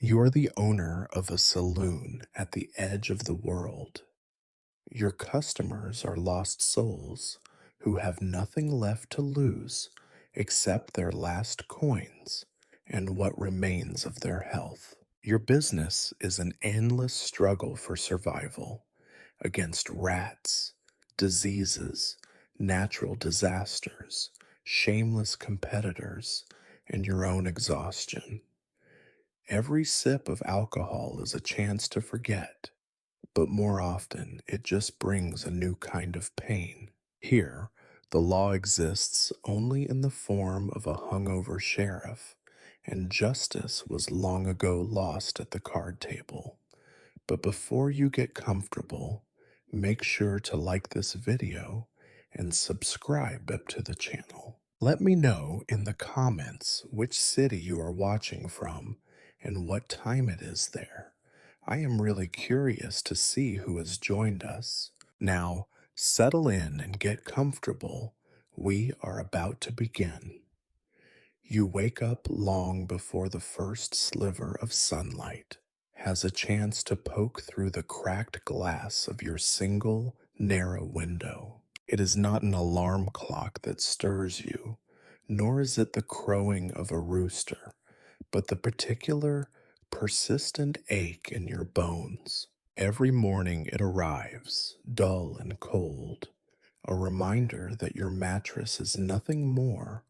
You're the owner of a saloon at the edge of the world. Your customers are lost souls who have nothing left to lose except their last coins and what remains of their health. Your business is an endless struggle for survival against rats, diseases, natural disasters, shameless competitors, and your own exhaustion. Every sip of alcohol is a chance to forget, but more often it just brings a new kind of pain. Here, the law exists only in the form of a hungover sheriff, and justice was long ago lost at the card table. But before you get comfortable, make sure to like this video and subscribe up to the channel. Let me know in the comments which city you are watching from and what time it is there. I am really curious to see who has joined us. Now, settle in and get comfortable. We are about to begin. You wake up long before the first sliver of sunlight has a chance to poke through the cracked glass of your single, narrow window. It is not an alarm clock that stirs you, nor is it the crowing of a rooster, but the particular, persistent ache in your bones. Every morning it arrives, dull and cold, a reminder that your mattress is nothing more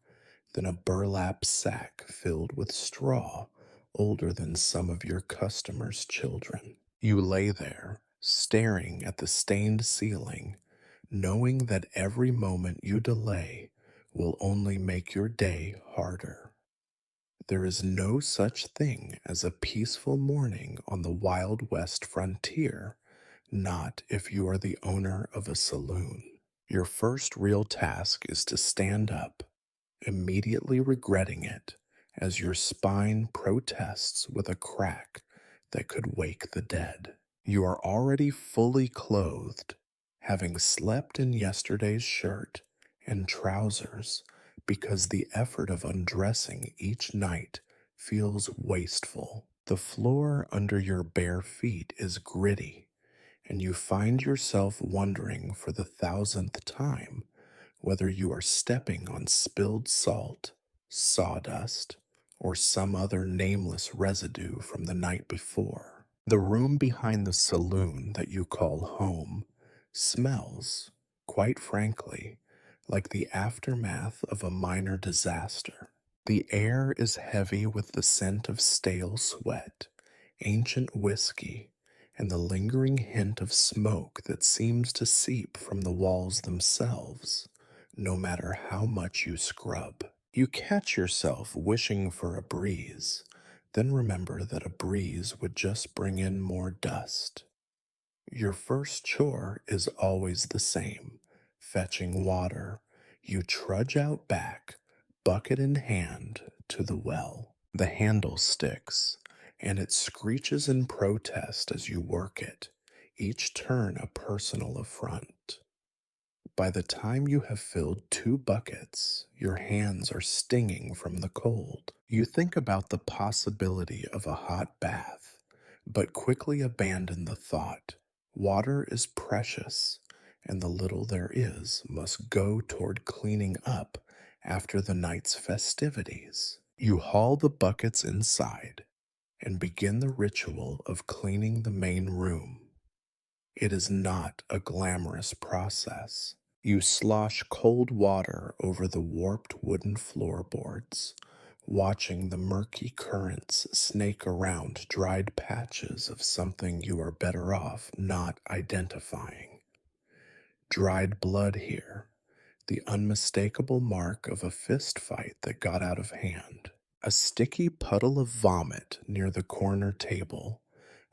than a burlap sack filled with straw older than some of your customers' children. You lay there, staring at the stained ceiling, knowing that every moment you delay will only make your day harder. There is no such thing as a peaceful morning on the Wild West frontier, not if you are the owner of a saloon. Your first real task is to stand up, immediately regretting it as your spine protests with a crack that could wake the dead. You are already fully clothed, having slept in yesterday's shirt and trousers because the effort of undressing each night feels wasteful. The floor under your bare feet is gritty, and you find yourself wondering for the thousandth time whether you are stepping on spilled salt, sawdust, or some other nameless residue from the night before. The room behind the saloon that you call home smells, quite frankly, like the aftermath of a minor disaster. The air is heavy with the scent of stale sweat, ancient whiskey, and the lingering hint of smoke that seems to seep from the walls themselves, no matter how much you scrub. You catch yourself wishing for a breeze, then remember that a breeze would just bring in more dust. Your first chore is always the same, fetching water. You trudge out back, bucket in hand, to the well. The handle sticks, and it screeches in protest as you work it, each turn a personal affront. By the time you have filled 2 buckets, your hands are stinging from the cold. You think about the possibility of a hot bath, but quickly abandon the thought. Water is precious, and the little there is must go toward cleaning up after the night's festivities. You haul the buckets inside and begin the ritual of cleaning the main room. It is not a glamorous process. You slosh cold water over the warped wooden floorboards, watching the murky currents snake around dried patches of something you are better off not identifying. Dried blood here, the unmistakable mark of a fist fight that got out of hand. A sticky puddle of vomit near the corner table,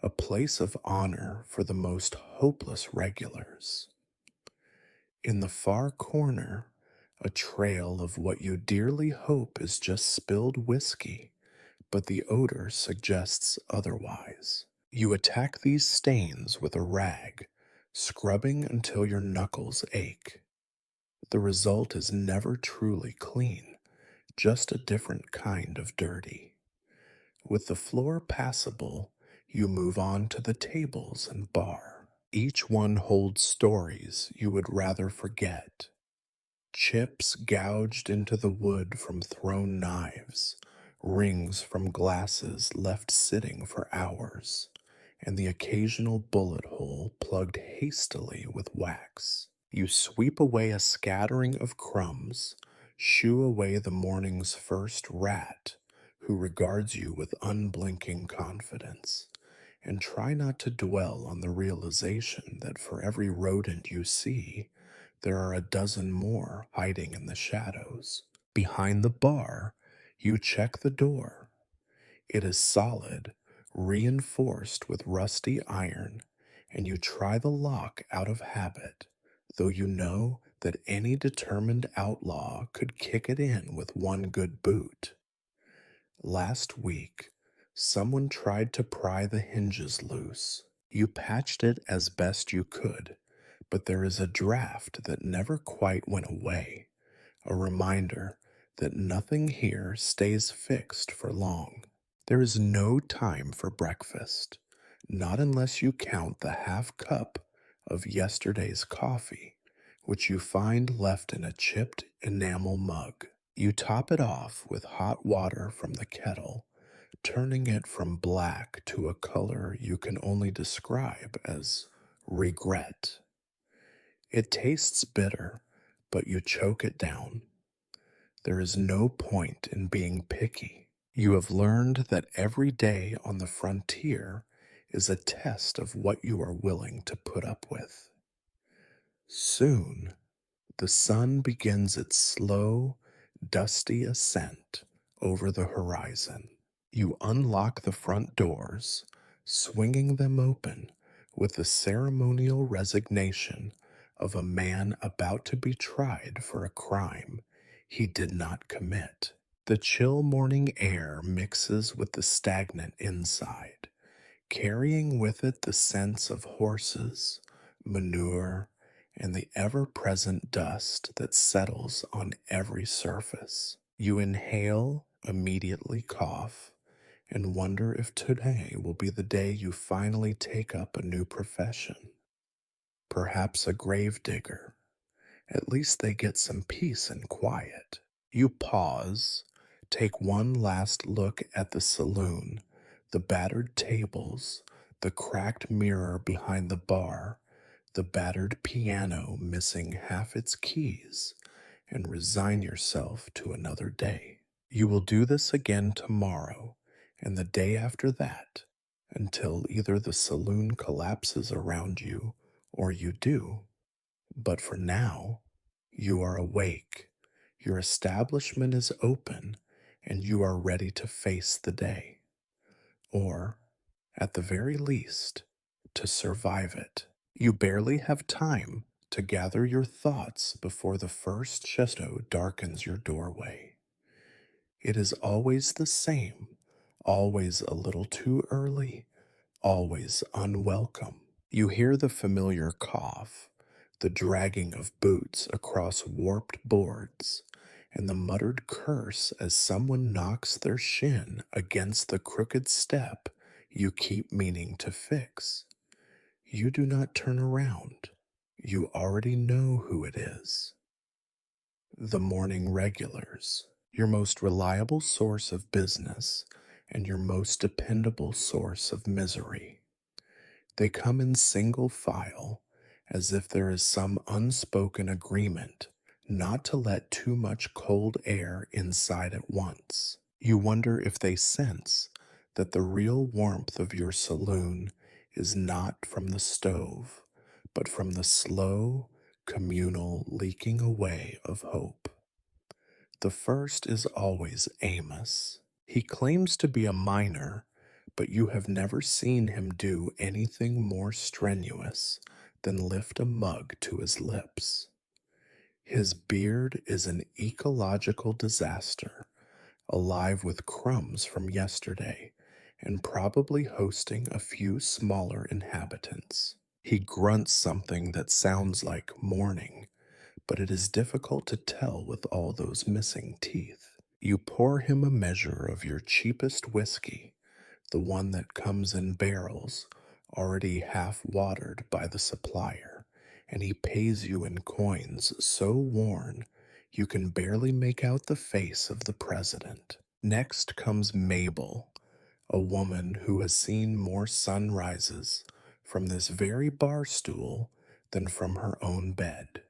a place of honor for the most hopeless regulars. In the far corner, a trail of what you dearly hope is just spilled whiskey, but the odor suggests otherwise. You attack these stains with a rag, scrubbing until your knuckles ache. The result is never truly clean, just a different kind of dirty. With the floor passable, you move on to the tables and bar. Each one holds stories you would rather forget. Chips gouged into the wood from thrown knives, rings from glasses left sitting for hours, and the occasional bullet hole plugged hastily with wax. You sweep away a scattering of crumbs, shoo away the morning's first rat, who regards you with unblinking confidence, and try not to dwell on the realization that for every rodent you see, there are a dozen more hiding in the shadows. Behind the bar, you check the door. It is solid, reinforced with rusty iron, and you try the lock out of habit, though you know that any determined outlaw could kick it in with one good boot. Last week, someone tried to pry the hinges loose. You patched it as best you could, but there is a draft that never quite went away, a reminder that nothing here stays fixed for long. There is no time for breakfast, not unless you count the half cup of yesterday's coffee, which you find left in a chipped enamel mug. You top it off with hot water from the kettle, turning it from black to a color you can only describe as regret. It tastes bitter, but you choke it down. There is no point in being picky. You have learned that every day on the frontier is a test of what you are willing to put up with. Soon, the sun begins its slow, dusty ascent over the horizon. You unlock the front doors, swinging them open with the ceremonial resignation of a man about to be tried for a crime he did not commit. The chill morning air mixes with the stagnant inside, carrying with it the scents of horses, manure, and the ever present dust that settles on every surface. You inhale, immediately cough, and wonder if today will be the day you finally take up a new profession. Perhaps a grave digger. At least they get some peace and quiet. You pause, take one last look at the saloon, the battered tables, the cracked mirror behind the bar, the battered piano missing half its keys, and resign yourself to another day. You will do this again tomorrow and the day after that until either the saloon collapses around you or you do. But for now, you are awake, your establishment is open, and you are ready to face the day. Or, at the very least, to survive it. You barely have time to gather your thoughts before the first shadow darkens your doorway. It is always the same, always a little too early, always unwelcome. You hear the familiar cough, the dragging of boots across warped boards, and the muttered curse as someone knocks their shin against the crooked step you keep meaning to fix. You do not turn around. You already know who it is. The morning regulars, your most reliable source of business and your most dependable source of misery. They come in single file, as if there is some unspoken agreement not to let too much cold air inside at once. You wonder if they sense that the real warmth of your saloon is not from the stove, but from the slow, communal leaking away of hope. The first is always Amos. He claims to be a miner, but you have never seen him do anything more strenuous than lift a mug to his lips. His beard is an ecological disaster, alive with crumbs from yesterday, and probably hosting a few smaller inhabitants. He grunts something that sounds like mourning, but it is difficult to tell with all those missing teeth. You pour him a measure of your cheapest whiskey, the one that comes in barrels, already half watered by the supplier, and he pays you in coins so worn you can barely make out the face of the president. Next comes Mabel, a woman who has seen more sunrises from this very bar stool than from her own bed.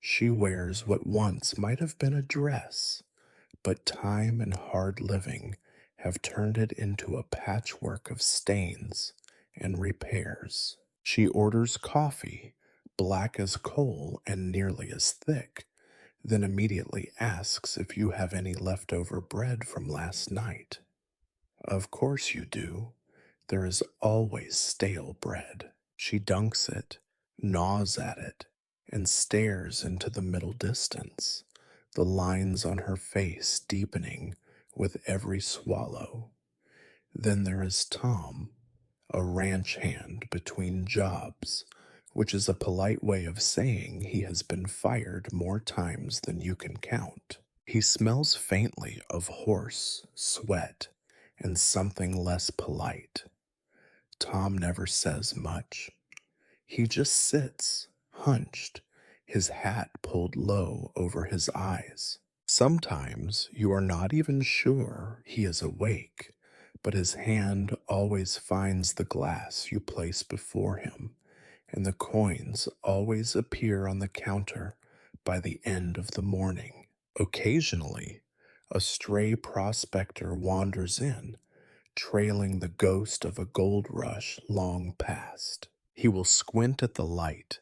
She wears what once might have been a dress, but time and hard living have turned it into a patchwork of stains and repairs. She orders coffee, black as coal and nearly as thick, then immediately asks if you have any leftover bread from last night. Of course you do. There is always stale bread. She dunks it, gnaws at it, and stares into the middle distance, the lines on her face deepening with every swallow. Then there is Tom, a ranch hand between jobs, which is a polite way of saying he has been fired more times than you can count. He smells faintly of horse, sweat, and something less polite. Tom never says much. He just sits, hunched, his hat pulled low over his eyes. Sometimes you are not even sure he is awake, but his hand always finds the glass you place before him, and the coins always appear on the counter by the end of the morning. Occasionally, a stray prospector wanders in, trailing the ghost of a gold rush long past. He will squint at the light,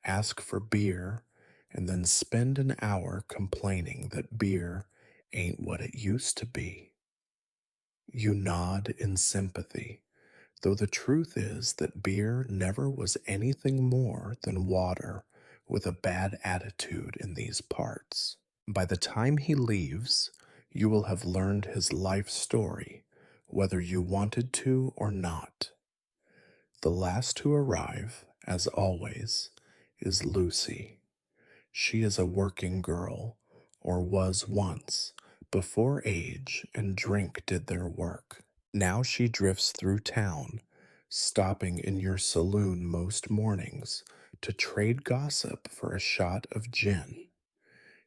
ask for beer, and then spend an hour complaining that beer ain't what it used to be. You nod in sympathy, though the truth is that beer never was anything more than water with a bad attitude in these parts. By the time he leaves, you will have learned his life story, whether you wanted to or not. The last to arrive, as always, is Lucy. She is a working girl, or was once, before age and drink did their work. Now she drifts through town, stopping in your saloon most mornings to trade gossip for a shot of gin.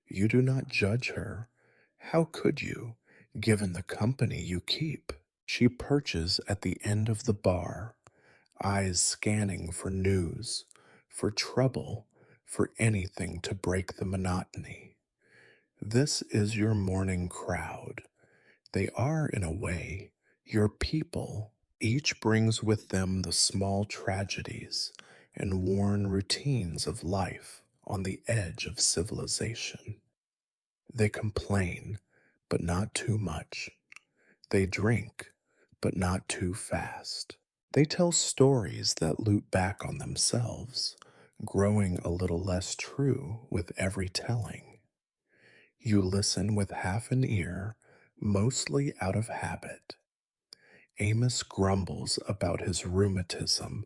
You do not judge her. How could you, given the company you keep? She perches at the end of the bar, eyes scanning for news, for trouble, for anything to break the monotony. This is your morning crowd. They are, in a way, your people. Each brings with them the small tragedies and worn routines of life on the edge of civilization. They complain, but not too much. They drink, but not too fast. They tell stories that loop back on themselves, growing a little less true with every telling. You listen with half an ear, mostly out of habit. Amos grumbles about his rheumatism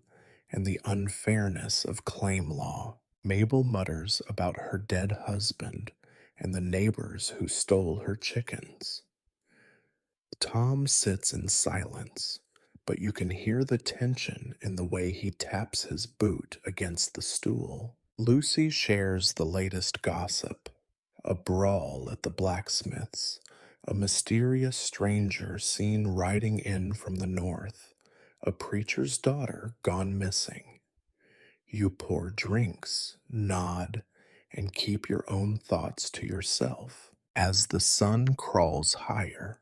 and the unfairness of claim law. Mabel mutters about her dead husband and the neighbors who stole her chickens. Tom sits in silence, but you can hear the tension in the way he taps his boot against the stool. Lucy shares the latest gossip: a brawl at the blacksmith's, a mysterious stranger seen riding in from the north, a preacher's daughter gone missing. You pour drinks, nod, and keep your own thoughts to yourself. As the sun crawls higher,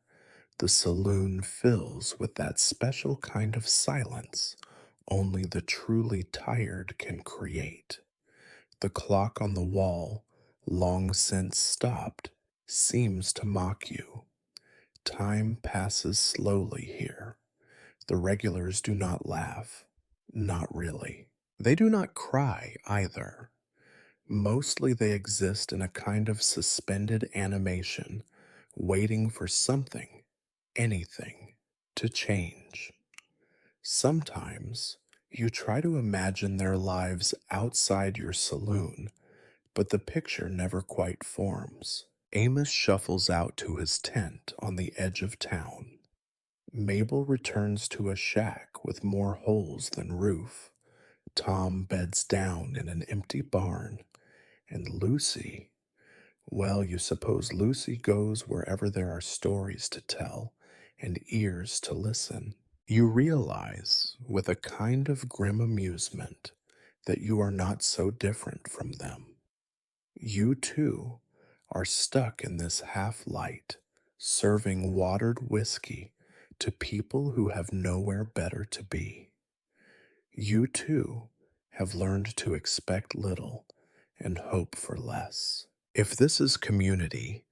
the saloon fills with that special kind of silence only the truly tired can create. The clock on the wall, long since stopped, seems to mock you. Time passes slowly here. The regulars do not laugh. Not really. They do not cry either. Mostly they exist in a kind of suspended animation, waiting for something, anything, to change. Sometimes you try to imagine their lives outside your saloon, but the picture never quite forms. Amos shuffles out to his tent on the edge of town. Mabel returns to a shack with more holes than roof. Tom beds down in an empty barn. And Lucy, well, you suppose Lucy goes wherever there are stories to tell and ears to listen. You realize, with a kind of grim amusement, that you are not so different from them. You, too, are stuck in this half light, serving watered whiskey to people who have nowhere better to be. You, too, have learned to expect little and hope for less. If this is community,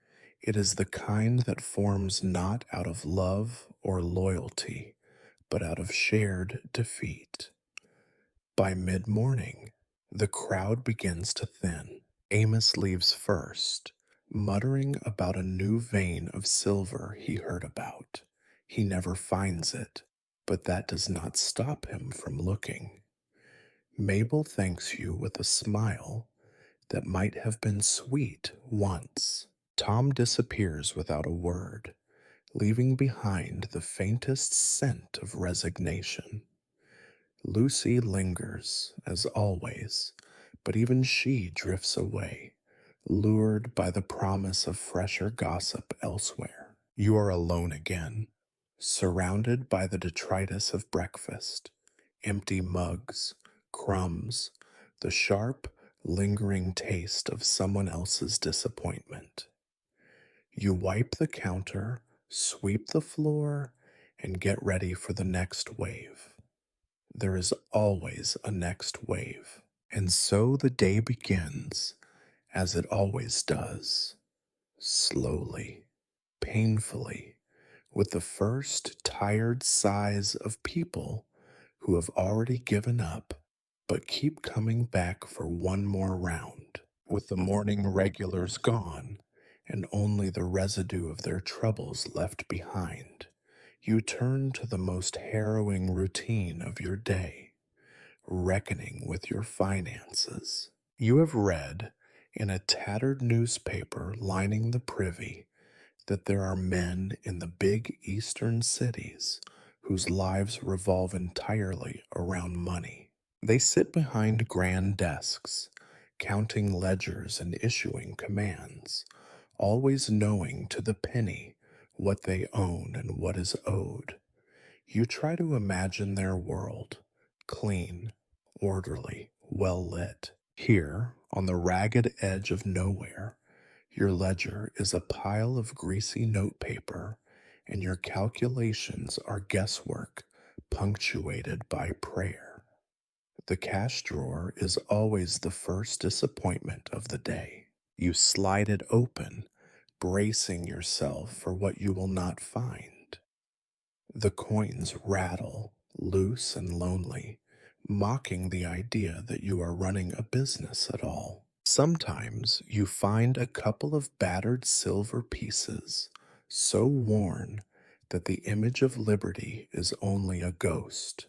it is the kind that forms not out of love or loyalty, but out of shared defeat. By mid morning, the crowd begins to thin. Amos leaves first, muttering about a new vein of silver he heard about. He never finds it, but that does not stop him from looking. Mabel thanks you with a smile that might have been sweet once. Tom disappears without a word, leaving behind the faintest scent of resignation. Lucy lingers, as always, but even she drifts away, lured by the promise of fresher gossip elsewhere. You are alone again, surrounded by the detritus of breakfast, empty mugs, crumbs, the sharp, lingering taste of someone else's disappointment. You wipe the counter, sweep the floor, and get ready for the next wave. There is always a next wave. And so the day begins, as it always does, slowly, painfully, with the first tired sighs of people who have already given up but keep coming back for one more round. With the morning regulars gone and only the residue of their troubles left behind, you turn to the most harrowing routine of your day, reckoning with your finances. You have read in a tattered newspaper lining the privy that there are men in the big eastern cities whose lives revolve entirely around money. They sit behind grand desks, counting ledgers and issuing commands, always knowing to the penny what they own and what is owed. You try to imagine their world, clean, orderly, well lit. Here, on the ragged edge of nowhere, your ledger is a pile of greasy notepaper, and your calculations are guesswork punctuated by prayer. The cash drawer is always the first disappointment of the day. You slide it open, bracing yourself for what you will not find. The coins rattle, loose and lonely, mocking the idea that you are running a business at all. Sometimes you find a couple of battered silver pieces, so worn that the image of liberty is only a ghost.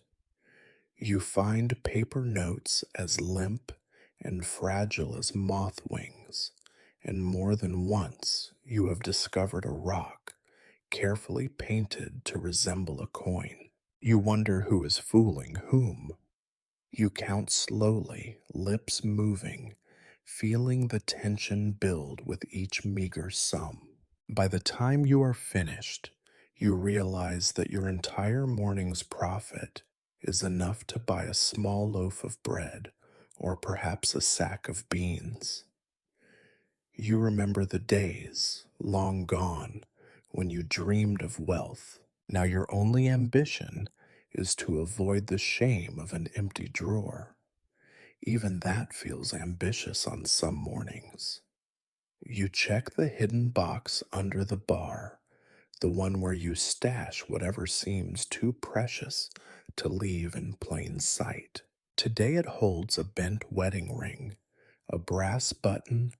You find paper notes as limp and fragile as moth wings, and more than once you have discovered a rock carefully painted to resemble a coin. You wonder who is fooling whom. You count slowly, lips moving, feeling the tension build with each meager sum. By the time you are finished, you realize that your entire morning's profit is enough to buy a small loaf of bread or perhaps a sack of beans. You remember the days, long gone, when you dreamed of wealth. Now your only ambition is to avoid the shame of an empty drawer. Even that feels ambitious on some mornings. You check the hidden box under the bar, the one where you stash whatever seems too precious to leave in plain sight. Today it holds a bent wedding ring, a brass button,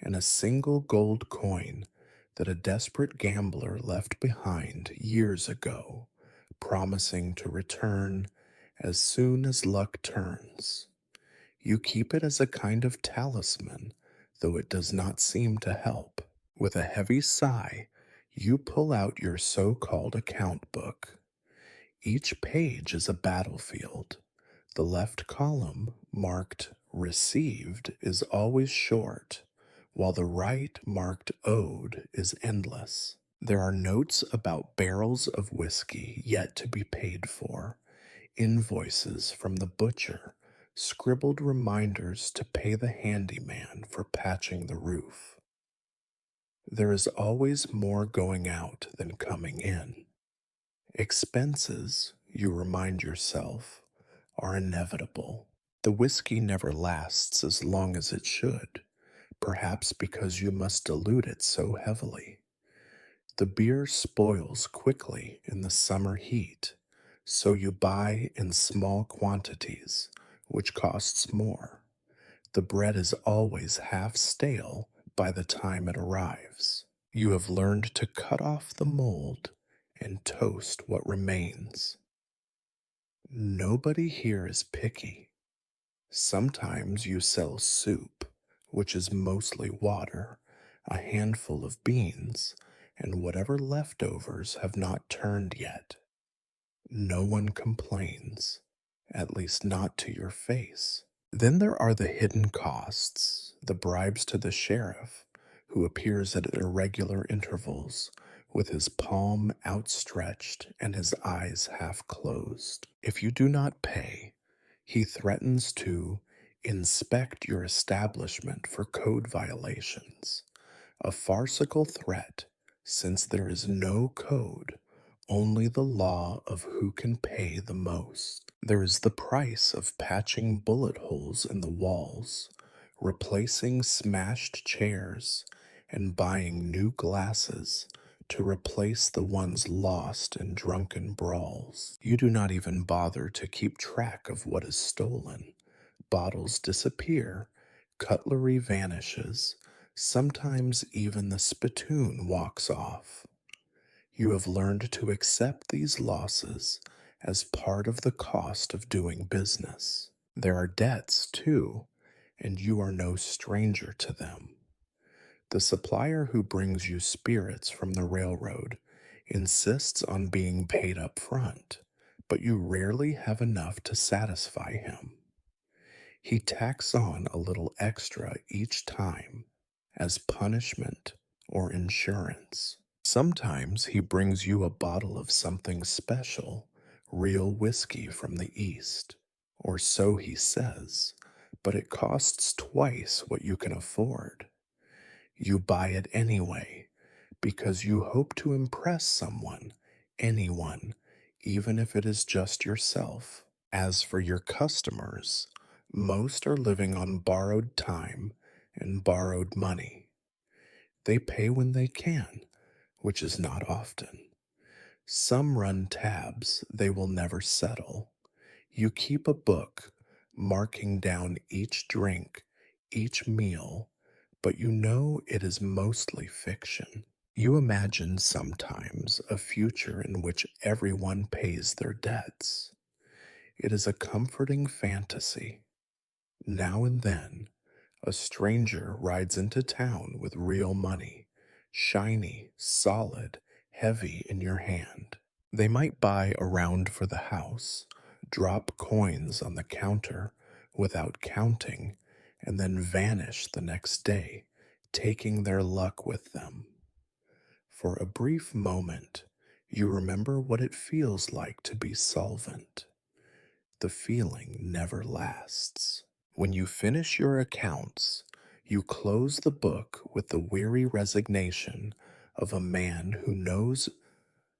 and a single gold coin that a desperate gambler left behind years ago, promising to return as soon as luck turns. You keep it as a kind of talisman, though it does not seem to help. With a heavy sigh, You pull out your so called account book. Each page is a battlefield. The left column, marked Received, is always short, while the right, marked Owed, is endless. There are notes about barrels of whiskey yet to be paid for, invoices from the butcher, scribbled reminders to pay the handyman for patching the roof. There is always more going out than coming in. Expenses, you remind yourself, are inevitable. The whiskey never lasts as long as it should, perhaps because you must dilute it so heavily. The beer spoils quickly in the summer heat, so you buy in small quantities, which costs more. The bread is always half stale by the time it arrives. You have learned to cut off the mold and toast what remains. Nobody here is picky. Sometimes you sell soup, which is mostly water, a handful of beans, and whatever leftovers have not turned yet. No one complains, at least not to your face. Then there are the hidden costs, the bribes to the sheriff, who appears at irregular intervals, with his palm outstretched and his eyes half closed. If you do not pay, he threatens to inspect your establishment for code violations, a farcical threat, since there is no code, only the law of who can pay the most. There is the price of patching bullet holes in the walls, replacing smashed chairs, and buying new glasses to replace the ones lost in drunken brawls. You do not even bother to keep track of what is stolen. Bottles disappear, cutlery vanishes, sometimes even the spittoon walks off. You have learned to accept these losses as part of the cost of doing business. There are debts, too, and you are no stranger to them. The supplier who brings you spirits from the railroad insists on being paid up front, but you rarely have enough to satisfy him. He tacks on a little extra each time as punishment or insurance. Sometimes he brings you a bottle of something special, real whiskey from the East, or so he says, but it costs twice what you can afford. You buy it anyway, because you hope to impress someone, anyone, even if it is just yourself. As for your customers, most are living on borrowed time and borrowed money. They pay when they can, which is not often. Some run tabs they will never settle. You keep a book, marking down each drink, each meal, but you know it is mostly fiction. You imagine sometimes a future in which everyone pays their debts. It is a comforting fantasy. Now and then, a stranger rides into town with real money, shiny, solid, heavy in your hand. They might buy a round for the house, drop coins on the counter without counting, and then vanish the next day, taking their luck with them. For a brief moment, you remember what it feels like to be solvent. The feeling never lasts. When you finish your accounts, you close the book with the weary resignation of a man who knows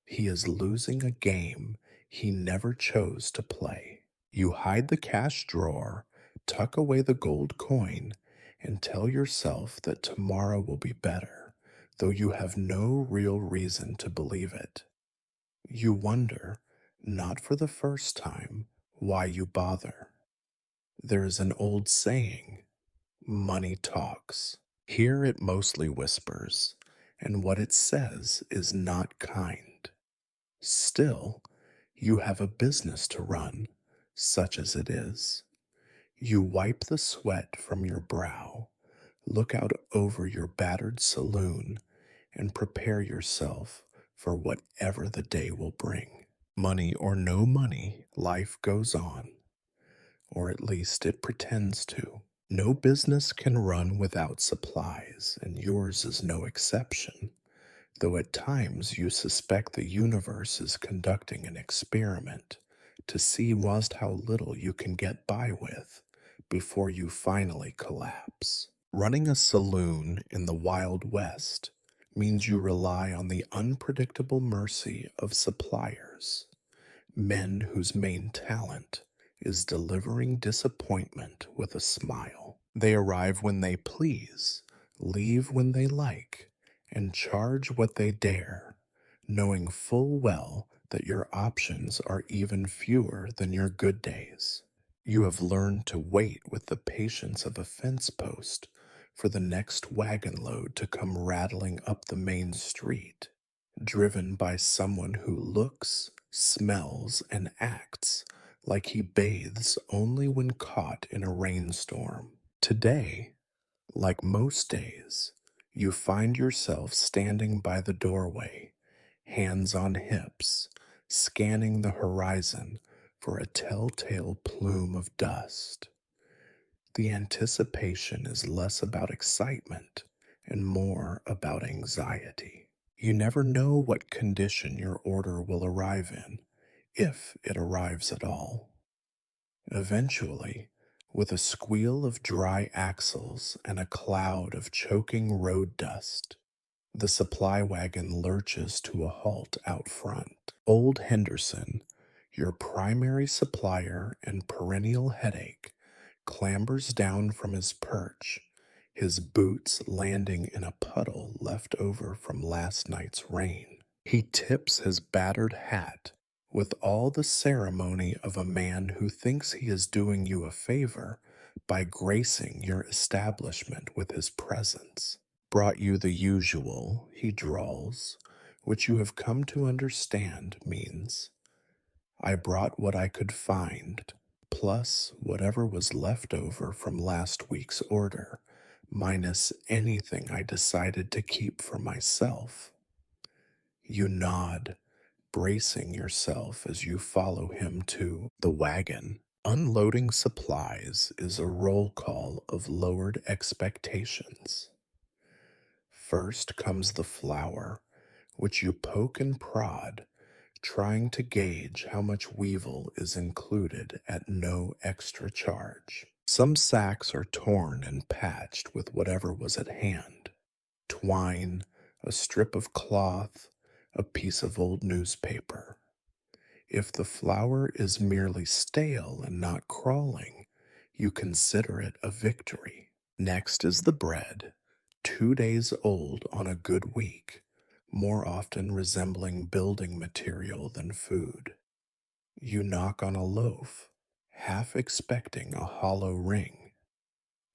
he is losing a game he never chose to play. You hide the cash drawer, tuck away the gold coin, and tell yourself that tomorrow will be better, though you have no real reason to believe it. You wonder, not for the first time, why you bother. There is an old saying, money talks. Here it mostly whispers, and what it says is not kind. Still, you have a business to run, such as it is. You wipe the sweat from your brow, look out over your battered saloon, and prepare yourself for whatever the day will bring. Money or no money, life goes on, or at least it pretends to. No business can run without supplies, and yours is no exception, though at times you suspect the universe is conducting an experiment to see just how little you can get by with before you finally collapse. Running a saloon in the Wild West means you rely on the unpredictable mercy of suppliers, men whose main talent is delivering disappointment with a smile. They arrive when they please, leave when they like, and charge what they dare, knowing full well that your options are even fewer than your good days. You have learned to wait with the patience of a fence post for the next wagon load to come rattling up the main street, driven by someone who looks, smells, and acts like he bathes only when caught in a rainstorm. Today, like most days, you find yourself standing by the doorway, hands on hips, scanning the horizon for a telltale plume of dust. The anticipation is less about excitement and more about anxiety. You never know what condition your order will arrive in, if it arrives at all. Eventually, with a squeal of dry axles and a cloud of choking road dust, the supply wagon lurches to a halt out front. Old Henderson, your primary supplier and perennial headache, clambers down from his perch, his boots landing in a puddle left over from last night's rain. He tips his battered hat with all the ceremony of a man who thinks he is doing you a favor by gracing your establishment with his presence. Brought you the usual, he drawls, which you have come to understand means, I brought what I could find, plus whatever was left over from last week's order, minus anything I decided to keep for myself. You nod, bracing yourself as you follow him to the wagon. Unloading supplies is a roll call of lowered expectations. First comes the flour, which you poke and prod, trying to gauge how much weevil is included at no extra charge. Some sacks are torn and patched with whatever was at hand: twine, a strip of cloth, a piece of old newspaper. If the flour is merely stale and not crawling, you consider it a victory. Next is the bread, 2 days old on a good week, more often resembling building material than food. You knock on a loaf, half expecting a hollow ring.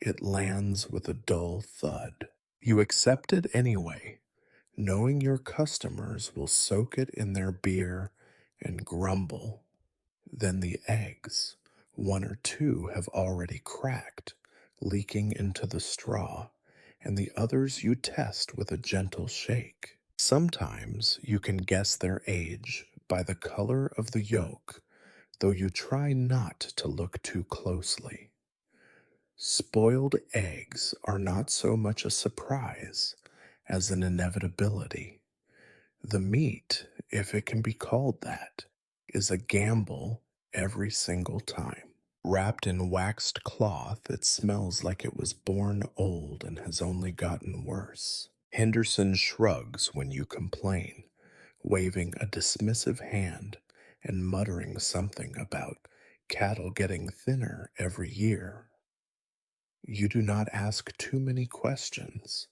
It lands with a dull thud. You accept it anyway, knowing your customers will soak it in their beer and grumble. Then the eggs, one or two have already cracked, leaking into the straw, and the others you test with a gentle shake. Sometimes you can guess their age by the color of the yolk, though you try not to look too closely. Spoiled eggs are not so much a surprise as an inevitability. The meat, if it can be called that, is a gamble every single time. Wrapped in waxed cloth, it smells like it was born old and has only gotten worse. Henderson shrugs when you complain, waving a dismissive hand and muttering something about cattle getting thinner every year. You do not ask too many questions.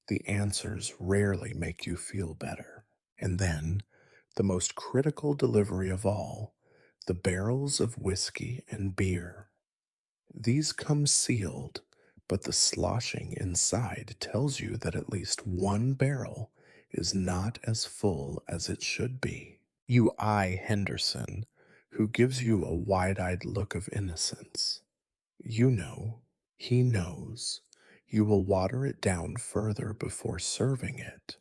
The answers rarely make you feel better. And then, the most critical delivery of all, the barrels of whiskey and beer. These come sealed, but the sloshing inside tells you that at least one barrel is not as full as it should be. You eye Henderson, who gives you a wide-eyed look of innocence. You know, he knows, you will water it down further before serving it,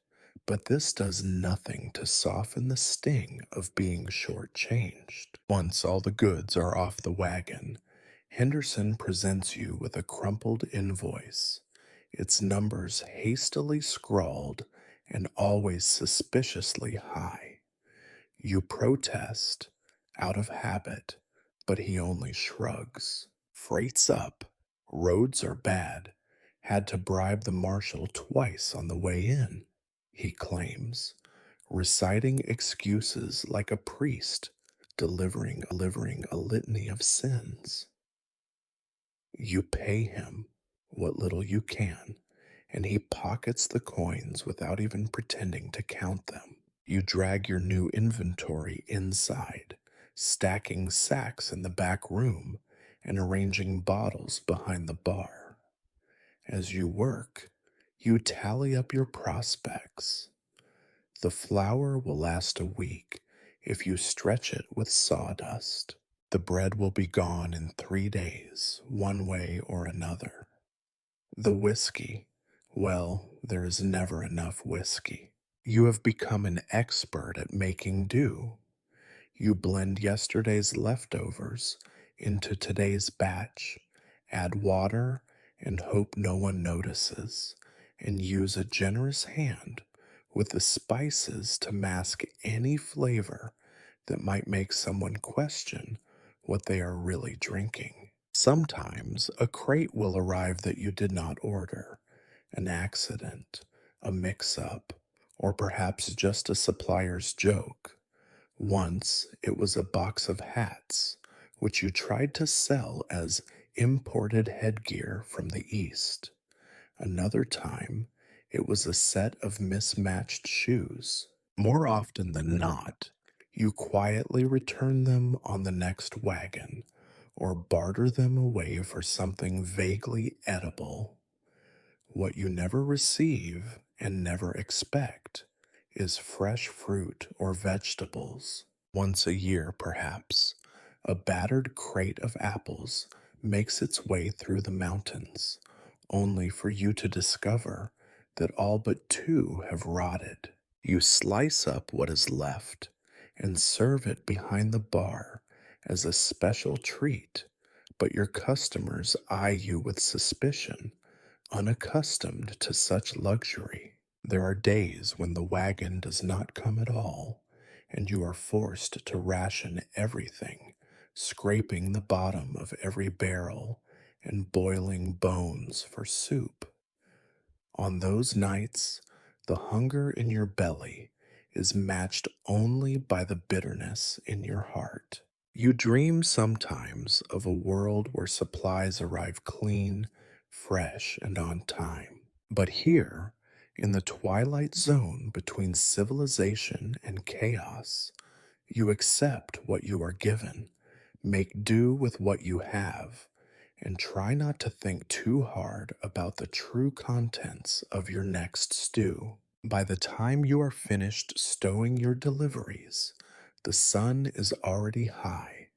But this does nothing to soften the sting of being shortchanged. Once all the goods are off the wagon, Henderson presents you with a crumpled invoice, its numbers hastily scrawled and always suspiciously high. You protest, out of habit, but he only shrugs. Freight's up, roads are bad, had to bribe the marshal twice on the way in, he claims, reciting excuses like a priest delivering a litany of sins. You pay him what little you can, and he pockets the coins without even pretending to count them. You drag your new inventory inside, stacking sacks in the back room and arranging bottles behind the bar. As you work, you tally up your prospects. The flour will last a week if you stretch it with sawdust. The bread will be gone in 3 days, one way or another. The whiskey, well, there is never enough whiskey. You have become an expert at making do. You blend yesterday's leftovers into today's batch, add water, and hope no one notices, and use a generous hand with the spices to mask any flavor that might make someone question what they are really drinking. Sometimes a crate will arrive that you did not order, an accident, a mix up, or perhaps just a supplier's joke. Once it was a box of hats, which you tried to sell as imported headgear from the East. Another time, it was a set of mismatched shoes. More often than not, you quietly return them on the next wagon or barter them away for something vaguely edible. What you never receive and never expect is fresh fruit or vegetables. Once a year, perhaps, a battered crate of apples makes its way through the mountains, only for you to discover that all but two have rotted. You slice up what is left and serve it behind the bar as a special treat, but your customers eye you with suspicion, unaccustomed to such luxury. There are days when the wagon does not come at all, and you are forced to ration everything, scraping the bottom of every barrel and boiling bones for soup. On those nights, the hunger in your belly is matched only by the bitterness in your heart. You dream sometimes of a world where supplies arrive clean, fresh, and on time. But here, in the twilight zone between civilization and chaos, you accept what you are given, make do with what you have, and try not to think too hard about the true contents of your next stew. By the time you are finished stowing your deliveries, the sun is already high,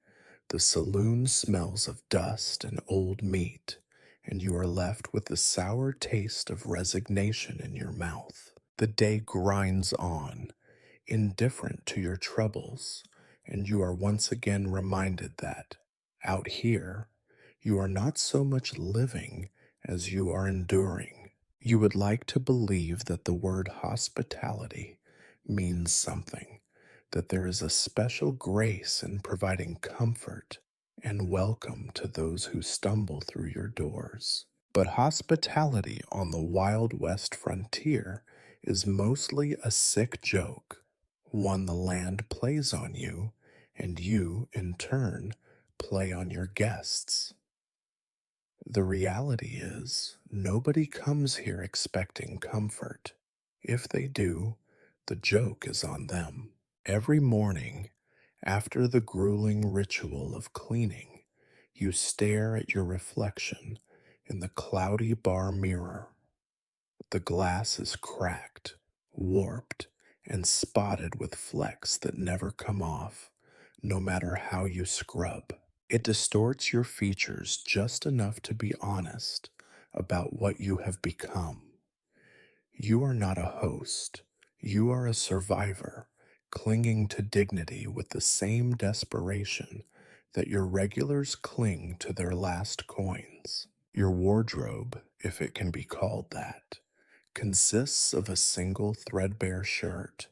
the saloon smells of dust and old meat, and you are left with the sour taste of resignation in your mouth. The day grinds on, indifferent to your troubles, and you are once again reminded that, out here, you are not so much living as you are enduring. You would like to believe that the word hospitality means something, that there is a special grace in providing comfort and welcome to those who stumble through your doors. But hospitality on the Wild West frontier is mostly a sick joke, one the land plays on you, and you, in turn, play on your guests. The reality is, nobody comes here expecting comfort. If they do, the joke is on them. Every morning, after the grueling ritual of cleaning, you stare at your reflection in the cloudy bar mirror. The glass is cracked, warped, and spotted with flecks that never come off, no matter how you scrub. It distorts your features just enough to be honest about what you have become. You are not a host, You are a survivor, clinging to dignity with the same desperation that your regulars cling to their last coins. Your wardrobe, if it can be called that, consists of a single threadbare shirt,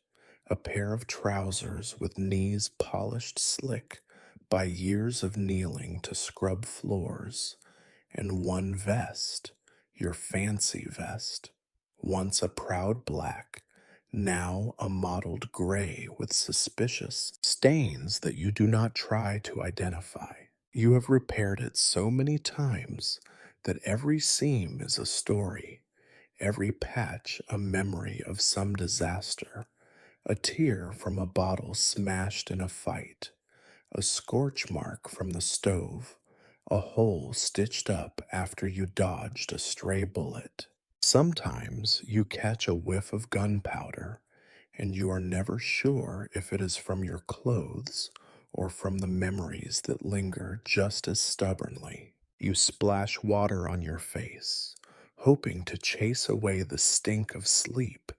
a pair of trousers with knees polished slick by years of kneeling to scrub floors, and one vest, your fancy vest, once a proud black, now a mottled gray with suspicious stains that you do not try to identify. You have repaired it so many times that every seam is a story, every patch a memory of some disaster, a tear from a bottle smashed in a fight, a scorch mark from the stove, a hole stitched up after you dodged a stray bullet. Sometimes you catch a whiff of gunpowder, and you are never sure if it is from your clothes or from the memories that linger just as stubbornly. You splash water on your face, hoping to chase away the stink of sleep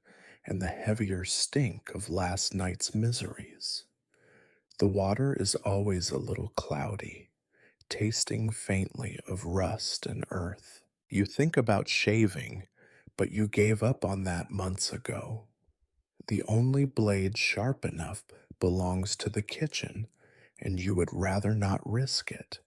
and the heavier stink of last night's miseries. The water is always a little cloudy, tasting faintly of rust and earth. You think about shaving, but you gave up on that months ago. The only blade sharp enough belongs to the kitchen, and you would rather not risk it.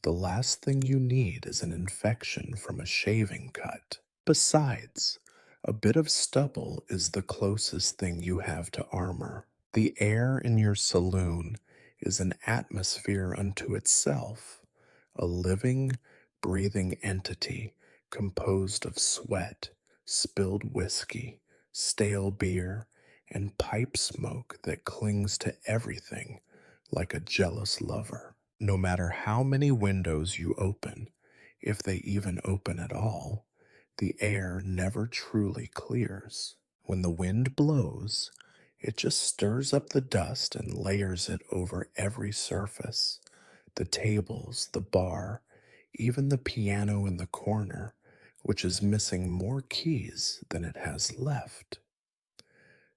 The last thing you need is an infection from a shaving cut. Besides, a bit of stubble is the closest thing you have to armor. The air in your saloon is an atmosphere unto itself, a living, breathing entity composed of sweat, spilled whiskey, stale beer, and pipe smoke that clings to everything like a jealous lover. No matter how many windows you open, if they even open at all, the air never truly clears. When the wind blows, it just stirs up the dust and layers it over every surface, the tables, the bar, even the piano in the corner, which is missing more keys than it has left.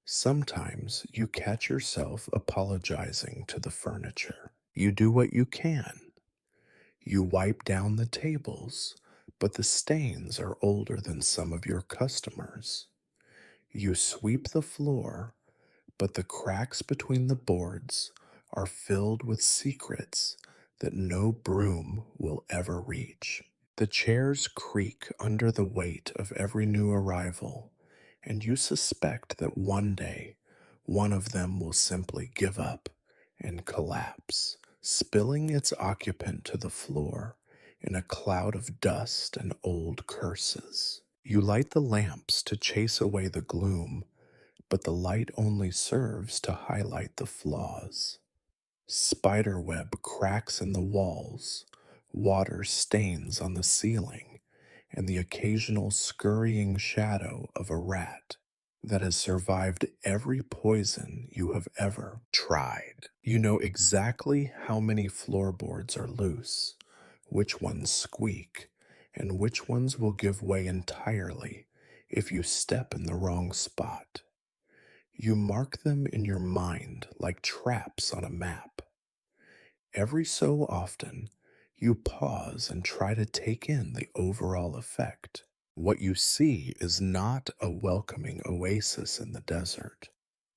Sometimes you catch yourself apologizing to the furniture. You do what you can. You wipe down the tables, but the stains are older than some of your customers. You sweep the floor, but the cracks between the boards are filled with secrets that no broom will ever reach. The chairs creak under the weight of every new arrival, and you suspect that one day one of them will simply give up and collapse, spilling its occupant to the floor in a cloud of dust and old curses. You light the lamps to chase away the gloom, but the light only serves to highlight the flaws. Spiderweb cracks in the walls, water stains on the ceiling, and the occasional scurrying shadow of a rat that has survived every poison you have ever tried. You know exactly how many floorboards are loose, which ones squeak, and which ones will give way entirely if you step in the wrong spot. You mark them in your mind like traps on a map. Every so often, you pause and try to take in the overall effect. What you see is not a welcoming oasis in the desert,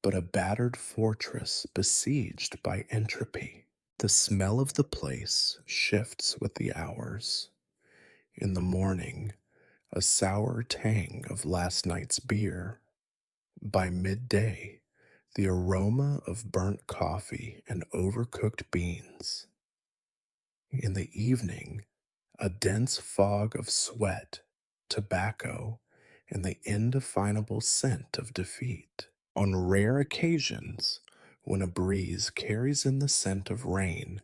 but a battered fortress besieged by entropy. The smell of the place shifts with the hours. In the morning, a sour tang of last night's beer. By midday, the aroma of burnt coffee and overcooked beans. In the evening, a dense fog of sweat, tobacco, and the indefinable scent of defeat. On rare occasions, when a breeze carries in the scent of rain,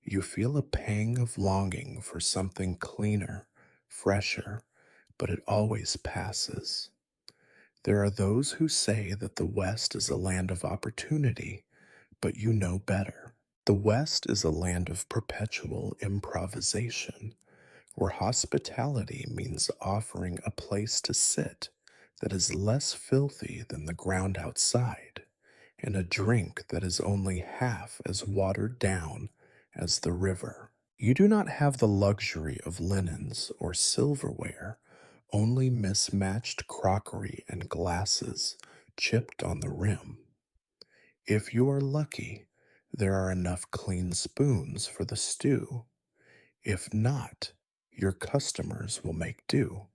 you feel a pang of longing for something cleaner, fresher, but it always passes. There are those who say that the West is a land of opportunity, but you know better. The West is a land of perpetual improvisation, where hospitality means offering a place to sit that is less filthy than the ground outside, and a drink that is only half as watered down as the river. You do not have the luxury of linens or silverware, only mismatched crockery and glasses chipped on the rim. If you are lucky, there are enough clean spoons for the stew. If not, your customers will make do.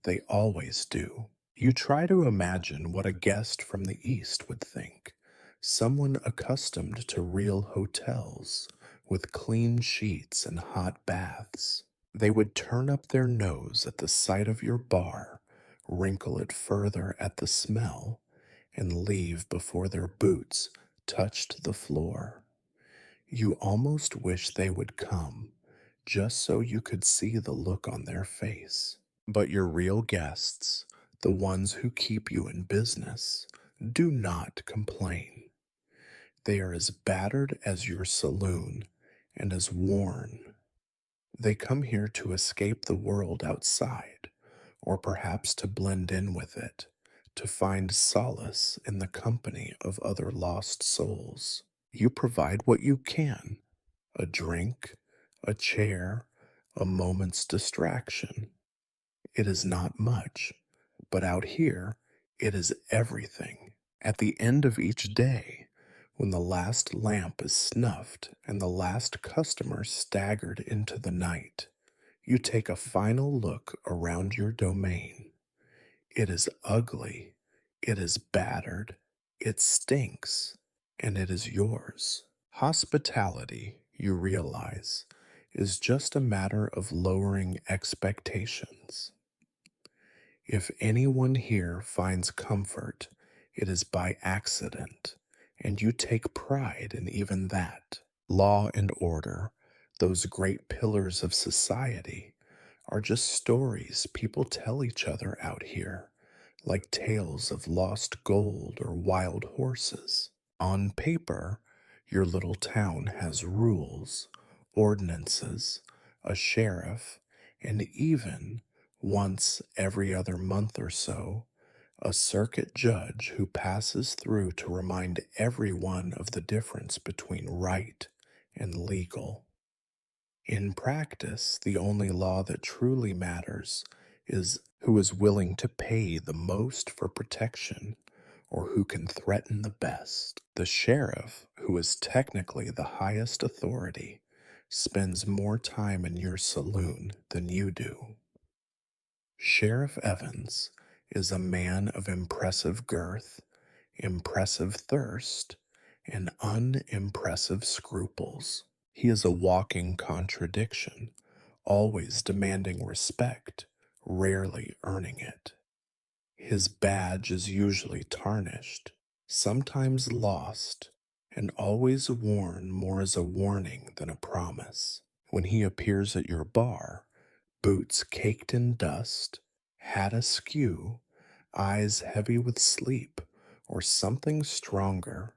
They always do. You try to imagine what a guest from the East would think. Someone accustomed to real hotels with clean sheets and hot baths. They would turn up their nose at the sight of your bar, wrinkle it further at the smell, and leave before their boots touched the floor. You almost wish they would come, just so you could see the look on their face. But your real guests, the ones who keep you in business, do not complain. They are as battered as your saloon and as worn. They come here to escape the world outside, or perhaps to blend in with it, to find solace in the company of other lost souls. You provide what you can: a drink, a chair, a moment's distraction. It is not much, but out here, it is everything. At the end of each day, when the last lamp is snuffed and the last customer staggered into the night, you take a final look around your domain. It is ugly, it is battered, it stinks, and it is yours. Hospitality, you realize, is just a matter of lowering expectations. If anyone here finds comfort, it is by accident, and you take pride in even that. Law and order, those great pillars of society, are just stories people tell each other out here, like tales of lost gold or wild horses. On paper, your little town has rules, ordinances, a sheriff, and even, once every other month or so, a circuit judge who passes through to remind everyone of the difference between right and legal. In practice, the only law that truly matters is who is willing to pay the most for protection or who can threaten the best. The sheriff, who is technically the highest authority, spends more time in your saloon than you do. Sheriff Evans is a man of impressive girth, impressive thirst, and unimpressive scruples. He is a walking contradiction, always demanding respect, rarely earning it. His badge is usually tarnished, sometimes lost, and always worn more as a warning than a promise. When he appears at your bar, boots caked in dust, hat askew, eyes heavy with sleep, or something stronger,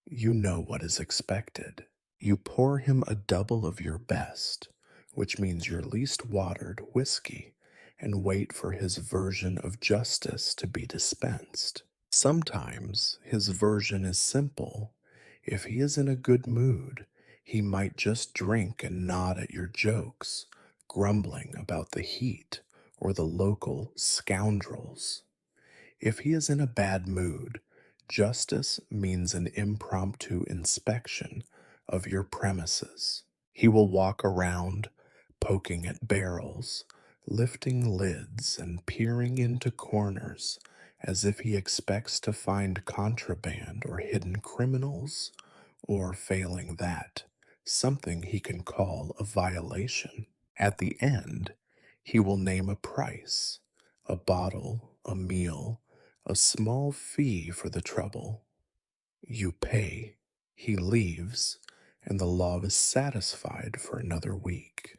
you know what is expected. You pour him a double of your best, which means your least watered whiskey, and wait for his version of justice to be dispensed. Sometimes his version is simple. If he is in a good mood, he might just drink and nod at your jokes, grumbling about the heat or the local scoundrels. If he is in a bad mood, justice means an impromptu inspection of your premises. He will walk around, poking at barrels, lifting lids, and peering into corners as if he expects to find contraband or hidden criminals, or failing that, something he can call a violation. At the end, he will name a price, a bottle, a meal, a small fee for the trouble. You pay, he leaves, and the law is satisfied for another week.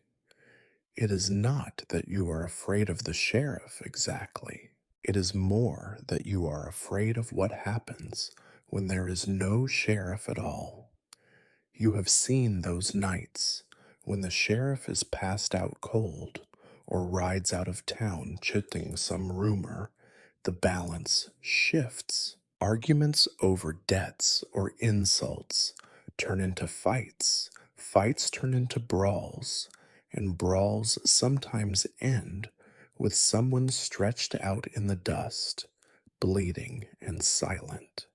It is not that you are afraid of the sheriff exactly. It is more that you are afraid of what happens when there is no sheriff at all. You have seen those nights when the sheriff is passed out cold or rides out of town chitting some rumor the balance shifts. Arguments over debts or insults turn into fights, fights turn into brawls, and brawls sometimes end with someone stretched out in the dust, bleeding and silent.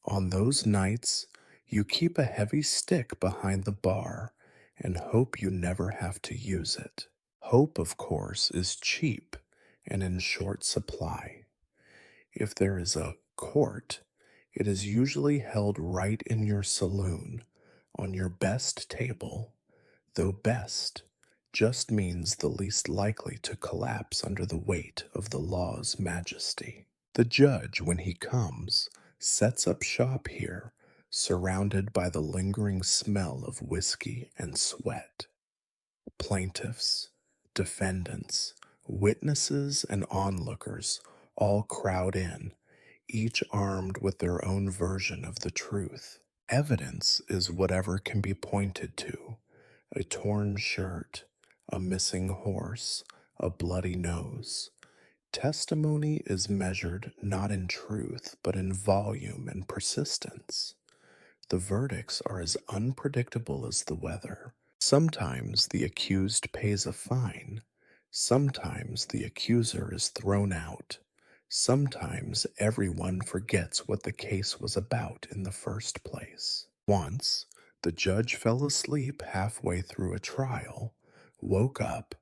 On those nights, you keep a heavy stick behind the bar and hope you never have to use it. Hope, of course, is cheap and in short supply. If there is a court, it is usually held right in your saloon, on your best table, though best just means the least likely to collapse under the weight of the law's majesty. The judge, when he comes, sets up shop here, surrounded by the lingering smell of whiskey and sweat. Plaintiffs, defendants, witnesses, and onlookers all crowd in, each armed with their own version of the truth. Evidence is whatever can be pointed to: a torn shirt, a missing horse, a bloody nose. Testimony is measured not in truth, but in volume and persistence. The verdicts are as unpredictable as the weather. Sometimes the accused pays a fine. Sometimes the accuser is thrown out. Sometimes everyone forgets what the case was about in the first place. Once, the judge fell asleep halfway through a trial, woke up,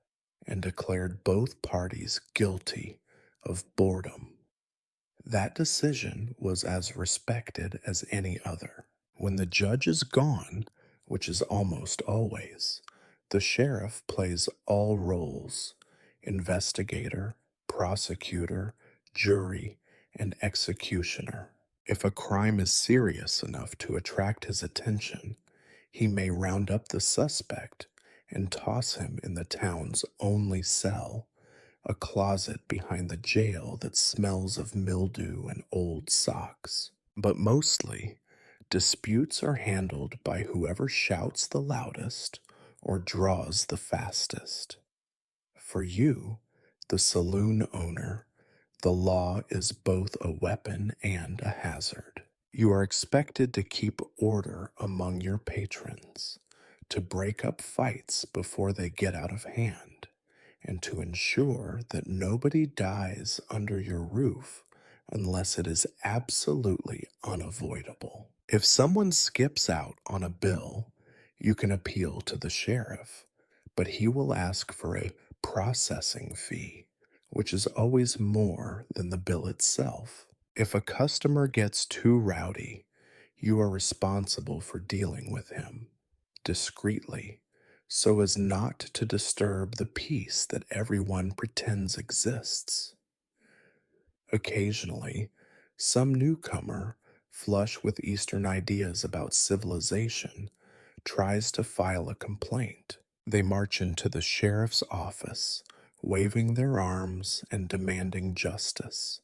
and declared both parties guilty of boredom. That decision was as respected as any other. When the judge is gone, which is almost always, the sheriff plays all roles: investigator, prosecutor, jury, and executioner. If a crime is serious enough to attract his attention, he may round up the suspect and toss him in the town's only cell, a closet behind the jail that smells of mildew and old socks. But mostly, disputes are handled by whoever shouts the loudest or draws the fastest. For you, the saloon owner, the law is both a weapon and a hazard. You are expected to keep order among your patrons, to break up fights before they get out of hand, and to ensure that nobody dies under your roof unless it is absolutely unavoidable. If someone skips out on a bill, you can appeal to the sheriff, but he will ask for a processing fee, which is always more than the bill itself. If a customer gets too rowdy, you are responsible for dealing with him discreetly, so as not to disturb the peace that everyone pretends exists. Occasionally, some newcomer, flush with Eastern ideas about civilization, tries to file a complaint. They march into the sheriff's office, waving their arms and demanding justice.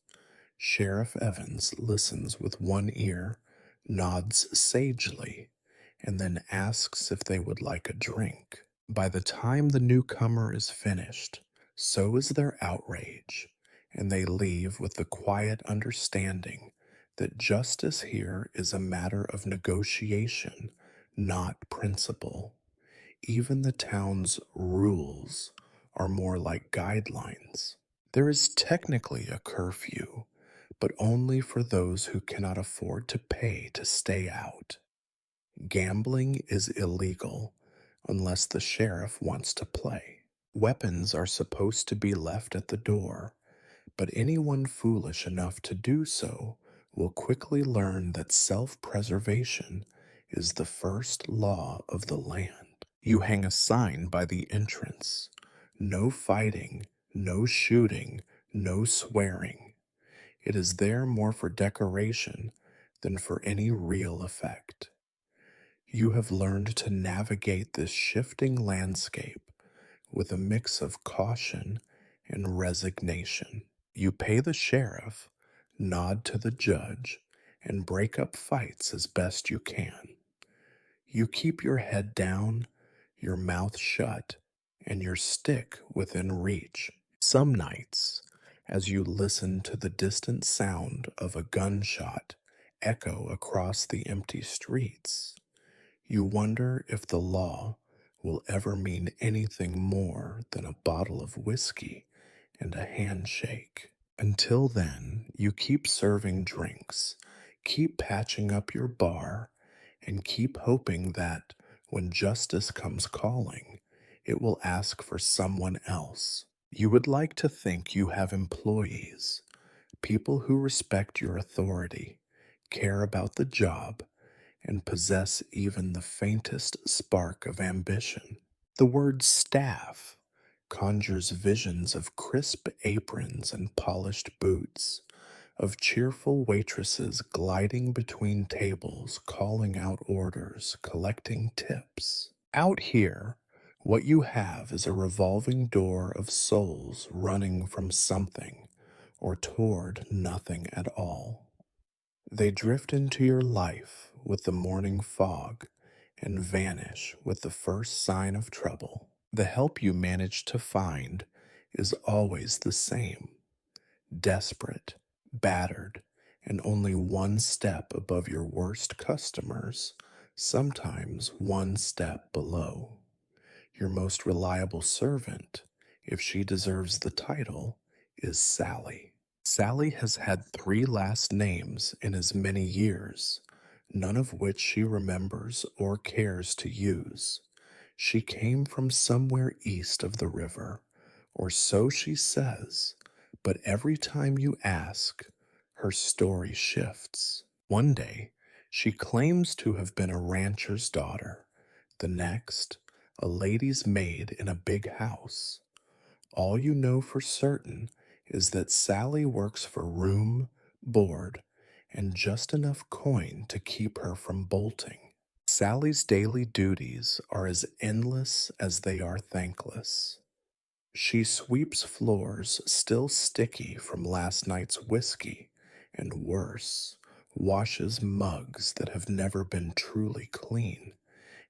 Sheriff Evans listens with one ear, nods sagely, and then asks if they would like a drink. By the time the newcomer is finished, so is their outrage, and they leave with the quiet understanding that justice here is a matter of negotiation, not principle. Even the town's rules are more like guidelines. There is technically a curfew, but only for those who cannot afford to pay to stay out. Gambling is illegal unless the sheriff wants to play. Weapons are supposed to be left at the door, but anyone foolish enough to do so will quickly learn that self-preservation is the first law of the land. You hang a sign by the entrance: no fighting, no shooting, no swearing. It is there more for decoration than for any real effect. You have learned to navigate this shifting landscape with a mix of caution and resignation. You pay the sheriff, nod to the judge, and break up fights as best you can. You keep your head down, your mouth shut, and your stick within reach. Some nights, As you listen to the distant sound of a gunshot echo across the empty streets, you wonder if the law will ever mean anything more than a bottle of whiskey and a handshake. Until then, you keep serving drinks, keep patching up your bar, and keep hoping that when justice comes calling, it will ask for someone else. You would like to think you have employees, people who respect your authority, care about the job, and possess even the faintest spark of ambition. The word staff conjures visions of crisp aprons and polished boots, of cheerful waitresses gliding between tables, calling out orders, collecting tips. Out here, what you have is a revolving door of souls running from something or toward nothing at all. They drift into your life with the morning fog and vanish with the first sign of trouble. The help you manage to find is always the same: desperate, battered, and only one step above your worst customers, sometimes one step below. Your most reliable servant, if she deserves the title, is Sally. Sally has had three last names in as many years, none of which she remembers or cares to use. She came from somewhere east of the river, or so she says, but every time you ask, her story shifts. One day, she claims to have been a rancher's daughter, the next, a lady's maid in a big house. All you know for certain is that Sally works for room, board, and just enough coin to keep her from bolting. Sally's daily duties are as endless as they are thankless. She sweeps floors still sticky from last night's whiskey, and worse, washes mugs that have never been truly clean,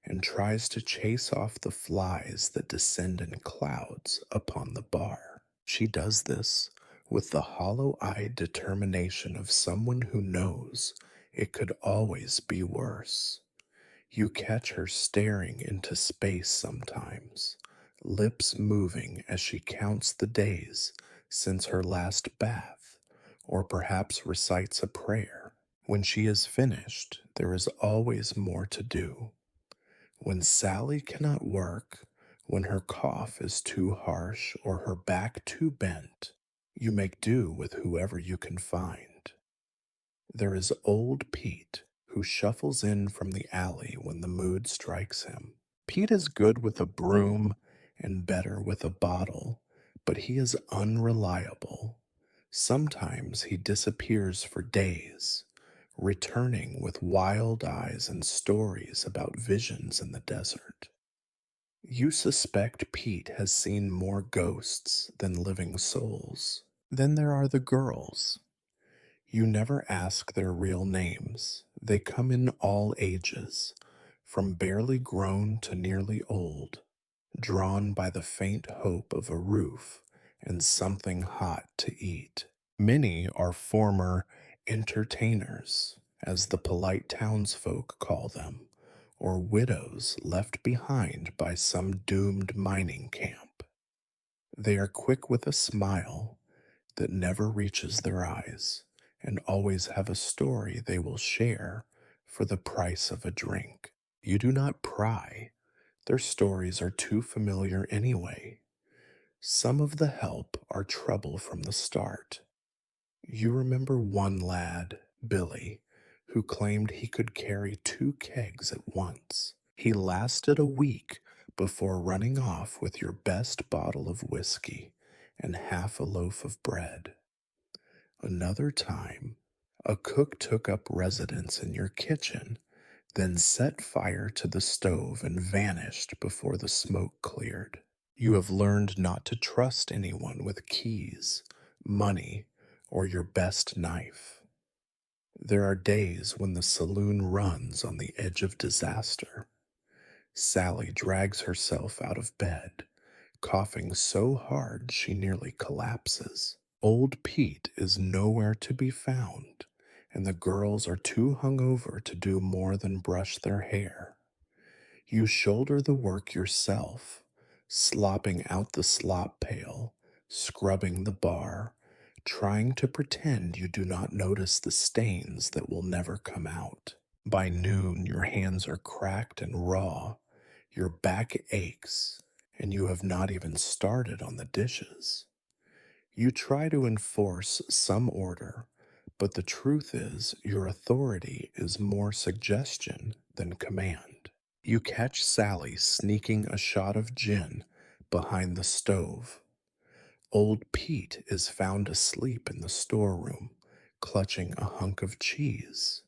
and tries to chase off the flies that descend in clouds upon the bar. She does this with the hollow eyed determination of someone who knows it could always be worse. You catch her staring into space sometimes, lips moving as she counts the days since her last bath, or perhaps recites a prayer. When she is finished, there is always more to do. When Sally cannot work, when her cough is too harsh or her back too bent, you make do with whoever you can find. There is old Pete, who shuffles in from the alley when the mood strikes him. Pete is good with a broom and better with a bottle, but he is unreliable. Sometimes he disappears for days, returning with wild eyes and stories about visions in the desert. You suspect Pete has seen more ghosts than living souls. Then there are the girls. You never ask their real names. They come in all ages, from barely grown to nearly old, drawn by the faint hope of a roof and something hot to eat. Many are former entertainers, as the polite townsfolk call them, or widows left behind by some doomed mining camp. They are quick with a smile that never reaches their eyes, and always have a story they will share for the price of a drink. You do not pry. Their stories are too familiar anyway. Some of the help are trouble from the start. You remember one lad, Billy, who claimed he could carry 2 kegs at once. He lasted a week before running off with your best bottle of whiskey and half a loaf of bread. Another time, a cook took up residence in your kitchen, then set fire to the stove and vanished before the smoke cleared. You have learned not to trust anyone with keys, money, or your best knife. There are days when the saloon runs on the edge of disaster. Sally drags herself out of bed, coughing so hard she nearly collapses. Old Pete is nowhere to be found, and the girls are too hungover to do more than brush their hair. You shoulder the work yourself, slopping out the slop pail, scrubbing the bar, trying to pretend you do not notice the stains that will never come out. By noon, your hands are cracked and raw, your back aches, and you have not even started on the dishes. You try to enforce some order, but the truth is your authority is more suggestion than command. You catch Sally sneaking a shot of gin behind the stove. Old Pete is found asleep in the storeroom, clutching a hunk of cheese.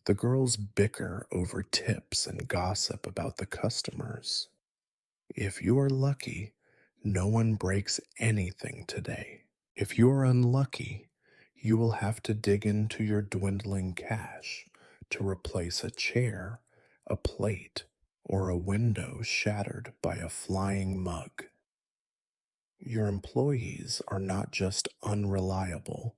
The girls bicker over tips and gossip about the customers. If you are lucky, no one breaks anything today. If you are unlucky, you will have to dig into your dwindling cash to replace a chair, a plate, or a window shattered by a flying mug. Your employees are not just unreliable,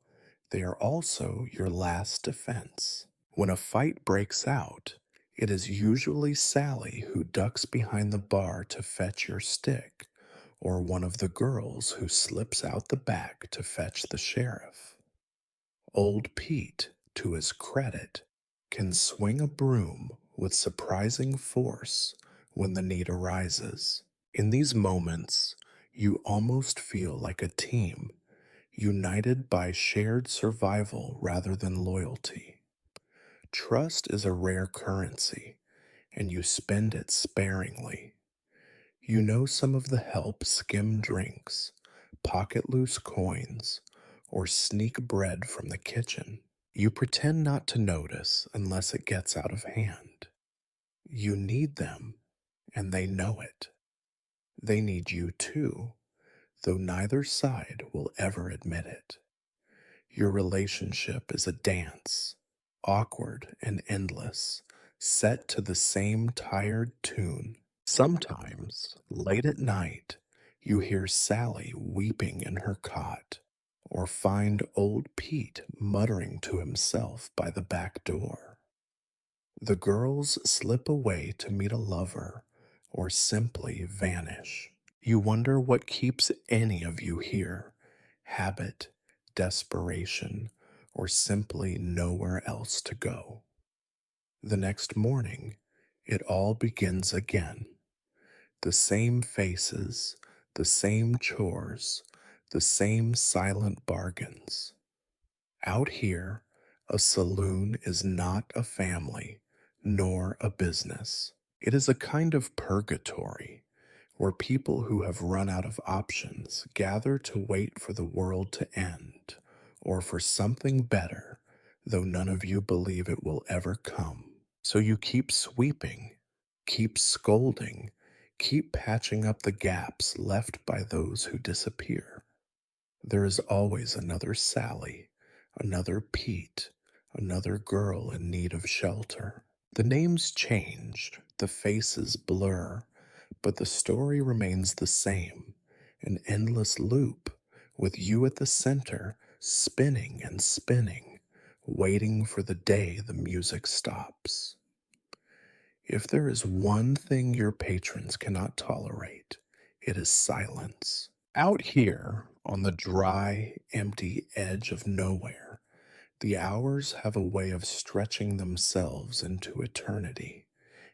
they are also your last defense. When a fight breaks out, it is usually Sally who ducks behind the bar to fetch your stick, or one of the girls who slips out the back to fetch the sheriff. Old Pete, to his credit, can swing a broom with surprising force when the need arises. In these moments, you almost feel like a team, united by shared survival rather than loyalty. Trust is a rare currency, and you spend it sparingly. You know some of the help skim drinks, pocket loose coins, or sneak bread from the kitchen. You pretend not to notice unless it gets out of hand. You need them, and they know it. They need you too, though neither side will ever admit it. Your relationship is a dance, awkward and endless, set to the same tired tune. Sometimes, late at night, you hear Sally weeping in her cot, or find old Pete muttering to himself by the back door. The girls slip away to meet a lover, or simply vanish. You wonder what keeps any of you here: habit, desperation, or simply nowhere else to go. The next morning, it all begins again. The same faces, the same chores, the same silent bargains. Out here, a saloon is not a family, nor a business. It is a kind of purgatory where people who have run out of options gather to wait for the world to end, or for something better, though none of you believe it will ever come. So you keep sweeping, keep scolding, keep patching up the gaps left by those who disappear. There is always another Sally, another Pete, another girl in need of shelter. The names change, the faces blur, but the story remains the same, an endless loop, with you at the center, spinning and spinning, waiting for the day the music stops. If there is one thing your patrons cannot tolerate, it is silence. Out here, on the dry, empty edge of nowhere, the hours have a way of stretching themselves into eternity,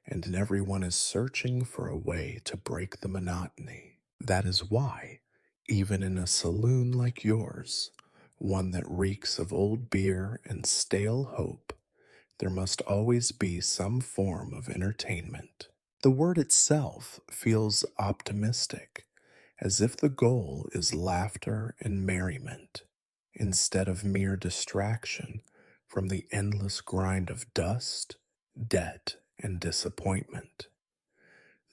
and everyone is searching for a way to break the monotony. That is why, even in a saloon like yours, one that reeks of old beer and stale hope, there must always be some form of entertainment. The word itself feels optimistic, as if the goal is laughter and merriment, instead of mere distraction from the endless grind of dust, debt, and disappointment.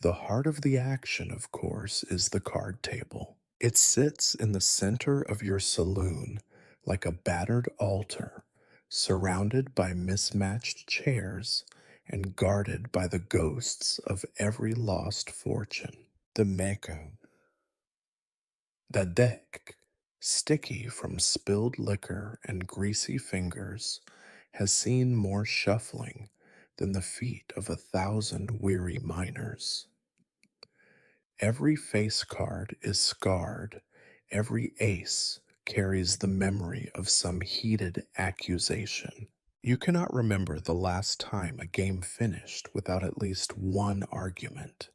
The heart of the action, of course, is the card table. It sits in the center of your saloon like a battered altar, surrounded by mismatched chairs and guarded by the ghosts of every lost fortune. The Meko, the deck, sticky from spilled liquor and greasy fingers, has seen more shuffling than the feet of 1,000 weary miners. Every face card is scarred, every ace carries the memory of some heated accusation. You cannot remember the last time a game finished without at least one argument,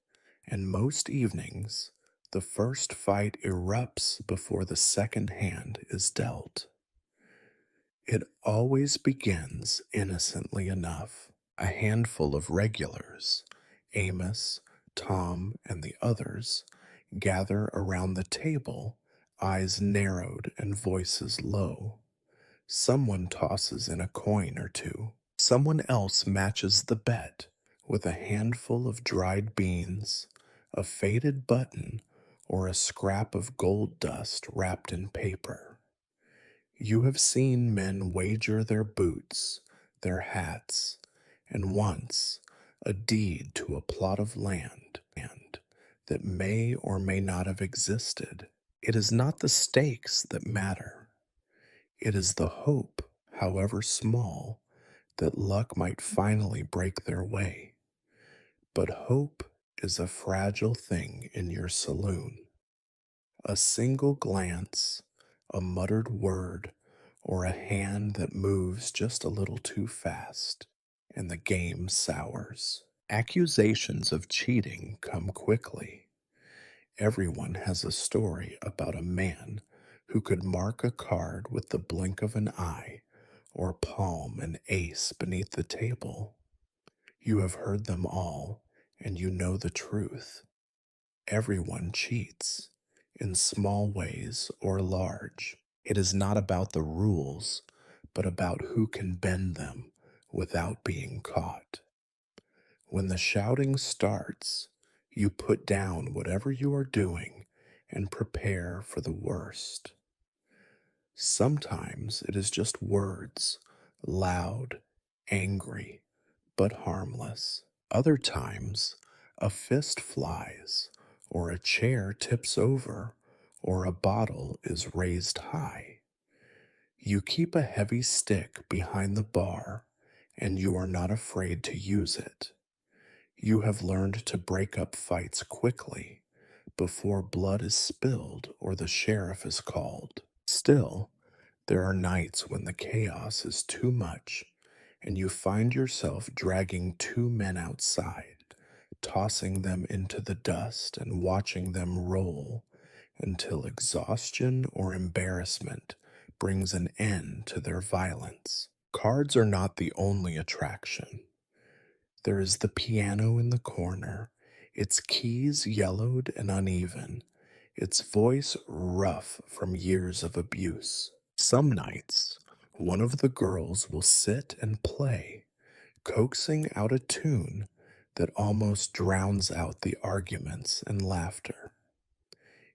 and most evenings, the first fight erupts before the second hand is dealt. It always begins innocently enough. A handful of regulars, Amos, Tom, and the others, gather around the table, eyes narrowed and voices low. Someone tosses in a coin or two. Someone else matches the bet with a handful of dried beans, a faded button, or a scrap of gold dust wrapped in paper. You have seen men wager their boots, their hats, and once a deed to a plot of land that may or may not have existed. It is not the stakes that matter. It is the hope, however small, that luck might finally break their way. But hope is a fragile thing in your saloon. A single glance, a muttered word, or a hand that moves just a little too fast, and the game sours. Accusations of cheating come quickly. Everyone has a story about a man who could mark a card with the blink of an eye or palm an ace beneath the table. You have heard them all, and you know the truth. Everyone cheats, in small ways or large. It is not about the rules, but about who can bend them without being caught. When the shouting starts, you put down whatever you are doing and prepare for the worst. Sometimes it is just words, loud, angry, but harmless. Other times, a fist flies, or a chair tips over, or a bottle is raised high. You keep a heavy stick behind the bar, and you are not afraid to use it. You have learned to break up fights quickly before blood is spilled or the sheriff is called. Still, there are nights when the chaos is too much and you find yourself dragging two men outside, tossing them into the dust and watching them roll until exhaustion or embarrassment brings an end to their violence. Cards are not the only attraction. There is the piano in the corner, its keys yellowed and uneven, its voice rough from years of abuse. Some nights, one of the girls will sit and play, coaxing out a tune that almost drowns out the arguments and laughter.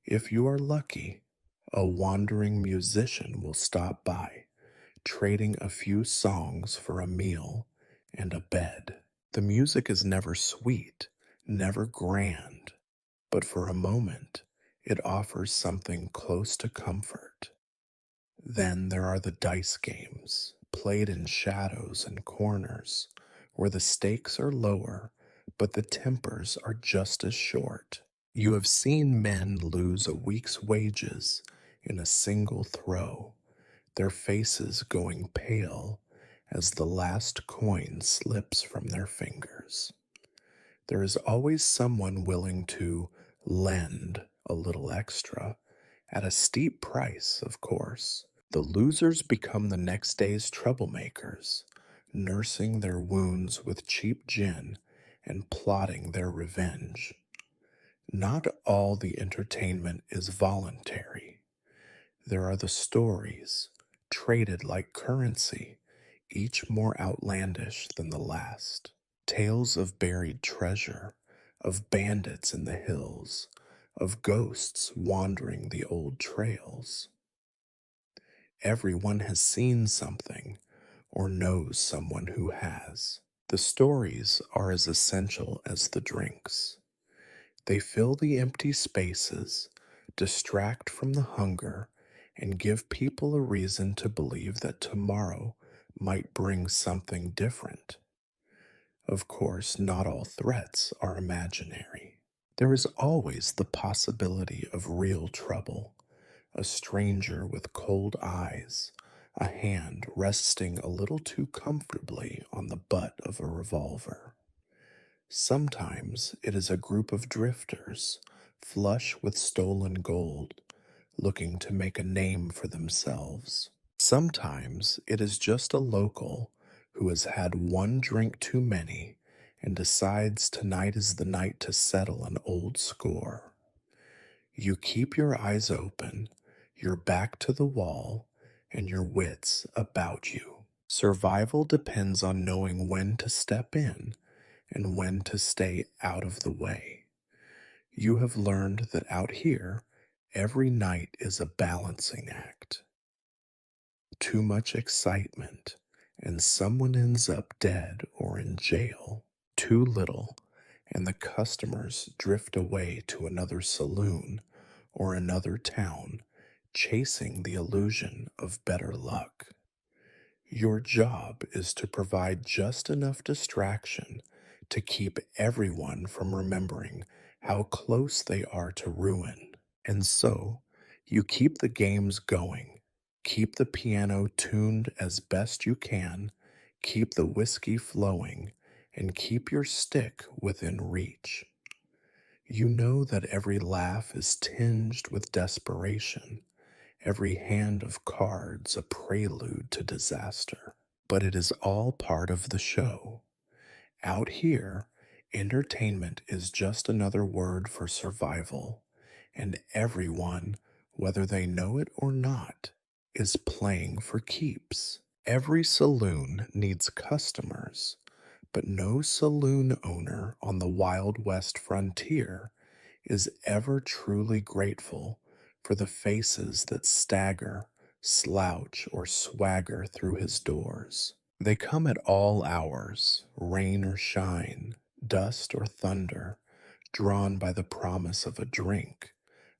If you are lucky, a wandering musician will stop by, trading a few songs for a meal and a bed. The music is never sweet, never grand, but for a moment it offers something close to comfort. Then there are the dice games, played in shadows and corners, where the stakes are lower, but the tempers are just as short. You have seen men lose a week's wages in a single throw, their faces going pale as the last coin slips from their fingers. There is always someone willing to lend a little extra, at a steep price, of course. The losers become the next day's troublemakers, nursing their wounds with cheap gin and plotting their revenge. Not all the entertainment is voluntary. There are the stories, traded like currency, each more outlandish than the last. Tales of buried treasure, of bandits in the hills, of ghosts wandering the old trails. Everyone has seen something or knows someone who has. The stories are as essential as the drinks. They fill the empty spaces, distract from the hunger, and give people a reason to believe that tomorrow might bring something different. Of course, not all threats are imaginary. There is always the possibility of real trouble, a stranger with cold eyes, a hand resting a little too comfortably on the butt of a revolver. Sometimes it is a group of drifters, flush with stolen gold, looking to make a name for themselves. Sometimes it is just a local who has had one drink too many and decides tonight is the night to settle an old score. You keep your eyes open, your back to the wall, and your wits about you. Survival depends on knowing when to step in and when to stay out of the way. You have learned that out here, every night is a balancing act. Too much excitement, and someone ends up dead or in jail. Too little, and the customers drift away to another saloon or another town, chasing the illusion of better luck. Your job is to provide just enough distraction to keep everyone from remembering how close they are to ruin. And so, you keep the games going, keep the piano tuned as best you can, keep the whiskey flowing, and keep your stick within reach. You know that every laugh is tinged with desperation, every hand of cards a prelude to disaster. But it is all part of the show. Out here, entertainment is just another word for survival, and everyone, whether they know it or not, is playing for keeps. Every saloon needs customers, but no saloon owner on the Wild West frontier is ever truly grateful for the faces that stagger, slouch, or swagger through his doors. They come at all hours, rain or shine, dust or thunder, drawn by the promise of a drink,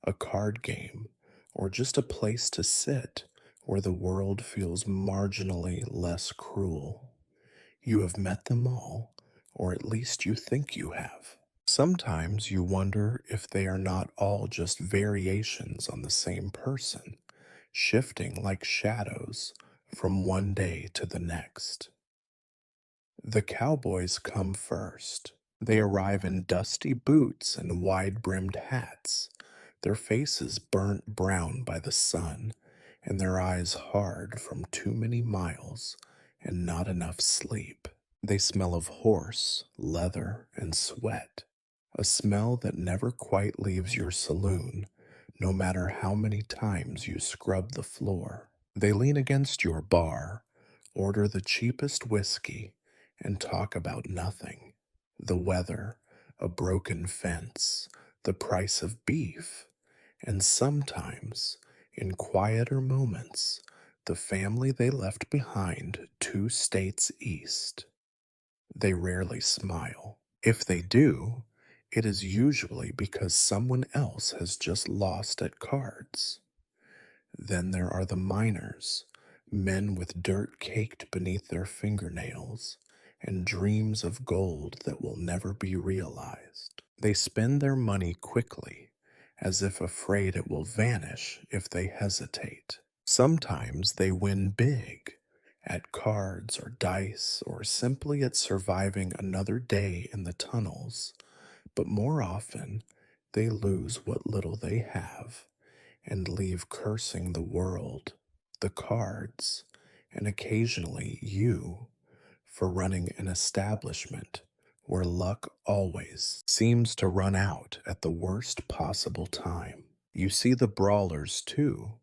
a card game, or just a place to sit where the world feels marginally less cruel. You have met them all, or at least you think you have. Sometimes you wonder if they are not all just variations on the same person, shifting like shadows from one day to the next. The cowboys come first. They arrive in dusty boots and wide brimmed hats, their faces burnt brown by the sun, and their eyes hard from too many miles and not enough sleep. They smell of horse, leather, and sweat, a smell that never quite leaves your saloon, no matter how many times you scrub the floor. They lean against your bar, order the cheapest whiskey, and talk about nothing. The weather, a broken fence, the price of beef, and sometimes, in quieter moments, the family they left behind 2 states east. They rarely smile. If they do, it is usually because someone else has just lost at cards. Then there are the miners, men with dirt caked beneath their fingernails and dreams of gold that will never be realized. They spend their money quickly, as if afraid it will vanish if they hesitate. Sometimes they win big at cards or dice or simply at surviving another day in the tunnels, but more often they lose what little they have and leave cursing the world, the cards, and occasionally you for running an establishment where luck always seems to run out at the worst possible time. You see the brawlers too,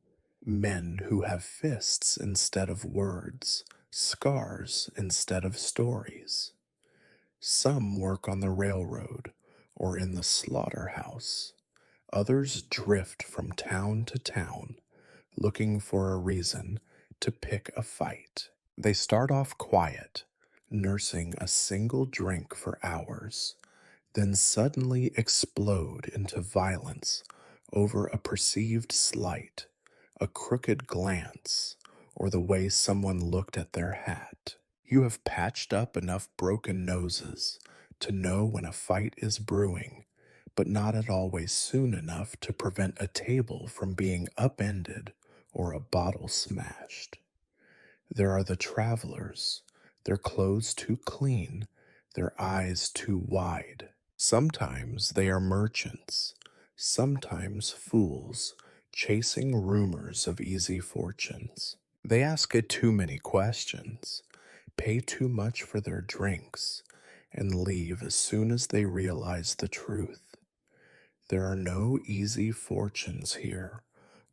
men who have fists instead of words, scars instead of stories. Some work on the railroad or in the slaughterhouse. Others drift from town to town, looking for a reason to pick a fight. They start off quiet, nursing a single drink for hours, then suddenly explode into violence over a perceived slight, a crooked glance, or the way someone looked at their hat. You have patched up enough broken noses to know when a fight is brewing, but not at always soon enough to prevent a table from being upended or a bottle smashed. There are the travelers, their clothes too clean, their eyes too wide. Sometimes they are merchants, sometimes fools, chasing rumors of easy fortunes. They ask it too many questions, pay too much for their drinks, and leave as soon as they realize the truth. There are no easy fortunes here,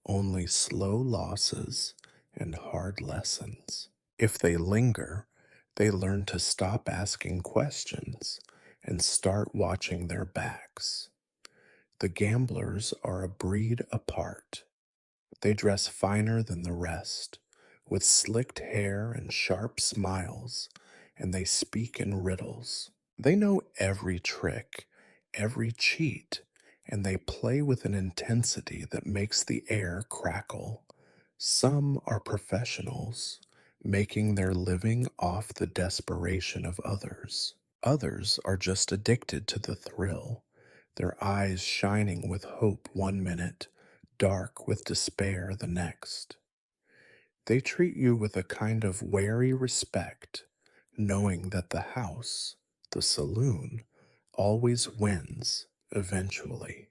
only slow losses and hard lessons. If they linger, they learn to stop asking questions and start watching their backs. The gamblers are a breed apart. They dress finer than the rest, with slicked hair and sharp smiles, and they speak in riddles. They know every trick, every cheat, and they play with an intensity that makes the air crackle. Some are professionals, making their living off the desperation of others. Others are just addicted to the thrill, their eyes shining with hope one minute, dark with despair the next. They treat you with a kind of wary respect, knowing that the house, the saloon, always wins eventually.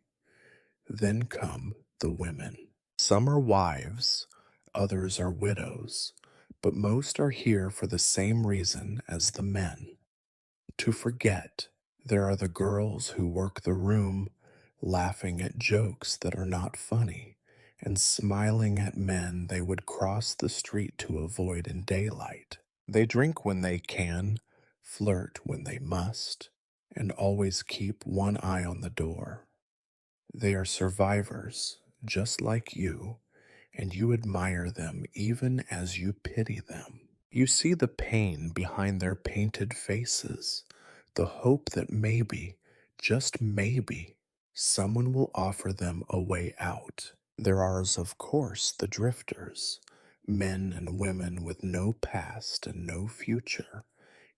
Then come the women. Some are wives, others are widows, but most are here for the same reason as the men, to forget. There are the girls who work the room, laughing at jokes that are not funny, and smiling at men they would cross the street to avoid in daylight. They drink when they can, flirt when they must, and always keep one eye on the door. They are survivors, just like you, and you admire them even as you pity them. You see the pain behind their painted faces, the hope that maybe, just maybe, someone will offer them a way out. There are, of course, the drifters, men and women with no past and no future,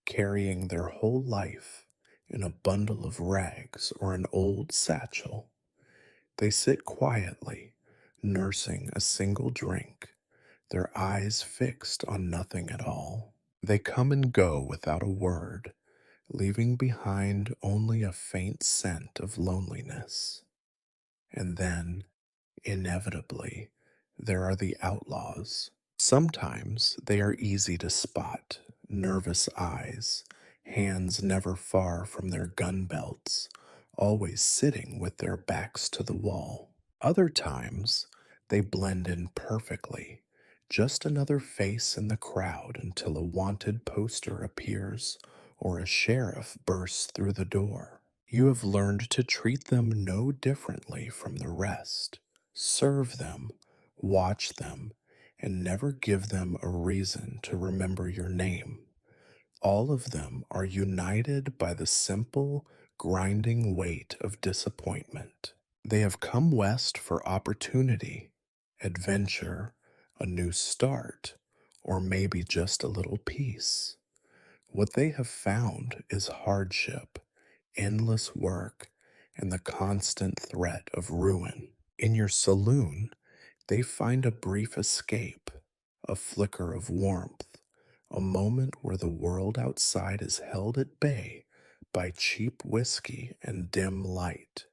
carrying their whole life in a bundle of rags or an old satchel. They sit quietly, nursing a single drink, their eyes fixed on nothing at all. They come and go without a word, leaving behind only a faint scent of loneliness. And then, inevitably, there are the outlaws. Sometimes they are easy to spot, nervous eyes, hands never far from their gun belts, always sitting with their backs to the wall. Other times, they blend in perfectly, just another face in the crowd until a wanted poster appears or a sheriff bursts through the door. You have learned to treat them no differently from the rest. Serve them, watch them, and never give them a reason to remember your name. All of them are united by the simple, grinding weight of disappointment. They have come west for opportunity, adventure, a new start, or maybe just a little peace. What they have found is hardship, endless work, and the constant threat of ruin. In your saloon, they find a brief escape, a flicker of warmth, a moment where the world outside is held at bay by cheap whiskey and dim light.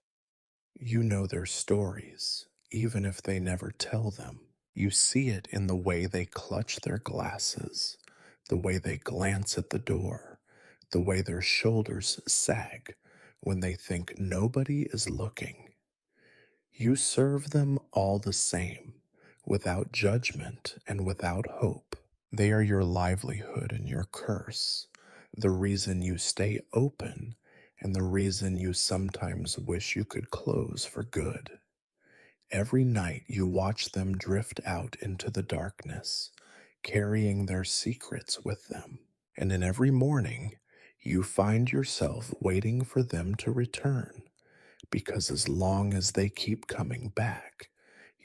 You know their stories, even if they never tell them. You see it in the way they clutch their glasses, the way they glance at the door, the way their shoulders sag when they think nobody is looking. You serve them all the same, without judgment and without hope. They are your livelihood and your curse, the reason you stay open and the reason you sometimes wish you could close for good. Every night you watch them drift out into the darkness, carrying their secrets with them. And in every morning, you find yourself waiting for them to return, because as long as they keep coming back,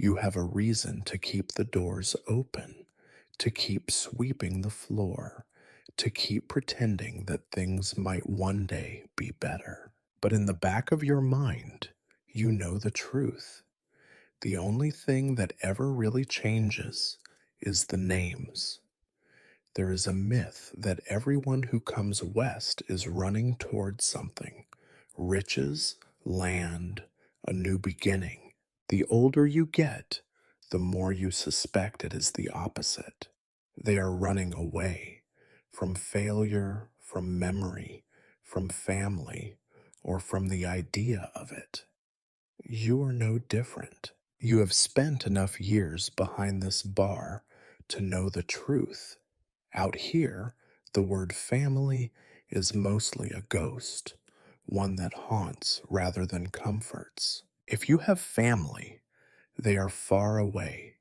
You have a reason to keep the doors open, to keep sweeping the floor, to keep pretending that things might one day be better. But in the back of your mind, you know the truth. The only thing that ever really changes is the names. There is a myth that everyone who comes west is running towards something: riches, land, a new beginning. The older you get, the more you suspect it is the opposite. They are running away from failure, from memory, from family, or from the idea of it. You are no different. You have spent enough years behind this bar to know the truth. Out here, the word family is mostly a ghost, one that haunts rather than comforts. If you have family, they are far away,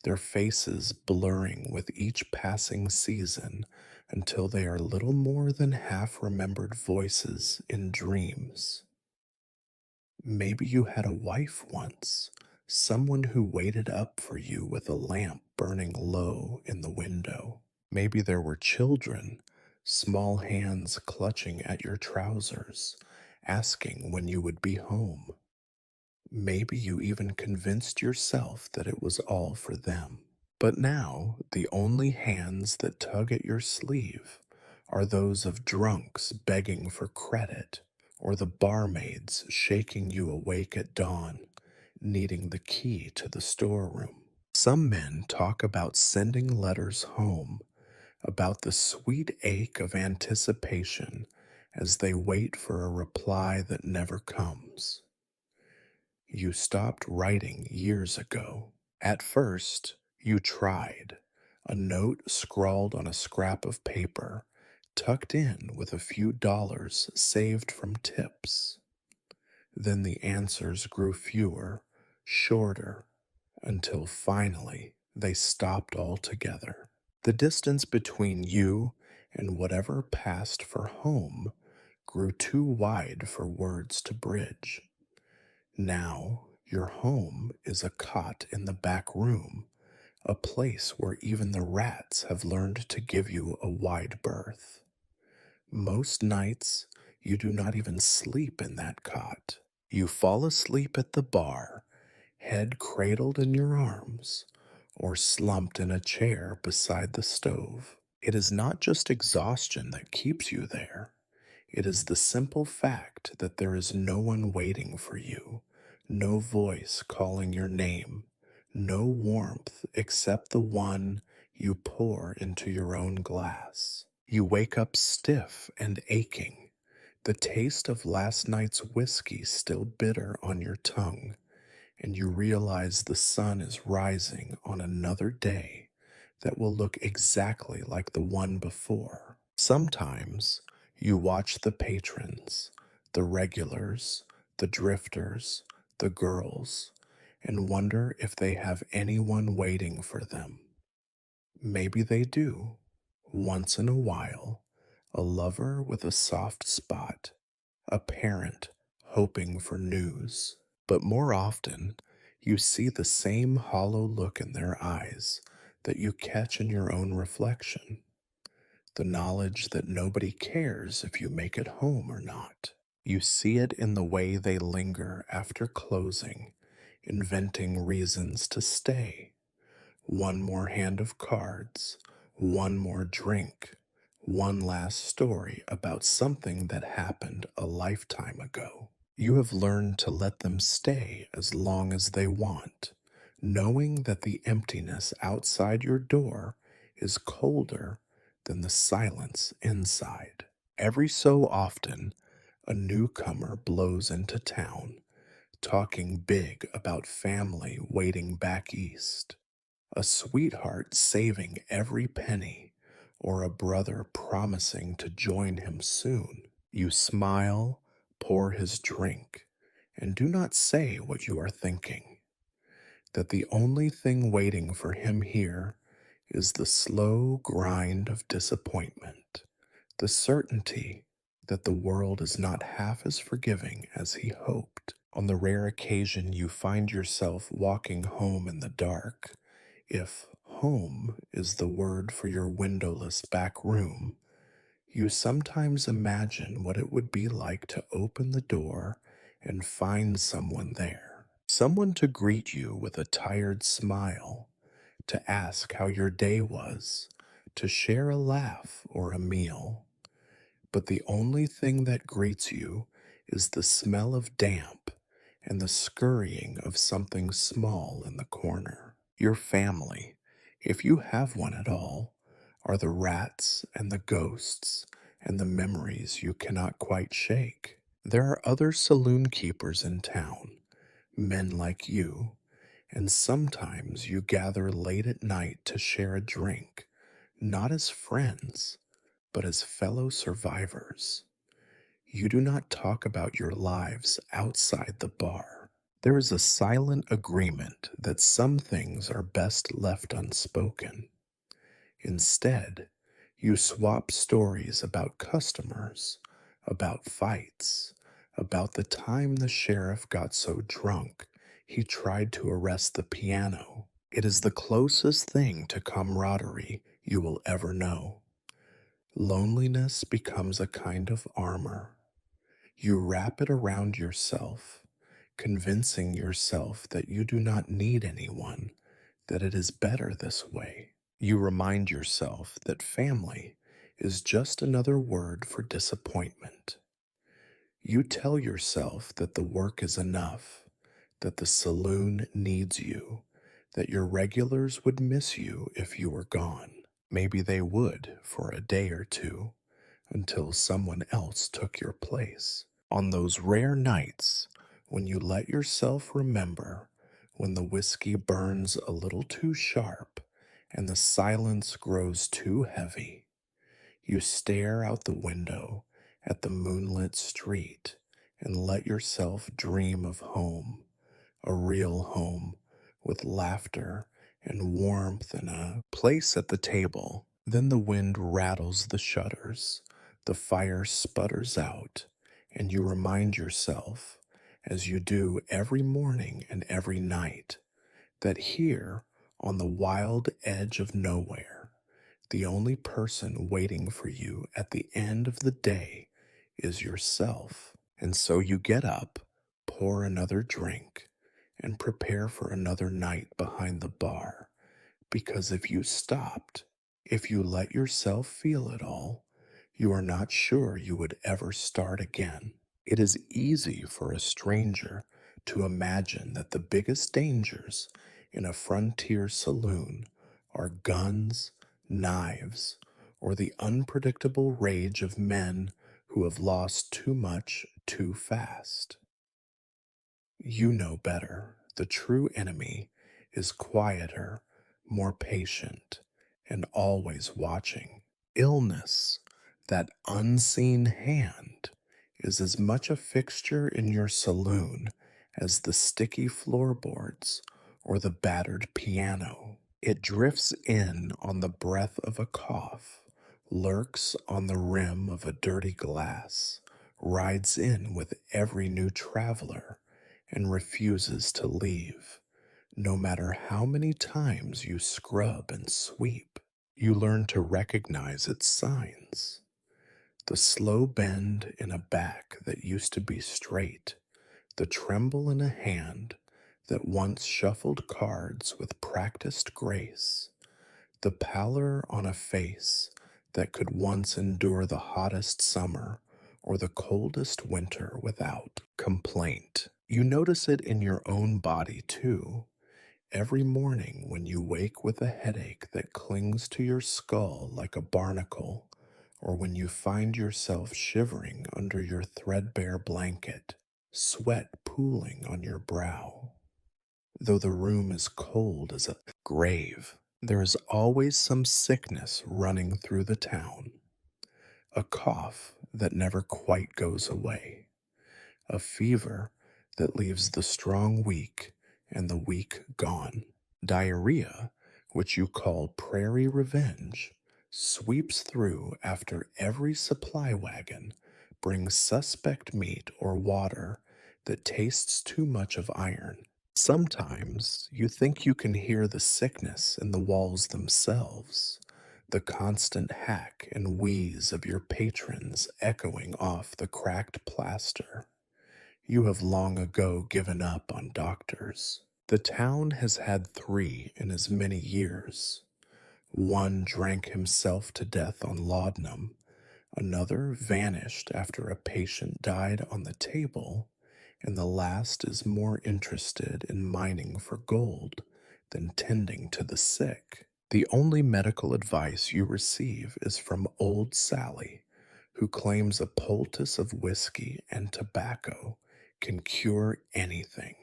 their faces blurring with each passing season until they are little more than half remembered voices in dreams. Maybe you had a wife once, someone who waited up for you with a lamp burning low in the window. Maybe there were children, small hands clutching at your trousers, asking when you would be home. Maybe you even convinced yourself that it was all for them. But now, the only hands that tug at your sleeve are those of drunks begging for credit, or the barmaids shaking you awake at dawn, needing the key to the storeroom. Some men talk about sending letters home, about the sweet ache of anticipation as they wait for a reply that never comes. You stopped writing years ago. At first, you tried. A note scrawled on a scrap of paper, tucked in with a few dollars saved from tips. Then the answers grew fewer, shorter, until finally they stopped altogether. The distance between you and whatever passed for home grew too wide for words to bridge. Now, your home is a cot in the back room, a place where even the rats have learned to give you a wide berth. Most nights, you do not even sleep in that cot. You fall asleep at the bar, head cradled in your arms, or slumped in a chair beside the stove. It is not just exhaustion that keeps you there. It is the simple fact that there is no one waiting for you, no voice calling your name, no warmth except the one you pour into your own glass. You wake up stiff and aching, the taste of last night's whiskey still bitter on your tongue, and you realize the sun is rising on another day that will look exactly like the one before. Sometimes you watch the patrons, the regulars, the drifters, the girls, and wonder if they have anyone waiting for them. Maybe they do. Once in a while, a lover with a soft spot, a parent hoping for news. But more often, you see the same hollow look in their eyes that you catch in your own reflection. The knowledge that nobody cares if you make it home or not. You see it in the way they linger after closing, inventing reasons to stay. One more hand of cards, one more drink, one last story about something that happened a lifetime ago. You have learned to let them stay as long as they want, knowing that the emptiness outside your door is colder than the silence inside. Every so often, a newcomer blows into town, talking big about family waiting back east, a sweetheart saving every penny, or a brother promising to join him soon. You smile, pour his drink, and do not say what you are thinking. That the only thing waiting for him here is the slow grind of disappointment, the certainty that the world is not half as forgiving as he hoped. On the rare occasion you find yourself walking home in the dark, if home is the word for your windowless back room, you sometimes imagine what it would be like to open the door and find someone there. Someone to greet you with a tired smile, to ask how your day was, to share a laugh or a meal. But the only thing that greets you is the smell of damp and the scurrying of something small in the corner. Your family, if you have one at all, are the rats and the ghosts and the memories you cannot quite shake. There are other saloon keepers in town, men like you, and sometimes you gather late at night to share a drink, not as friends, but as fellow survivors. You do not talk about your lives outside the bar. There is a silent agreement that some things are best left unspoken. Instead, you swap stories about customers, about fights, about the time the sheriff got so drunk he tried to arrest the piano. It is the closest thing to camaraderie you will ever know. Loneliness becomes a kind of armor. You wrap it around yourself, convincing yourself that you do not need anyone, that it is better this way. You remind yourself that family is just another word for disappointment. You tell yourself that the work is enough, that the saloon needs you, that your regulars would miss you if you were gone. Maybe they would for a day or two until someone else took your place. On those rare nights when you let yourself remember, when the whiskey burns a little too sharp and the silence grows too heavy, you stare out the window at the moonlit street and let yourself dream of home, a real home with laughter and warmth and a place at the table. Then the wind rattles the shutters, the fire sputters out, and you remind yourself, as you do every morning and every night, that here, on the wild edge of nowhere, the only person waiting for you at the end of the day is yourself. And so you get up, pour another drink, and prepare for another night behind the bar. Because if you stopped, if you let yourself feel it all, you are not sure you would ever start again. It is easy for a stranger to imagine that the biggest dangers in a frontier saloon are guns, knives, or the unpredictable rage of men who have lost too much too fast. You know better. The true enemy is quieter, more patient, and always watching. Illness, that unseen hand, is as much a fixture in your saloon as the sticky floorboards or the battered piano. It drifts in on the breath of a cough, lurks on the rim of a dirty glass, rides in with every new traveler, and refuses to leave, no matter how many times you scrub and sweep. You learn to recognize its signs. The slow bend in a back that used to be straight, the tremble in a hand that once shuffled cards with practiced grace, the pallor on a face that could once endure the hottest summer or the coldest winter without complaint. You notice it in your own body, too. Every morning when you wake with a headache that clings to your skull like a barnacle, or when you find yourself shivering under your threadbare blanket, sweat pooling on your brow. Though the room is cold as a grave, there is always some sickness running through the town. A cough that never quite goes away. A fever that leaves the strong weak and the weak gone. Diarrhea, which you call prairie revenge, sweeps through after every supply wagon bring suspect meat or water that tastes too much of iron. Sometimes you think you can hear the sickness in the walls themselves, the constant hack and wheeze of your patrons echoing off the cracked plaster. You have long ago given up on doctors. The town has had three in as many years. One drank himself to death on laudanum, another vanished after a patient died on the table, and the last is more interested in mining for gold than tending to the sick. The only medical advice you receive is from old Sally, who claims a poultice of whiskey and tobacco can cure anything.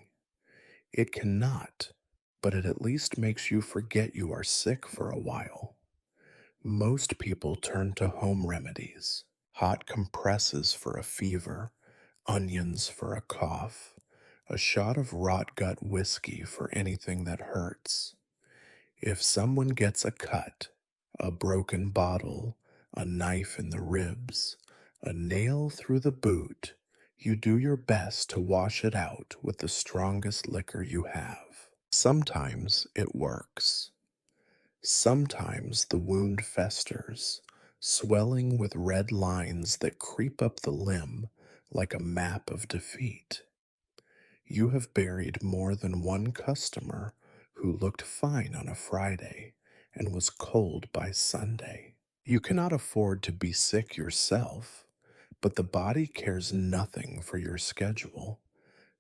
It cannot, but it at least makes you forget you are sick for a while. Most people turn to home remedies: hot compresses for a fever, onions for a cough, a shot of rot gut whiskey for anything that hurts. If someone gets a cut, a broken bottle, a knife in the ribs, a nail through the boot, you do your best to wash it out with the strongest liquor you have. Sometimes it works. Sometimes the wound festers, swelling with red lines that creep up the limb like a map of defeat. You have buried more than one customer who looked fine on a Friday and was cold by Sunday. You cannot afford to be sick yourself, but the body cares nothing for your schedule.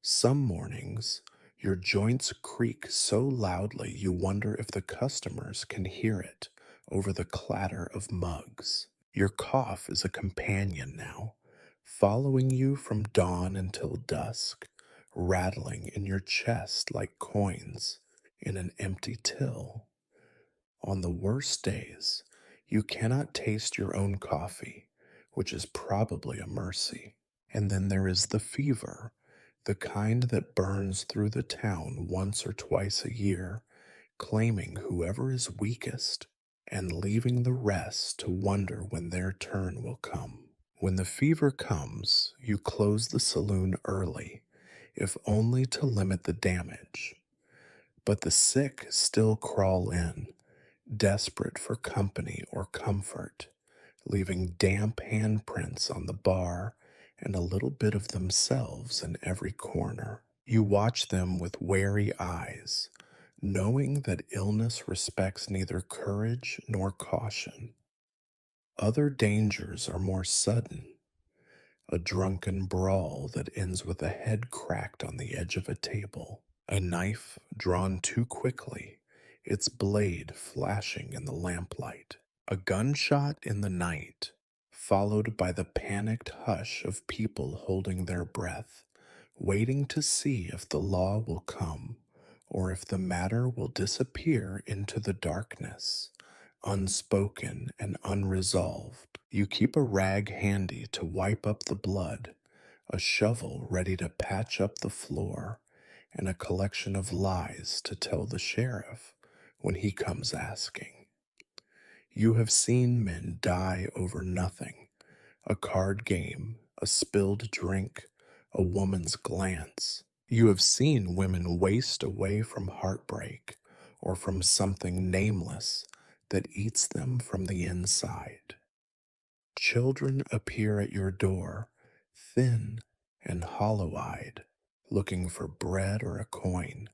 Some mornings, your joints creak so loudly you wonder if the customers can hear it over the clatter of mugs. Your cough is a companion now, following you from dawn until dusk, rattling in your chest like coins in an empty till. On the worst days, you cannot taste your own coffee, which is probably a mercy. And then there is the fever, the kind that burns through the town once or twice a year, claiming whoever is weakest and leaving the rest to wonder when their turn will come. When the fever comes, you close the saloon early, if only to limit the damage. But the sick still crawl in, desperate for company or comfort, leaving damp handprints on the bar and a little bit of themselves in every corner. You watch them with wary eyes, knowing that illness respects neither courage nor caution. Other dangers are more sudden: a drunken brawl that ends with a head cracked on the edge of a table, a knife drawn too quickly, its blade flashing in the lamplight, a gunshot in the night, followed by the panicked hush of people holding their breath, waiting to see if the law will come or if the matter will disappear into the darkness, unspoken and unresolved. You keep a rag handy to wipe up the blood, a shovel ready to patch up the floor, and a collection of lies to tell the sheriff when he comes asking. You have seen men die over nothing: a card game, a spilled drink, a woman's glance. You have seen women waste away from heartbreak or from something nameless that eats them from the inside. Children appear at your door, thin and hollow eyed, looking for bread or a coin,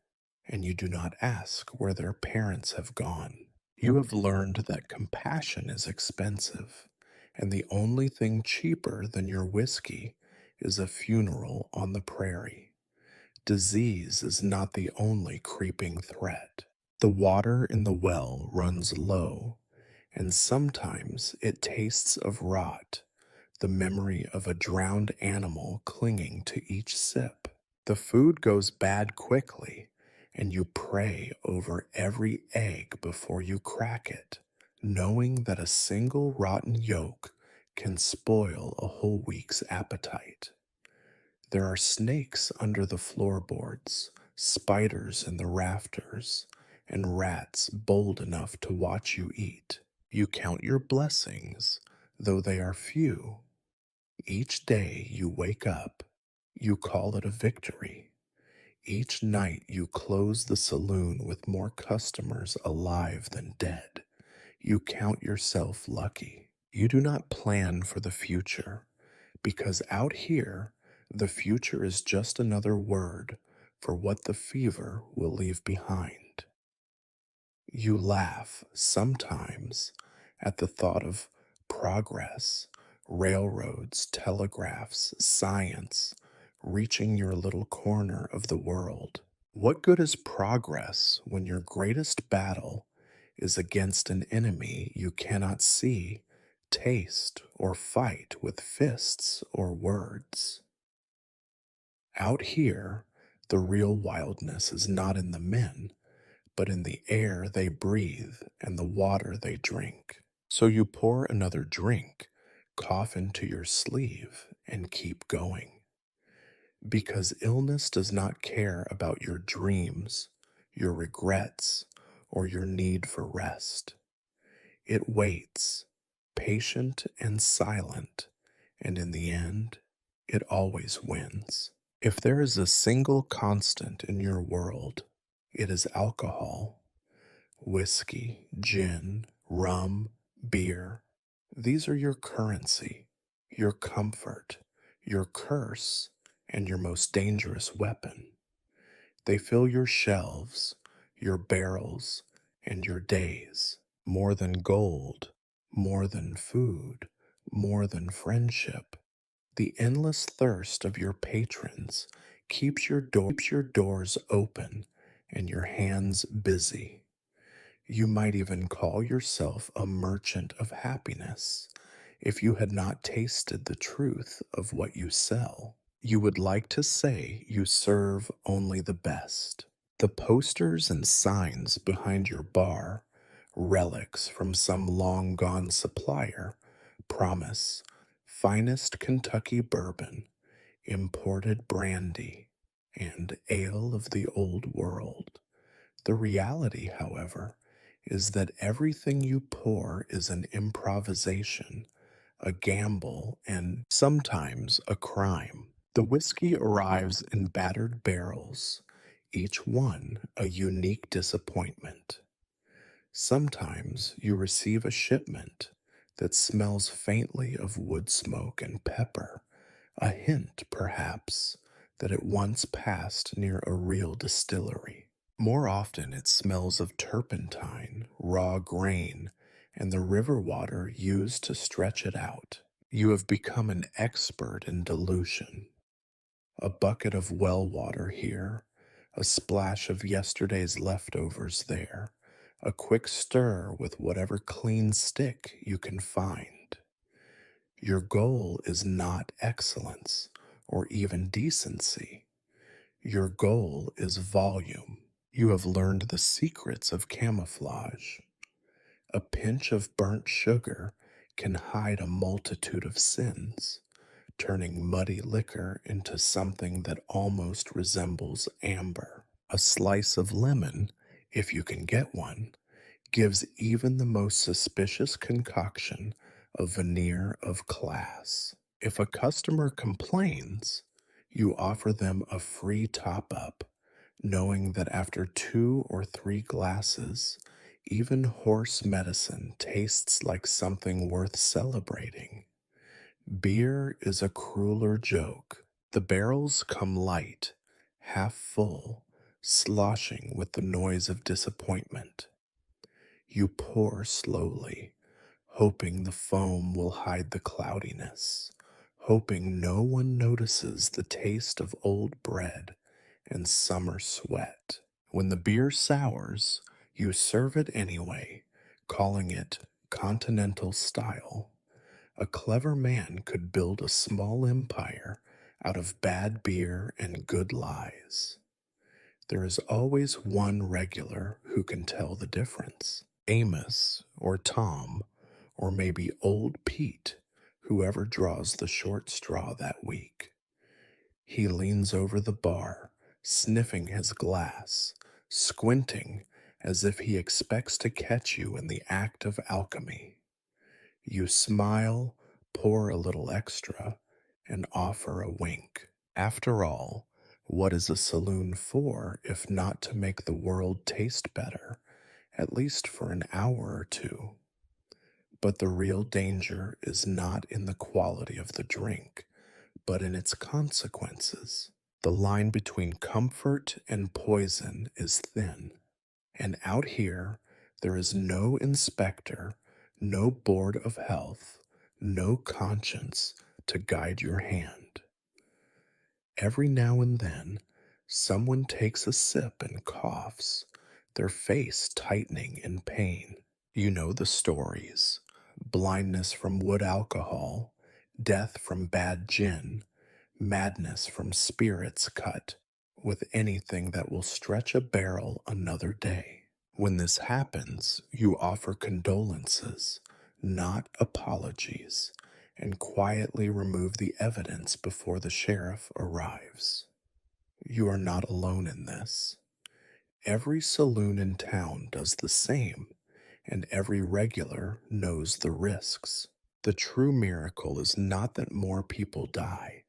and you do not ask where their parents have gone. You have learned that compassion is expensive, and the only thing cheaper than your whiskey is a funeral on the prairie. Disease is not the only creeping threat. The water in the well runs low, and sometimes it tastes of rot, the memory of a drowned animal clinging to each sip. The food goes bad quickly, and you pray over every egg before you crack it, knowing that a single rotten yolk can spoil a whole week's appetite. There are snakes under the floorboards, spiders in the rafters, and rats bold enough to watch you eat. You count your blessings, though they are few. Each day you wake up, you call it a victory. Each night you close the saloon with more customers alive than dead. You count yourself lucky. You do not plan for the future because out here, the future is just another word for what the fever will leave behind. You laugh sometimes at the thought of progress, railroads, telegraphs, science, reaching your little corner of the world. What good is progress when your greatest battle is against an enemy you cannot see, taste, or fight with fists or words? Out here, the real wildness is not in the men, but in the air they breathe and the water they drink. So you pour another drink, cough into your sleeve, and keep going. Because illness does not care about your dreams, your regrets, or your need for rest. It waits, patient and silent, and in the end, it always wins. If there is a single constant in your world, it is alcohol. Whiskey, gin, rum, beer. These are your currency, your comfort, your curse, and your most dangerous weapon. They fill your shelves, your barrels, and your days. More than gold, more than food, more than friendship. The endless thirst of your patrons keeps your doors open and your hands busy. You might even call yourself a merchant of happiness if you had not tasted the truth of what you sell. You would like to say you serve only the best. The posters and signs behind your bar, relics from some long gone supplier, promise finest Kentucky bourbon, imported brandy, and ale of the old world. The reality, however, is that everything you pour is an improvisation, a gamble, and sometimes a crime. The whiskey arrives in battered barrels, each one a unique disappointment. Sometimes you receive a shipment that smells faintly of wood smoke and pepper, a hint, perhaps, that it once passed near a real distillery. More often, it smells of turpentine, raw grain, and the river water used to stretch it out. You have become an expert in dilution. A bucket of well water here, a splash of yesterday's leftovers there, a quick stir with whatever clean stick you can find. Your goal is not excellence or even decency. Your goal is volume. You have learned the secrets of camouflage. A pinch of burnt sugar can hide a multitude of sins, turning muddy liquor into something that almost resembles amber. A slice of lemon, if you can get one, gives even the most suspicious concoction a veneer of class. If a customer complains, you offer them a free top up, knowing that after 2 or 3 glasses, even horse medicine tastes like something worth celebrating. Beer is a crueler joke. The barrels come light, half full, sloshing with the noise of disappointment. You pour slowly, hoping the foam will hide the cloudiness, hoping no one notices the taste of old bread and summer sweat. When the beer sours, you serve it anyway, calling it continental style. A clever man could build a small empire out of bad beer and good lies. There is always one regular who can tell the difference. Amos, or Tom, or maybe Old Pete, whoever draws the short straw that week. He leans over the bar, sniffing his glass, squinting as if he expects to catch you in the act of alchemy. You smile, pour a little extra, and offer a wink. After all, what is a saloon for if not to make the world taste better, at least for an hour or two? But the real danger is not in the quality of the drink, but in its consequences. The line between comfort and poison is thin, and out here there is no inspector, no board of health, no conscience to guide your hand. Every now and then, someone takes a sip and coughs, their face tightening in pain. You know the stories: blindness from wood alcohol, death from bad gin, madness from spirits cut with anything that will stretch a barrel another day. When this happens, you offer condolences, not apologies, and quietly remove the evidence before the sheriff arrives. You are not alone in this. Every saloon in town does the same, and every regular knows the risks. The true miracle is not that more people die,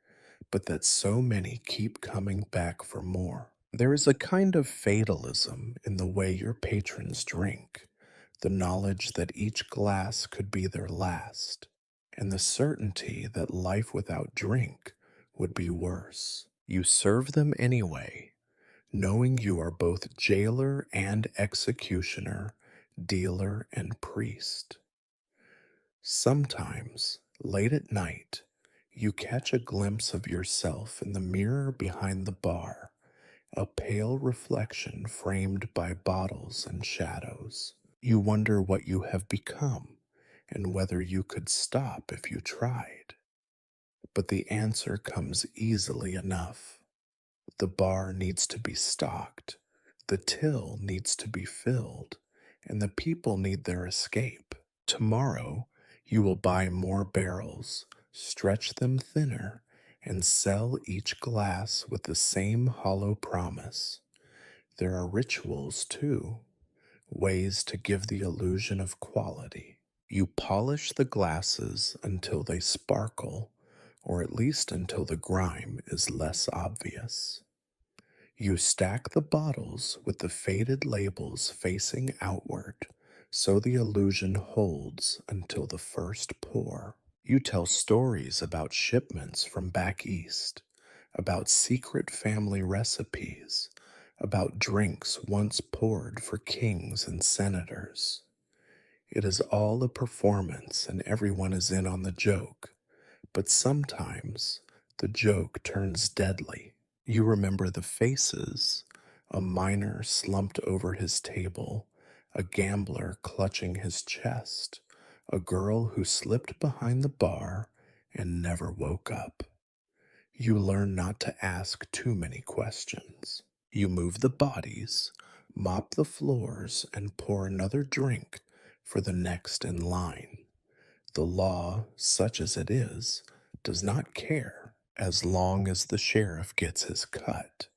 but that so many keep coming back for more. There is a kind of fatalism in the way your patrons drink, the knowledge that each glass could be their last, and the certainty that life without drink would be worse. You serve them anyway, knowing you are both jailer and executioner, dealer and priest. Sometimes, late at night, you catch a glimpse of yourself in the mirror behind the bar, a pale reflection framed by bottles and shadows. You wonder what you have become and whether you could stop if you tried. But the answer comes easily enough. The bar needs to be stocked, the till needs to be filled, and the people need their escape. Tomorrow, you will buy more barrels, stretch them thinner, and sell each glass with the same hollow promise. There are rituals, too, ways to give the illusion of quality. You polish the glasses until they sparkle, or at least until the grime is less obvious. You stack the bottles with the faded labels facing outward, so the illusion holds until the first pour. You tell stories about shipments from back east, about secret family recipes, about drinks once poured for kings and senators. It is all a performance and everyone is in on the joke, but sometimes the joke turns deadly. You remember the faces: a miner slumped over his table, a gambler clutching his chest, a girl who slipped behind the bar and never woke up. You learn not to ask too many questions. You move the bodies, mop the floors, and pour another drink for the next in line. The law, such as it is, does not care as long as the sheriff gets his cut.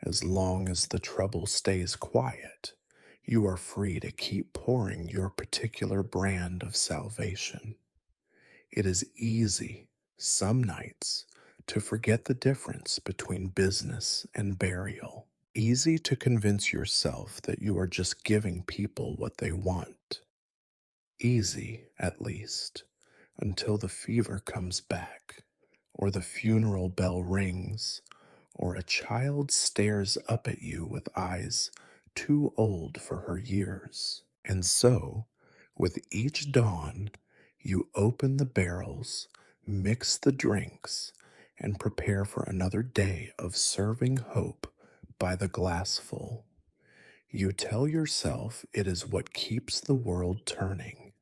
As long as the trouble stays quiet, you are free to keep pouring your particular brand of salvation. It is easy, some nights, to forget the difference between business and burial. Easy to convince yourself that you are just giving people what they want. Easy, at least, until the fever comes back, or the funeral bell rings, or a child stares up at you with eyes too old for her years. And so, with each dawn, you open the barrels, mix the drinks, and prepare for another day of serving hope by the glassful. You tell yourself it is what keeps the world turning.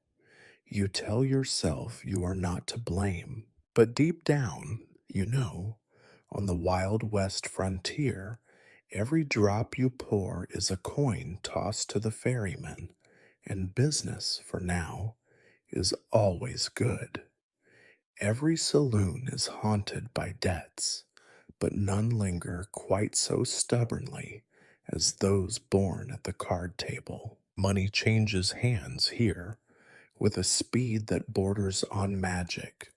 You tell yourself you are not to blame, but deep down, you know, on the Wild West frontier, every drop you pour is a coin tossed to the ferryman, and business, for now, is always good. Every saloon is haunted by debts, but none linger quite so stubbornly as those born at the card table. Money changes hands here with a speed that borders on magic,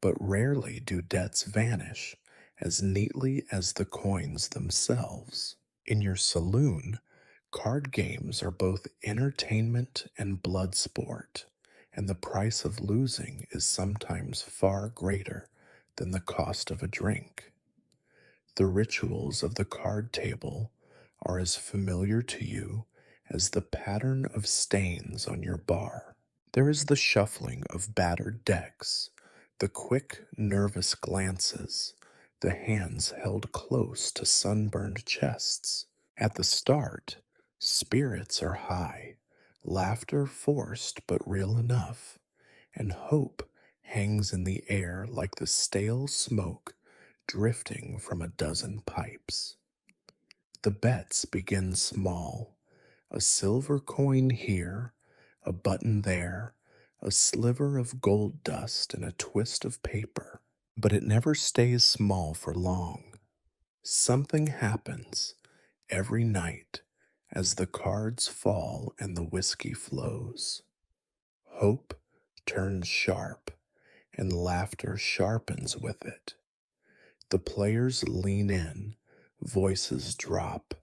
but rarely do debts vanish as neatly as the coins themselves. In your saloon, card games are both entertainment and blood sport, and the price of losing is sometimes far greater than the cost of a drink. The rituals of the card table are as familiar to you as the pattern of stains on your bar. There is the shuffling of battered decks, the quick, nervous glances, the hands held close to sunburned chests. At the start, spirits are high, laughter forced but real enough, and hope hangs in the air like the stale smoke drifting from a dozen pipes. The bets begin small, a silver coin here, a button there, a sliver of gold dust, and a twist of paper. But it never stays small for long. Something happens every night as the cards fall and the whiskey flows. Hope turns sharp, and laughter sharpens with it. The players lean in, voices drop,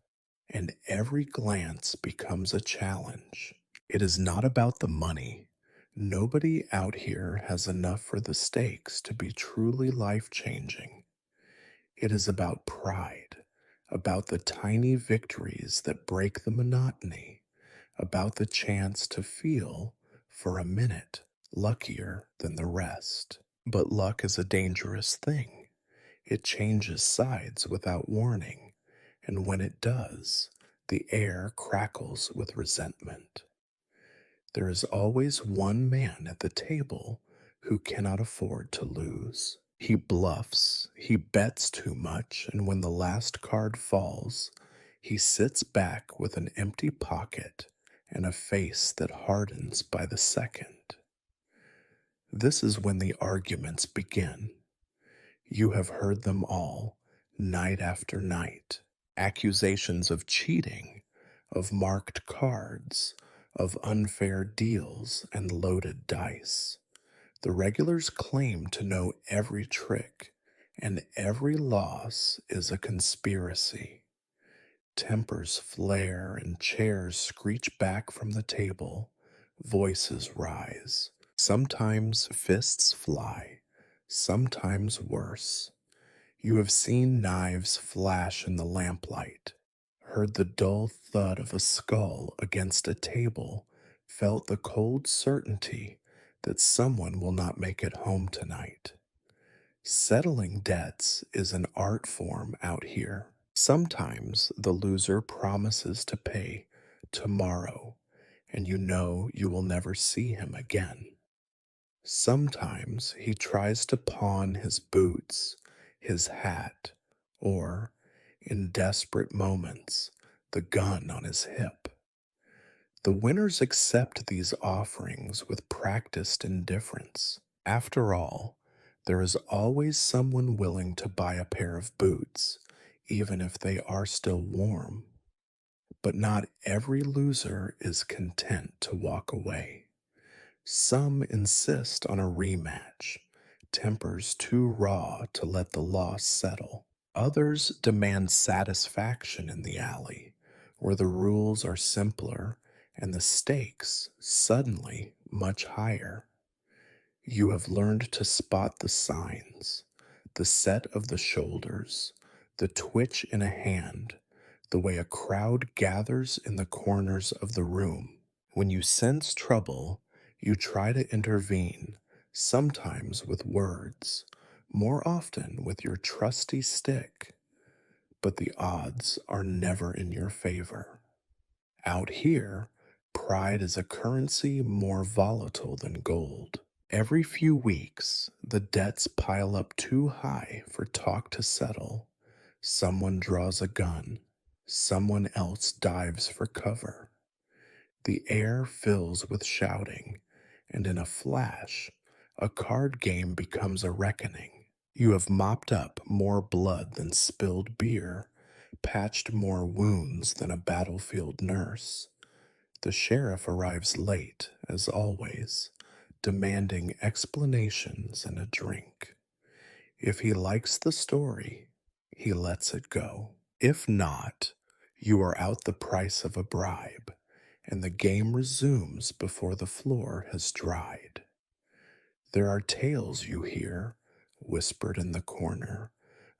and every glance becomes a challenge. It is not about the money. Nobody out here has enough for the stakes to be truly life changing. It is about pride, about the tiny victories that break the monotony, about the chance to feel, for a minute, luckier than the rest. But luck is a dangerous thing. It changes sides without warning, and when it does, the air crackles with resentment. There is always one man at the table who cannot afford to lose. He bluffs, he bets too much, and when the last card falls, he sits back with an empty pocket and a face that hardens by the second. This is when the arguments begin. You have heard them all, night after night. Accusations of cheating, of marked cards, of unfair deals and loaded dice. The regulars claim to know every trick, and every loss is a conspiracy. Tempers flare and chairs screech back from the table. Voices rise. Sometimes fists fly, sometimes worse. You have seen knives flash in the lamplight, heard the dull thud of a skull against a table, felt the cold certainty that someone will not make it home tonight. Settling debts is an art form out here. Sometimes the loser promises to pay tomorrow, and you know you will never see him again. Sometimes he tries to pawn his boots, his hat, or, in desperate moments, the gun on his hip. The winners accept these offerings with practiced indifference. After all, there is always someone willing to buy a pair of boots, even if they are still warm. But not every loser is content to walk away. Some insist on a rematch, tempers too raw to let the loss settle. Others demand satisfaction in the alley, where the rules are simpler and the stakes suddenly much higher. You have learned to spot the signs, the set of the shoulders, the twitch in a hand, the way a crowd gathers in the corners of the room. When you sense trouble, you try to intervene, sometimes with words, more often with your trusty stick, but the odds are never in your favor. Out here, pride is a currency more volatile than gold. Every few weeks, the debts pile up too high for talk to settle. Someone draws a gun, someone else dives for cover. The air fills with shouting, and in a flash, a card game becomes a reckoning. You have mopped up more blood than spilled beer, patched more wounds than a battlefield nurse. The sheriff arrives late, as always, demanding explanations and a drink. If he likes the story, he lets it go. If not, you are out the price of a bribe, and the game resumes before the floor has dried. There are tales you hear, whispered in the corner,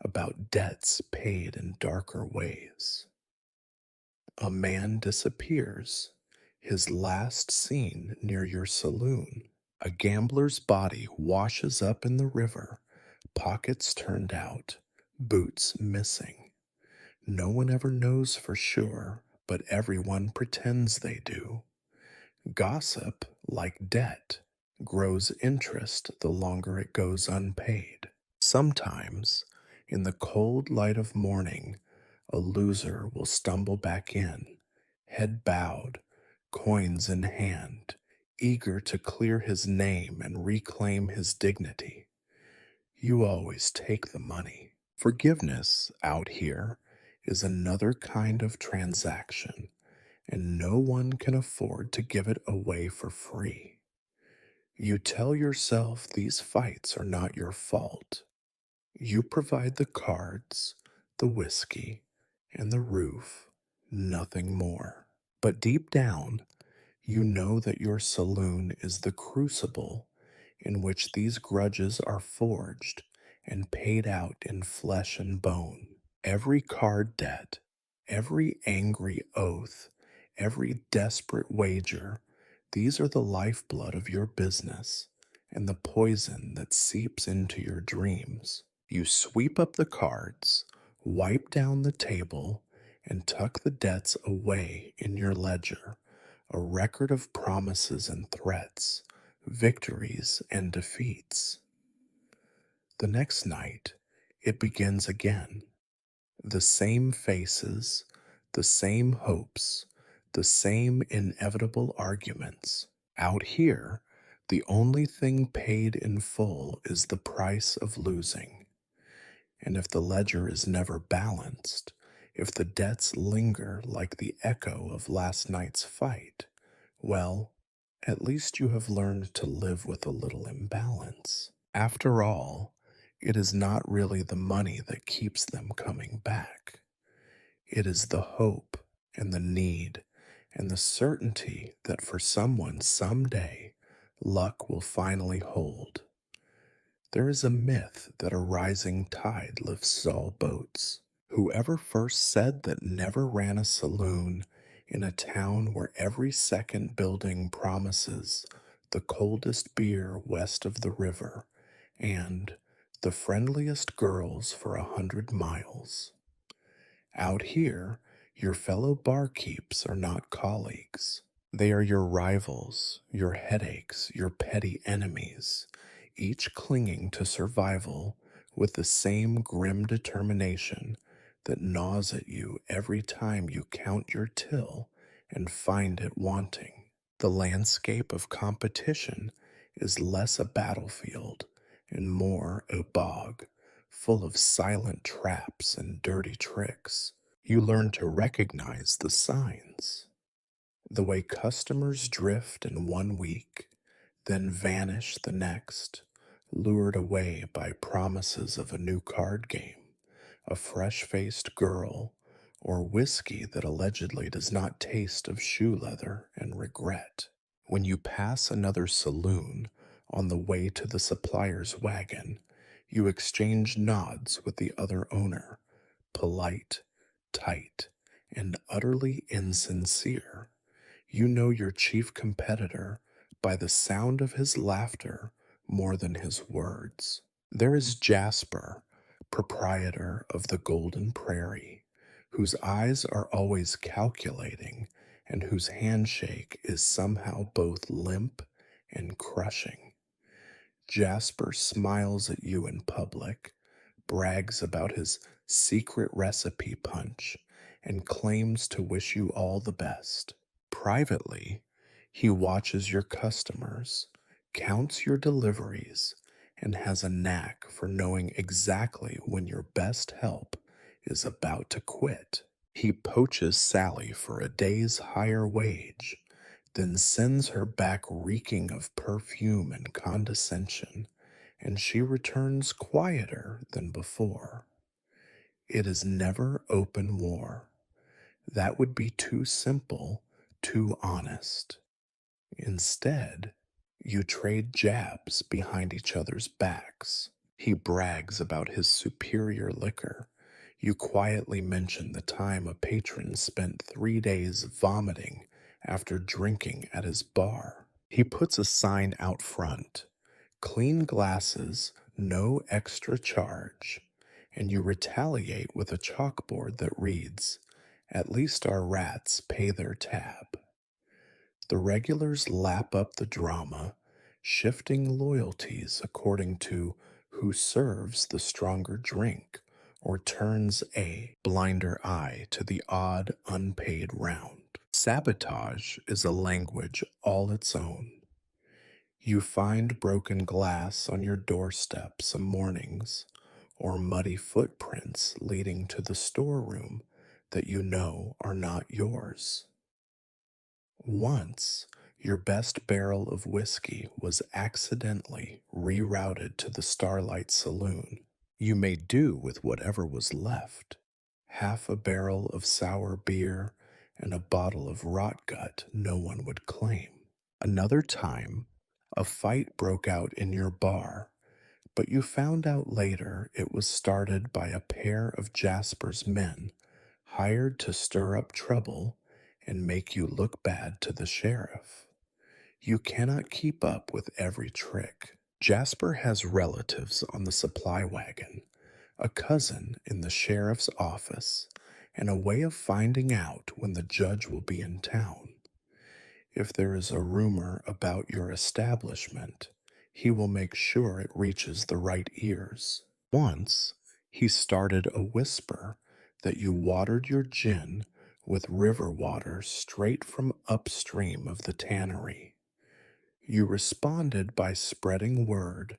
about debts paid in darker ways. A man disappears, his last seen near your saloon. A gambler's body washes up in the river, pockets turned out, boots missing. No one ever knows for sure, but everyone pretends they do. Gossip, like debt, grows interest the longer it goes unpaid. Sometimes, in the cold light of morning, a loser will stumble back in, head bowed, coins in hand, eager to clear his name and reclaim his dignity. You always take the money. Forgiveness out here is another kind of transaction, and no one can afford to give it away for free. You tell yourself these fights are not your fault. You provide the cards, the whiskey, and the roof, nothing more. But deep down, you know that your saloon is the crucible in which these grudges are forged and paid out in flesh and bone. Every card debt, every angry oath, every desperate wager, these are the lifeblood of your business and the poison that seeps into your dreams. You sweep up the cards, wipe down the table, and tuck the debts away in your ledger, a record of promises and threats, victories and defeats. The next night, it begins again. The same faces, the same hopes, the same inevitable arguments. Out here, the only thing paid in full is the price of losing. And if the ledger is never balanced, if the debts linger like the echo of last night's fight, well, at least you have learned to live with a little imbalance. After all, it is not really the money that keeps them coming back. It is the hope and the need and the certainty that for someone someday luck will finally hold. There is a myth that a rising tide lifts all boats. Whoever first said that never ran a saloon in a town where every second building promises the coldest beer west of the river and the friendliest girls for 100 miles. Out here, your fellow barkeeps are not colleagues. They are your rivals, your headaches, your petty enemies, each clinging to survival with the same grim determination that gnaws at you every time you count your till and find it wanting. The landscape of competition is less a battlefield and more a bog, full of silent traps and dirty tricks. You learn to recognize the signs. The way customers drift in one week, then vanish the next, lured away by promises of a new card game, a fresh faced girl, or whiskey that allegedly does not taste of shoe leather and regret. When you pass another saloon on the way to the supplier's wagon, you exchange nods with the other owner, polite, tight, and utterly insincere. You know your chief competitor by the sound of his laughter more than his words. There is Jasper, proprietor of the Golden Prairie, whose eyes are always calculating and whose handshake is somehow both limp and crushing. Jasper smiles at you in public, brags about his secret recipe punch, and claims to wish you all the best. Privately, he watches your customers, counts your deliveries, and has a knack for knowing exactly when your best help is about to quit. He poaches Sally for a day's higher wage, then sends her back reeking of perfume and condescension, and she returns quieter than before. It is never open war. That would be too simple, too honest. Instead, you trade jabs behind each other's backs. He brags about his superior liquor. You quietly mention the time a patron spent 3 days vomiting after drinking at his bar. He puts a sign out front: clean glasses, no extra charge. And you retaliate with a chalkboard that reads, "At least our rats pay their tab." The regulars lap up the drama, shifting loyalties according to who serves the stronger drink or turns a blinder eye to the odd unpaid round. Sabotage is a language all its own. You find broken glass on your doorstep some mornings, or muddy footprints leading to the storeroom that you know are not yours. Once, your best barrel of whiskey was accidentally rerouted to the Starlight Saloon. You made do with whatever was left: half a barrel of sour beer and a bottle of rot gut no one would claim. Another time, a fight broke out in your bar, but you found out later it was started by a pair of Jasper's men hired to stir up trouble and make you look bad to the sheriff. You cannot keep up with every trick. Jasper has relatives on the supply wagon, a cousin in the sheriff's office, and a way of finding out when the judge will be in town. If there is a rumor about your establishment, he will make sure it reaches the right ears. Once, he started a whisper that you watered your gin with river water straight from upstream of the tannery. You responded by spreading word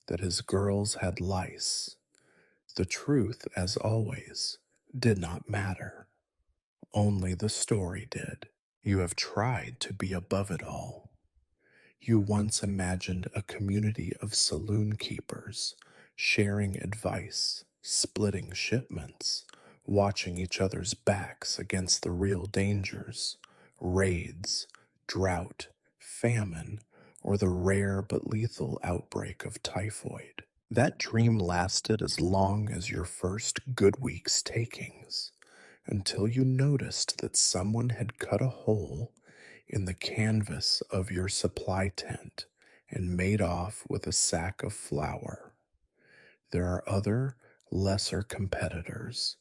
that his girls had lice. The truth, as always, did not matter. Only the story did. You have tried to be above it all. You once imagined a community of saloon keepers, sharing advice, splitting shipments, watching each other's backs against the real dangers: raids, drought, famine, or the rare but lethal outbreak of typhoid. That dream lasted as long as your first good week's takings, until you noticed that someone had cut a hole in the canvas of your supply tent and made off with a sack of flour. There are other, lesser competitors,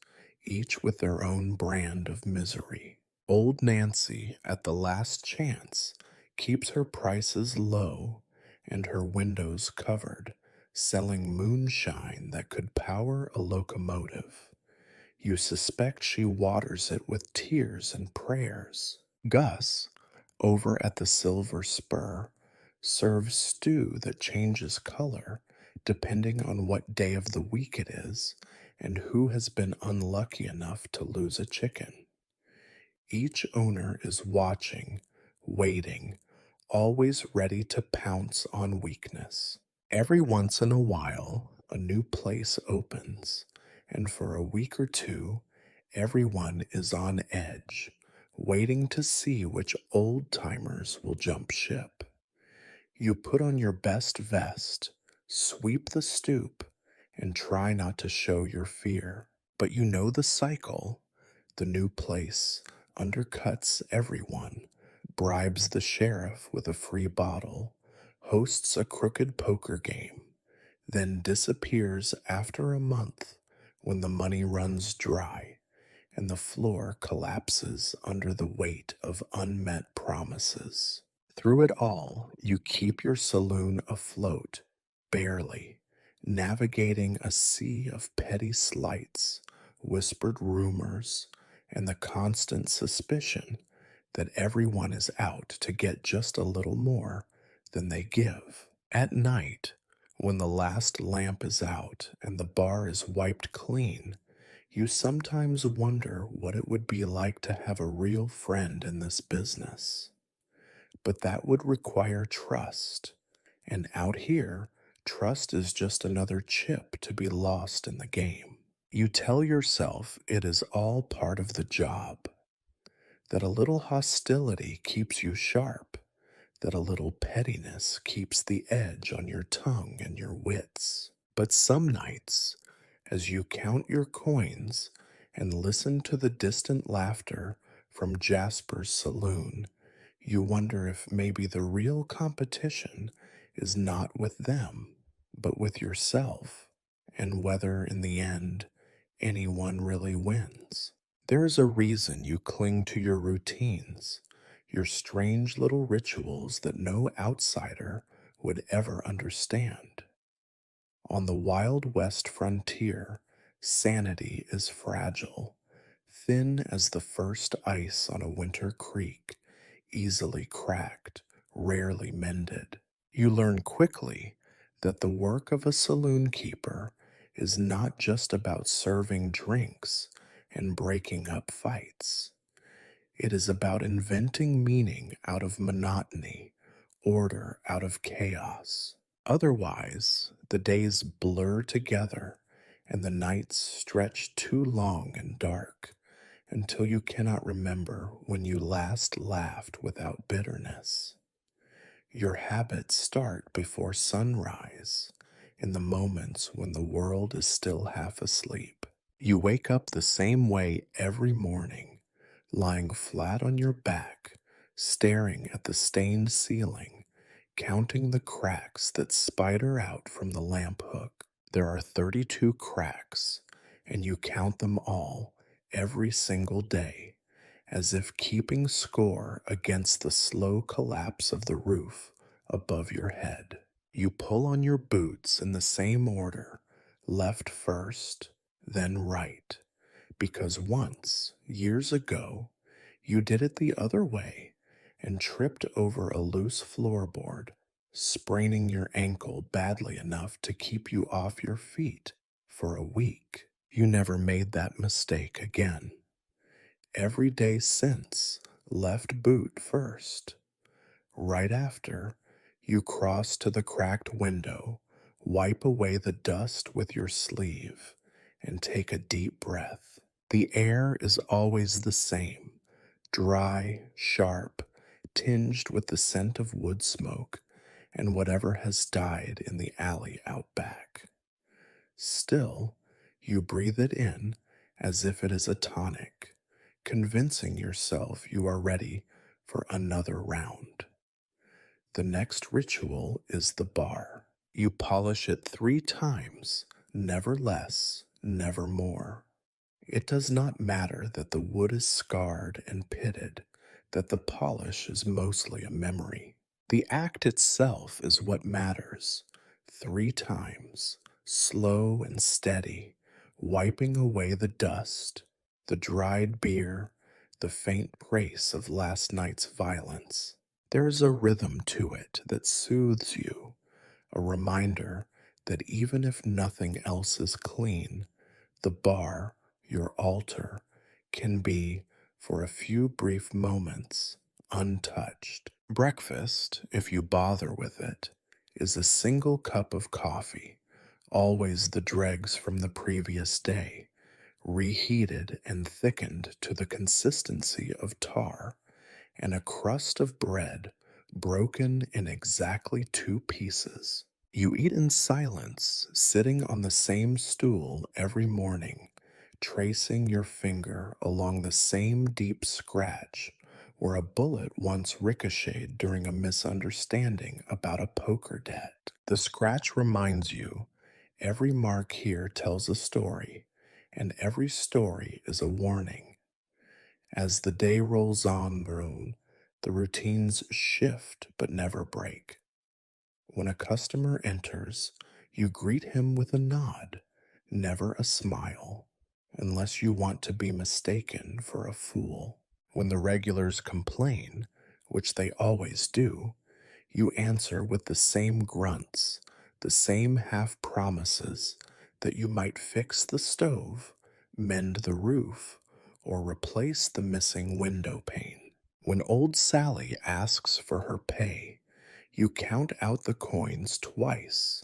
each with their own brand of misery. Old Nancy, at the last chance, keeps her prices low and her windows covered, selling moonshine that could power a locomotive. You suspect she waters it with tears and prayers. Gus, over at the Silver Spur, serves stew that changes color depending on what day of the week it is and who has been unlucky enough to lose a chicken. Each owner is watching, waiting, always ready to pounce on weakness. Every once in a while, a new place opens, and for a week or two, everyone is on edge, waiting to see which old timers will jump ship. You put on your best vest, sweep the stoop, and try not to show your fear. But you know the cycle. The new place undercuts everyone, bribes the sheriff with a free bottle, hosts a crooked poker game, then disappears after a month when the money runs dry and the floor collapses under the weight of unmet promises. Through it all, you keep your saloon afloat, barely, navigating a sea of petty slights, whispered rumors, and the constant suspicion that everyone is out to get just a little more than they give. At night, when the last lamp is out and the bar is wiped clean, you sometimes wonder what it would be like to have a real friend in this business. But that would require trust. And out here, trust is just another chip to be lost in the game. You tell yourself it is all part of the job, that a little hostility keeps you sharp, that a little pettiness keeps the edge on your tongue and your wits. But some nights, as you count your coins and listen to the distant laughter from Jasper's saloon, you wonder if maybe the real competition is not with them, but with yourself, and whether in the end anyone really wins. There is a reason you cling to your routines, your strange little rituals that no outsider would ever understand. On the Wild West frontier, sanity is fragile, thin as the first ice on a winter creek, easily cracked, rarely mended. You learn quickly that the work of a saloon keeper is not just about serving drinks and breaking up fights. It is about inventing meaning out of monotony, order out of chaos. Otherwise, the days blur together and the nights stretch too long and dark until you cannot remember when you last laughed without bitterness. Your habits start before sunrise, in the moments when the world is still half asleep. You wake up the same way every morning, lying flat on your back, staring at the stained ceiling, counting the cracks that spider out from the lamp hook. There are 32 cracks, and you count them all every single day, as if keeping score against the slow collapse of the roof above your head. You pull on your boots in the same order, left first, then right, because once, years ago, you did it the other way and tripped over a loose floorboard, spraining your ankle badly enough to keep you off your feet for a week. You never made that mistake again. Every day since, left boot first. Right after, you cross to the cracked window, wipe away the dust with your sleeve, and take a deep breath. The air is always the same, dry, sharp, tinged with the scent of wood smoke and whatever has died in the alley out back. Still, you breathe it in as if it is a tonic, convincing yourself you are ready for another round. The next ritual is the bar. You polish it 3 times, never less, never more. It does not matter that the wood is scarred and pitted, that the polish is mostly a memory. The act itself is what matters. 3 times, slow and steady, wiping away the dust, the dried beer, the faint trace of last night's violence. There is a rhythm to it that soothes you, a reminder that even if nothing else is clean, the bar, your altar, can be, for a few brief moments, untouched. Breakfast, if you bother with it, is a single cup of coffee, always the dregs from the previous day, reheated and thickened to the consistency of tar, and a crust of bread broken in exactly 2 pieces. You eat in silence, sitting on the same stool every morning, tracing your finger along the same deep scratch where a bullet once ricocheted during a misunderstanding about a poker debt. The scratch reminds you every mark here tells a story, and every story is a warning. As the day rolls on, the routines shift but never break. When a customer enters, you greet him with a nod, never a smile, unless you want to be mistaken for a fool. When the regulars complain, which they always do, you answer with the same grunts, the same half promises that you might fix the stove, mend the roof, or replace the missing window pane. When old Sally asks for her pay, you count out the coins twice,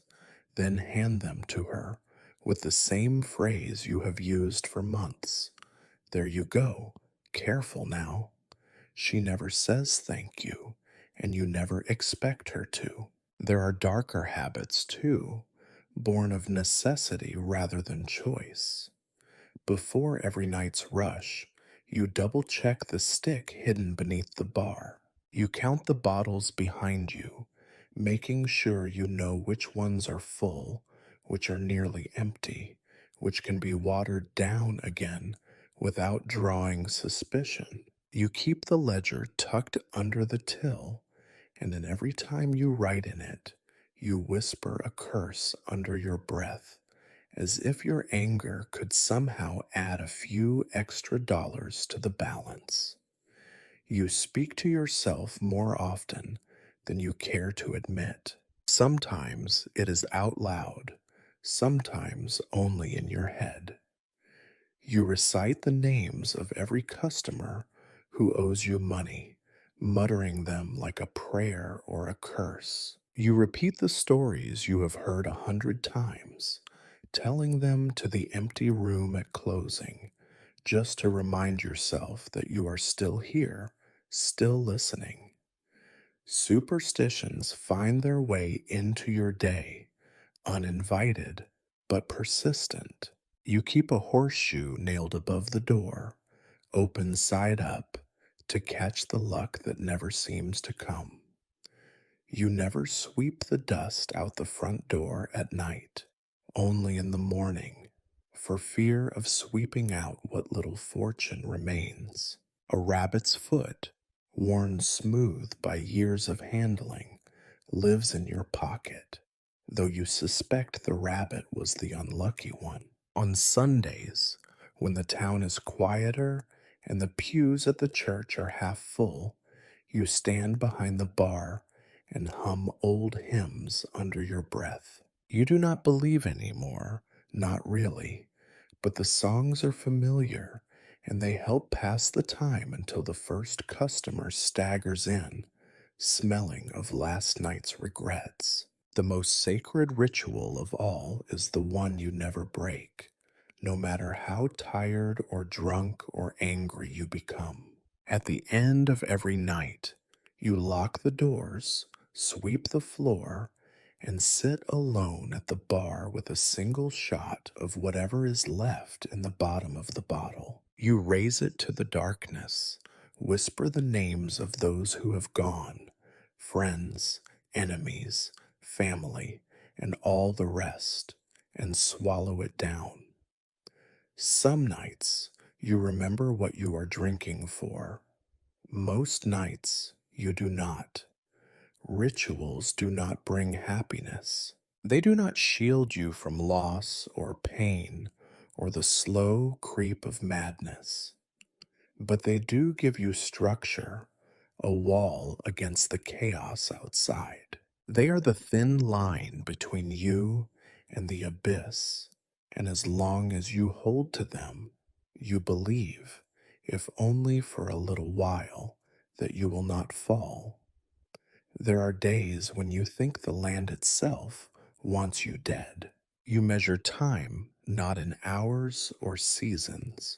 then hand them to her with the same phrase you have used for months. There you go. Careful now. She never says thank you, and you never expect her to. There are darker habits, too, born of necessity rather than choice. Before every night's rush, you double check the stick hidden beneath the bar. You count the bottles behind you, making sure you know which ones are full, which are nearly empty, which can be watered down again without drawing suspicion. You keep the ledger tucked under the till, and in every time you write in it, you whisper a curse under your breath, as if your anger could somehow add a few extra dollars to the balance. You speak to yourself more often than you care to admit. Sometimes it is out loud, sometimes only in your head. You recite the names of every customer who owes you money, muttering them like a prayer or a curse. You repeat the stories you have heard 100 times, telling them to the empty room at closing, just to remind yourself that you are still here, still listening. Superstitions find their way into your day, uninvited but persistent. You keep a horseshoe nailed above the door, open side up, to catch the luck that never seems to come. You never sweep the dust out the front door at night, only in the morning, for fear of sweeping out what little fortune remains. A rabbit's foot, worn smooth by years of handling, lives in your pocket, though you suspect the rabbit was the unlucky one. On Sundays, when the town is quieter and the pews at the church are half full, you stand behind the bar and hum old hymns under your breath. You do not believe anymore, not really, but the songs are familiar and they help pass the time until the first customer staggers in, smelling of last night's regrets. The most sacred ritual of all is the one you never break, no matter how tired or drunk or angry you become. At the end of every night, you lock the doors, sweep the floor, and sit alone at the bar with a single shot of whatever is left in the bottom of the bottle. You raise it to the darkness, whisper the names of those who have gone, friends, enemies, family, and all the rest, and swallow it down. Some nights you remember what you are drinking for. Most nights you do not. Rituals do not bring happiness. They do not shield you from loss or pain or the slow creep of madness, but they do give you structure, a wall against the chaos outside. They are the thin line between you and the abyss, and as long as you hold to them, you believe, if only for a little while, that you will not fall. There are days when you think the land itself wants you dead. You measure time not in hours or seasons,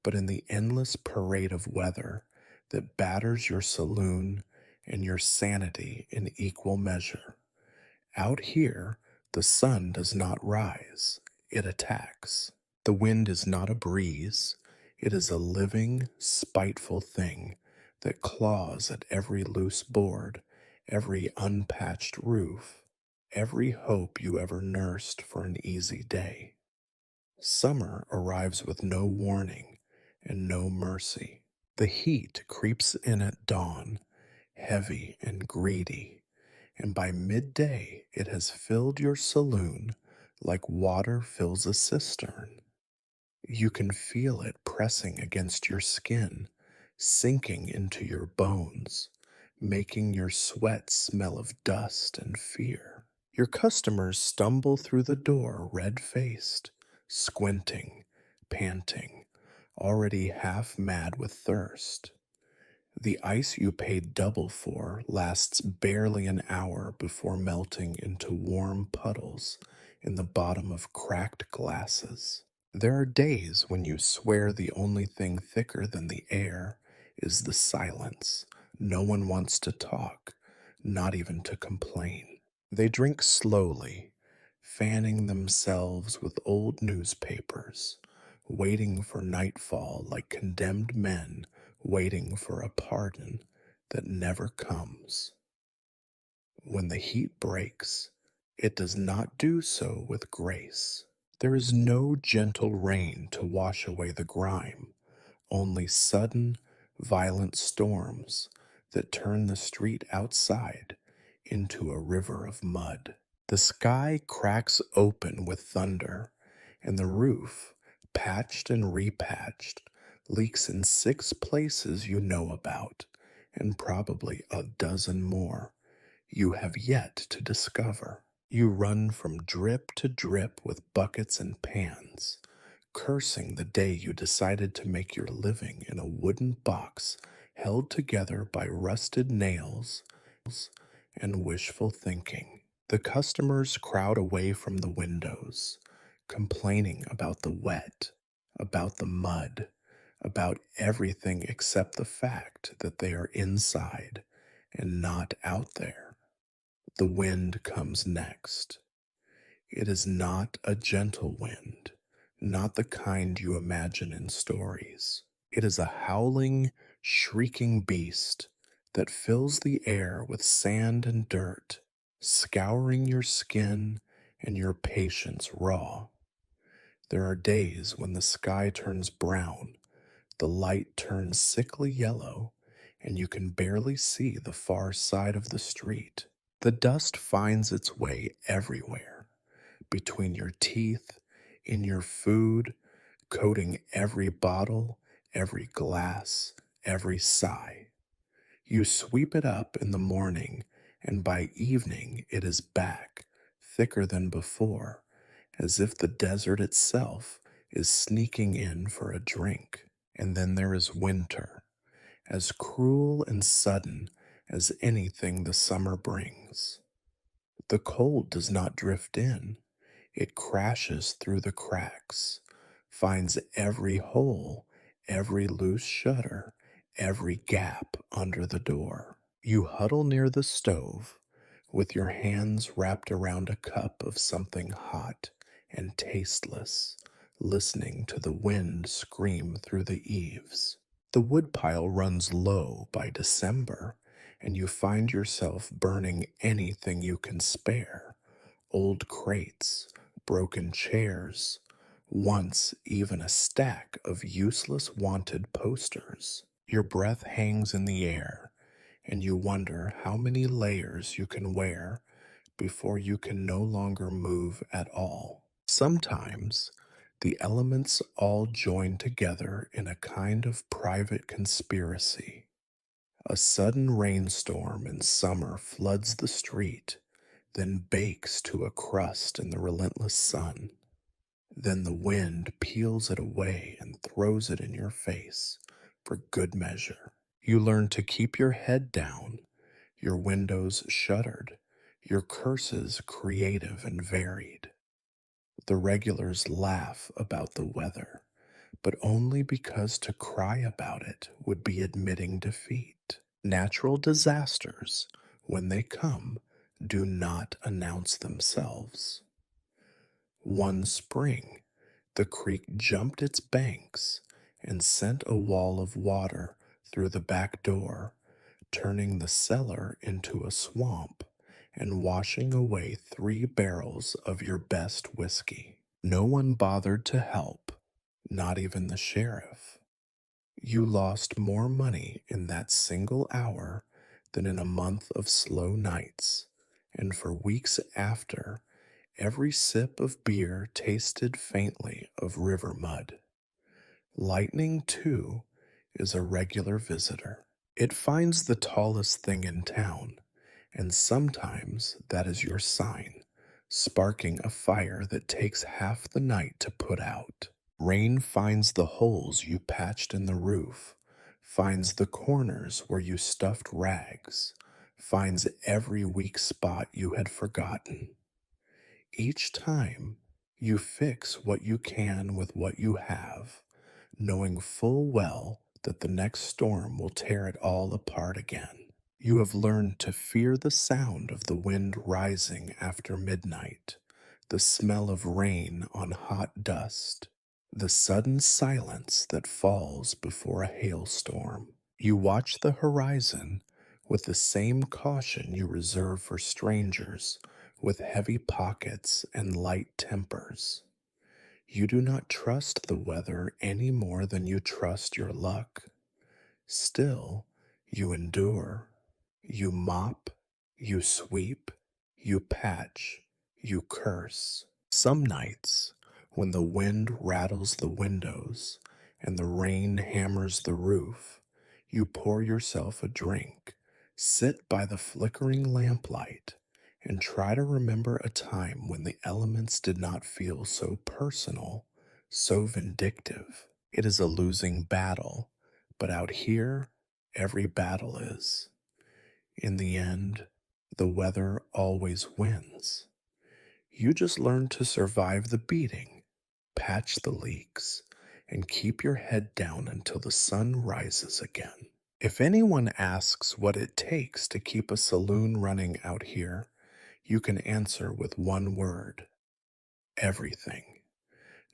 but in the endless parade of weather that batters your saloon and your sanity in equal measure. Out here, the sun does not rise, it attacks. The wind is not a breeze, it is a living, spiteful thing that claws at every loose board, every unpatched roof, every hope you ever nursed for an easy day. Summer arrives with no warning and no mercy. The heat creeps in at dawn, heavy and greedy, and by midday it has filled your saloon like water fills a cistern. You can feel it pressing against your skin, sinking into your bones, making your sweat smell of dust and fear. Your customers stumble through the door red-faced, squinting, panting, already half mad with thirst. The ice you paid double for lasts barely an hour before melting into warm puddles in the bottom of cracked glasses. There are days when you swear the only thing thicker than the air is the silence. No one wants to talk, not even to complain. They drink slowly, fanning themselves with old newspapers, waiting for nightfall like condemned men waiting for a pardon that never comes. When the heat breaks, it does not do so with grace. There is no gentle rain to wash away the grime, only sudden, violent storms that turn the street outside into a river of mud. The sky cracks open with thunder, and the roof, patched and repatched, leaks in 6 places you know about, and probably a dozen more you have yet to discover. You run from drip to drip with buckets and pans, cursing the day you decided to make your living in a wooden box held together by rusted nails and wishful thinking. The customers crowd away from the windows, complaining about the wet, about the mud, about everything except the fact that they are inside and not out there. The wind comes next. It is not a gentle wind, not the kind you imagine in stories. It is a howling, shrieking beast that fills the air with sand and dirt, scouring your skin and your patience raw. There are days when the sky turns brown, the light turns sickly yellow, and you can barely see the far side of the street. The dust finds its way everywhere, between your teeth, in your food, coating every bottle, every glass, every sigh. You sweep it up in the morning, and by evening it is back, thicker than before, as if the desert itself is sneaking in for a drink. And then there is winter, as cruel and sudden as anything the summer brings. The cold does not drift in, it crashes through the cracks, finds every hole, every loose shutter, every gap under the door. You huddle near the stove, with your hands wrapped around a cup of something hot and tasteless, listening to the wind scream through the eaves. The woodpile runs low by December, and you find yourself burning anything you can spare: old crates, broken chairs, once even a stack of useless wanted posters. Your breath hangs in the air, and you wonder how many layers you can wear before you can no longer move at all. Sometimes the elements all join together in a kind of private conspiracy. A sudden rainstorm in summer floods the street, then bakes to a crust in the relentless sun. Then the wind peels it away and throws it in your face for good measure. You learn to keep your head down, your windows shuttered, your curses creative and varied. The regulars laugh about the weather, but only because to cry about it would be admitting defeat. Natural disasters, when they come, do not announce themselves. One spring, the creek jumped its banks and sent a wall of water through the back door, turning the cellar into a swamp and washing away 3 barrels of your best whiskey. No one bothered to help, not even the sheriff. You lost more money in that single hour than in a month of slow nights, and for weeks after, every sip of beer tasted faintly of river mud. Lightning, too, is a regular visitor. It finds the tallest thing in town, and sometimes that is your sign, sparking a fire that takes half the night to put out. Rain finds the holes you patched in the roof, finds the corners where you stuffed rags, finds every weak spot you had forgotten. Each time, you fix what you can with what you have, knowing full well that the next storm will tear it all apart again. You have learned to fear the sound of the wind rising after midnight, the smell of rain on hot dust, the sudden silence that falls before a hailstorm. You watch the horizon with the same caution you reserve for strangers with heavy pockets and light tempers. You do not trust the weather any more than you trust your luck. Still, you endure. You mop, you sweep, you patch, you curse. Some nights, when the wind rattles the windows and the rain hammers the roof, you pour yourself a drink, sit by the flickering lamplight, and try to remember a time when the elements did not feel so personal, so vindictive. It is a losing battle, but out here, every battle is. In the end, the weather always wins. You just learn to survive the beating, patch the leaks, and keep your head down until the sun rises again. If anyone asks what it takes to keep a saloon running out here, you can answer with one word: everything.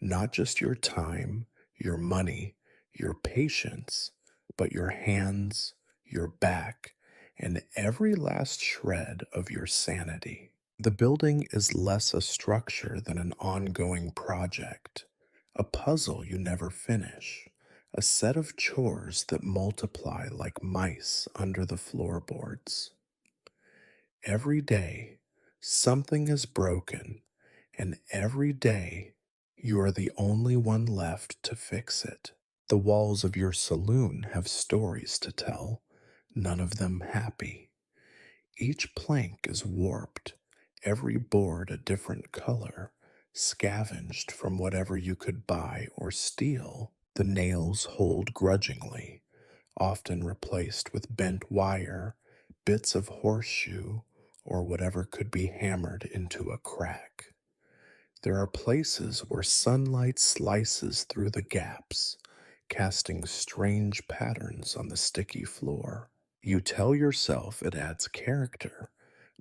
Not just your time, your money, your patience, but your hands, your back, and every last shred of your sanity. The building is less a structure than an ongoing project, a puzzle you never finish, a set of chores that multiply like mice under the floorboards. Every day, something is broken, and every day, you are the only one left to fix it. The walls of your saloon have stories to tell, none of them happy. Each plank is warped, every board a different color, scavenged from whatever you could buy or steal. The nails hold grudgingly, often replaced with bent wire, bits of horseshoe, or whatever could be hammered into a crack. There are places where sunlight slices through the gaps, casting strange patterns on the sticky floor. You tell yourself it adds character,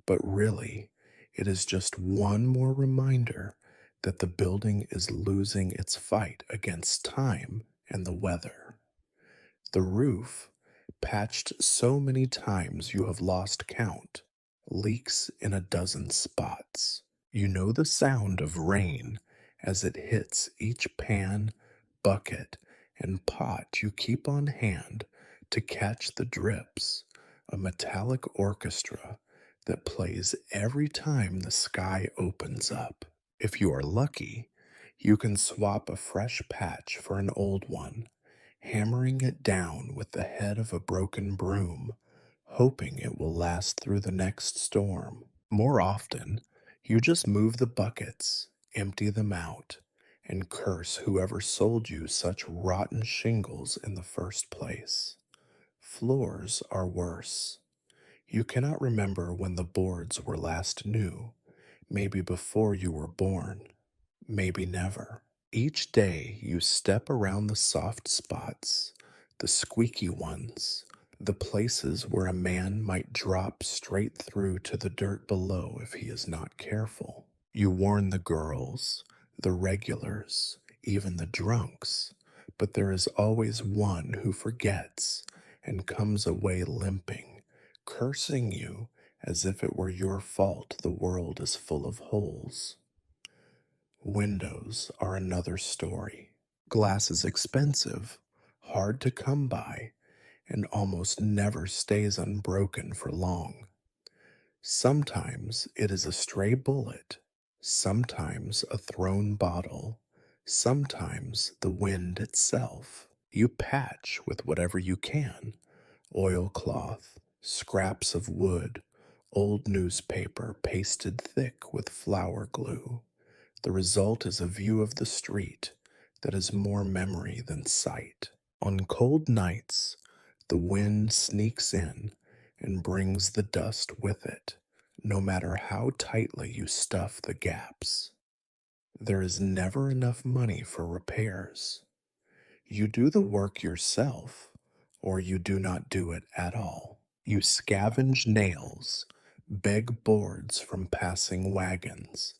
but really, it is just one more reminder that the building is losing its fight against time and the weather. The roof, patched so many times you have lost count, leaks in a dozen spots. You know the sound of rain as it hits each pan, bucket, and pot you keep on hand to catch the drips, a metallic orchestra that plays every time the sky opens up. If you are lucky, you can swap a fresh patch for an old one, hammering it down with the head of a broken broom, hoping it will last through the next storm. More often, you just move the buckets, empty them out, and curse whoever sold you such rotten shingles in the first place. Floors are worse. You cannot remember when the boards were last new, maybe before you were born, maybe never. Each day you step around the soft spots, the squeaky ones, the places where a man might drop straight through to the dirt below if he is not careful. You warn the girls, the regulars, even the drunks, but there is always one who forgets and comes away limping, cursing you as if it were your fault the world is full of holes. Windows are another story. Glass is expensive, hard to come by, and almost never stays unbroken for long. Sometimes it is a stray bullet, sometimes a thrown bottle, sometimes the wind itself. You patch with whatever you can: oilcloth, scraps of wood, old newspaper pasted thick with flour glue. The result is a view of the street that is more memory than sight. On cold nights, The wind sneaks in and brings the dust with it, no matter how tightly you stuff the gaps. There is never enough money for repairs. You do the work yourself, or you do not do it at all. You scavenge nails, beg boards from passing wagons,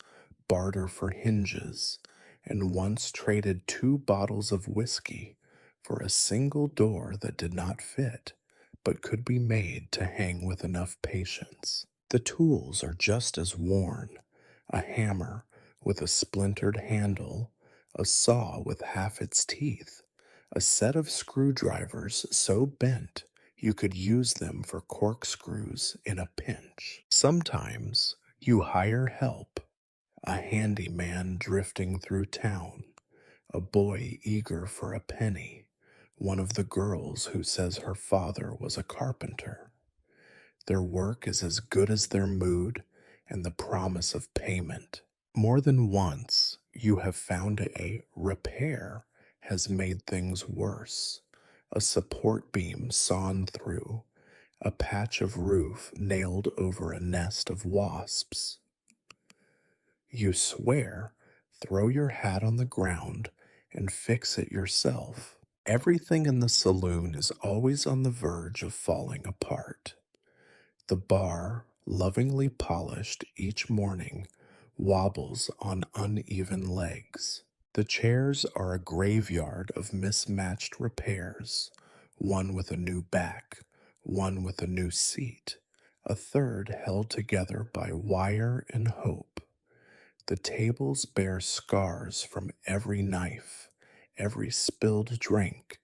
barter for hinges, and once traded 2 bottles of whiskey for a single door that did not fit, but could be made to hang with enough patience. The tools are just as worn: a hammer with a splintered handle, a saw with half its teeth, a set of screwdrivers so bent you could use them for corkscrews in a pinch. Sometimes you hire help: a handyman drifting through town, a boy eager for a penny, one of the girls who says her father was a carpenter. Their work is as good as their mood and the promise of payment. More than once, you have found a repair has made things worse: a support beam sawn through, a patch of roof nailed over a nest of wasps. You swear, throw your hat on the ground, and fix it yourself. Everything in the saloon is always on the verge of falling apart. The bar, lovingly polished each morning, wobbles on uneven legs. The chairs are a graveyard of mismatched repairs: one with a new back, one with a new seat, a third held together by wire and hope. The tables bear scars from every knife, every spilled drink,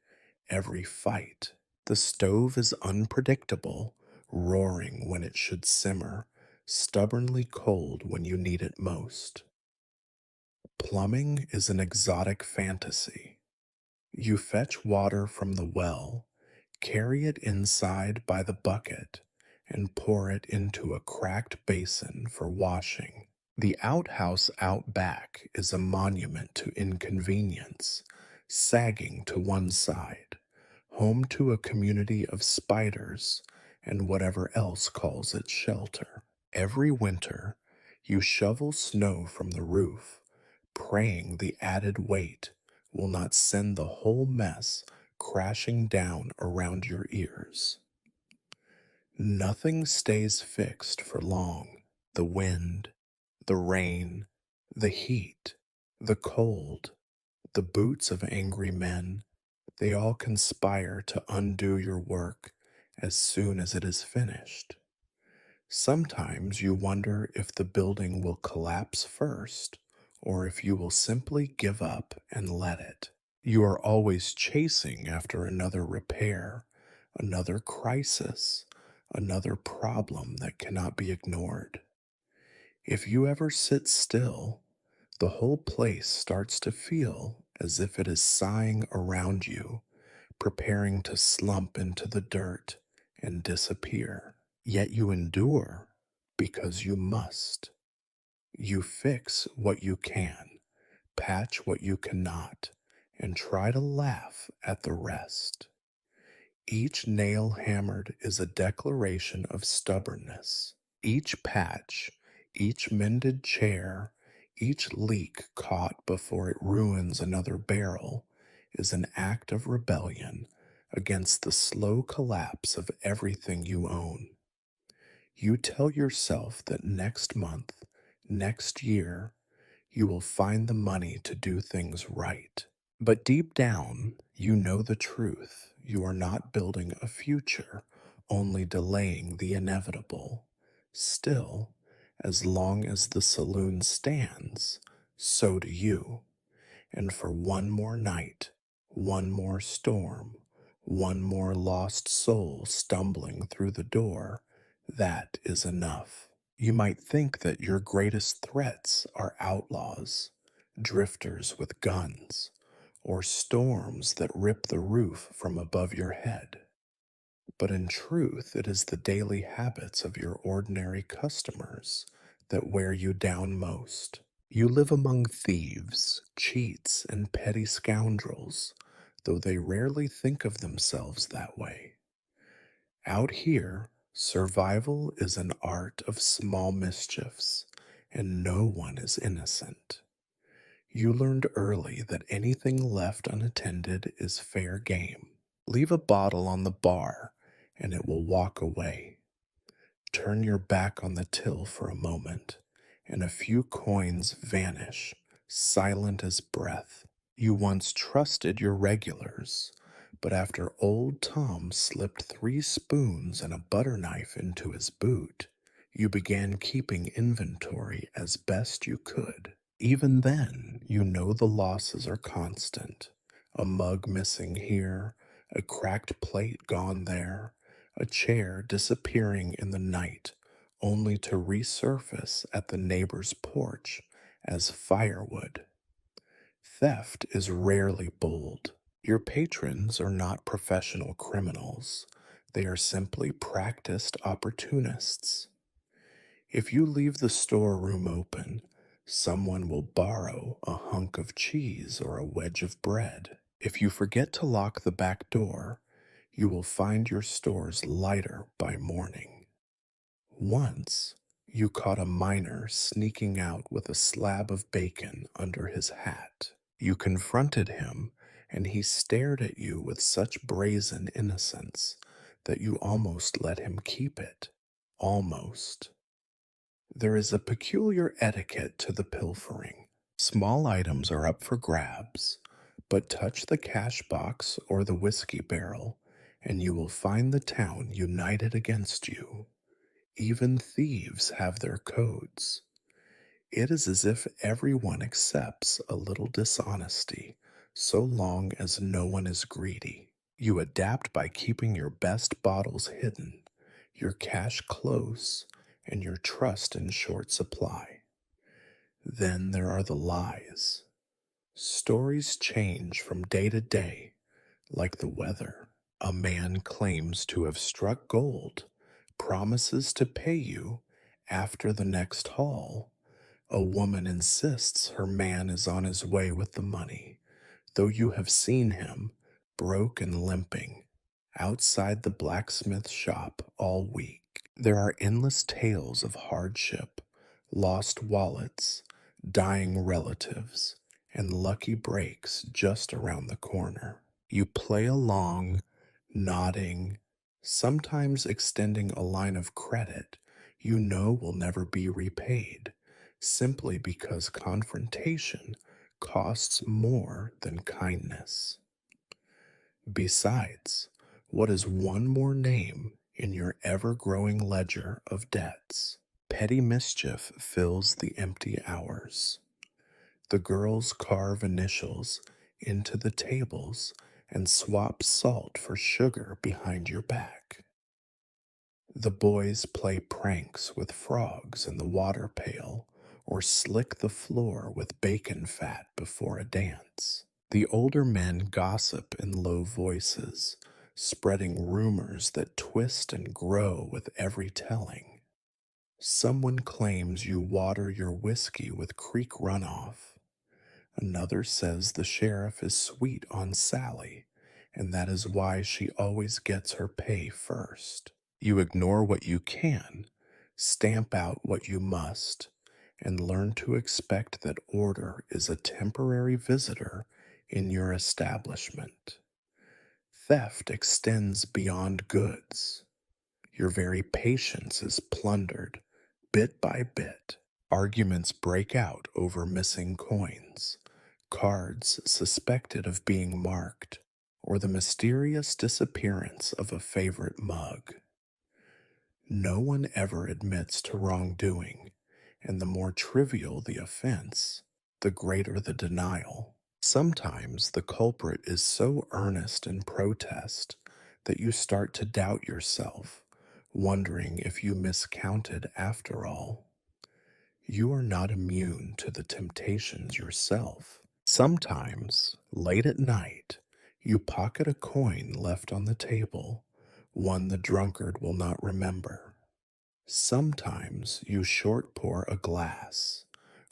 every fight. The stove is unpredictable, roaring when it should simmer, stubbornly cold when you need it most. Plumbing is an exotic fantasy. You fetch water from the well, carry it inside by the bucket, and pour it into a cracked basin for washing. The outhouse out back is a monument to inconvenience, sagging to one side, home to a community of spiders and whatever else calls it shelter. Every winter, you shovel snow from the roof, praying the added weight will not send the whole mess crashing down around your ears. Nothing stays fixed for long: the wind, the rain, the heat, the cold, the boots of angry men, they all conspire to undo your work as soon as it is finished. Sometimes you wonder if the building will collapse first, or if you will simply give up and let it. You are always chasing after another repair, another crisis, another problem that cannot be ignored. If you ever sit still, the whole place starts to feel as if it is sighing around you, preparing to slump into the dirt and disappear. Yet you endure because you must. You fix what you can, patch what you cannot, and try to laugh at the rest. Each nail hammered is a declaration of stubbornness. Each patch, each mended chair, each leak caught before it ruins another barrel is an act of rebellion against the slow collapse of everything you own. You tell yourself that next month, next year, you will find the money to do things right. But deep down, you know the truth. You are not building a future, only delaying the inevitable. Still, as long as the saloon stands, so do you. And for one more night, one more storm, one more lost soul stumbling through the door, that is enough. You might think that your greatest threats are outlaws, drifters with guns, or storms that rip the roof from above your head. But in truth, it is the daily habits of your ordinary customers that wear you down most. You live among thieves, cheats, and petty scoundrels, though they rarely think of themselves that way. Out here, survival is an art of small mischiefs, and no one is innocent. You learned early that anything left unattended is fair game. Leave a bottle on the bar, and it will walk away. Turn your back on the till for a moment, and a few coins vanish, silent as breath. You once trusted your regulars, but after old Tom slipped 3 spoons and a butter knife into his boot, you began keeping inventory as best you could. Even then, you know the losses are constant. A mug missing here, a cracked plate gone there, a chair disappearing in the night, only to resurface at the neighbor's porch as firewood. Theft is rarely bold. Your patrons are not professional criminals. They are simply practiced opportunists. If you leave the storeroom open, someone will borrow a hunk of cheese or a wedge of bread. If you forget to lock the back door, you will find your stores lighter by morning. Once, you caught a miner sneaking out with a slab of bacon under his hat. You confronted him, and he stared at you with such brazen innocence that you almost let him keep it. Almost. There is a peculiar etiquette to the pilfering. Small items are up for grabs, but touch the cash box or the whiskey barrel, and you will find the town united against you. Even thieves have their codes. It is as if everyone accepts a little dishonesty, so long as no one is greedy. You adapt by keeping your best bottles hidden, your cash close, and your trust in short supply. Then there are the lies. Stories change from day to day, like the weather. A man claims to have struck gold, promises to pay you after the next haul. A woman insists her man is on his way with the money, though you have seen him, broke and limping, outside the blacksmith shop all week. There are endless tales of hardship, lost wallets, dying relatives, and lucky breaks just around the corner. You play along, nodding, sometimes extending a line of credit you know will never be repaid, simply because confrontation costs more than kindness. Besides, what is one more name in your ever growing ledger of debts? Petty mischief fills the empty hours. The girls carve initials into the tables and swap salt for sugar behind your back. The boys play pranks with frogs in the water pail or slick the floor with bacon fat before a dance. The older men gossip in low voices, spreading rumors that twist and grow with every telling. Someone claims you water your whiskey with creek runoff. Another says the sheriff is sweet on Sally, and that is why she always gets her pay first. You ignore what you can, stamp out what you must, and learn to expect that order is a temporary visitor in your establishment. Theft extends beyond goods. Your very patience is plundered, bit by bit. Arguments break out over missing coins, cards suspected of being marked, or the mysterious disappearance of a favorite mug. No one ever admits to wrongdoing, and the more trivial the offense, the greater the denial. Sometimes the culprit is so earnest in protest that you start to doubt yourself, wondering if you miscounted after all. You are not immune to the temptations yourself. Sometimes, late at night, you pocket a coin left on the table, one the drunkard will not remember. Sometimes you short pour a glass,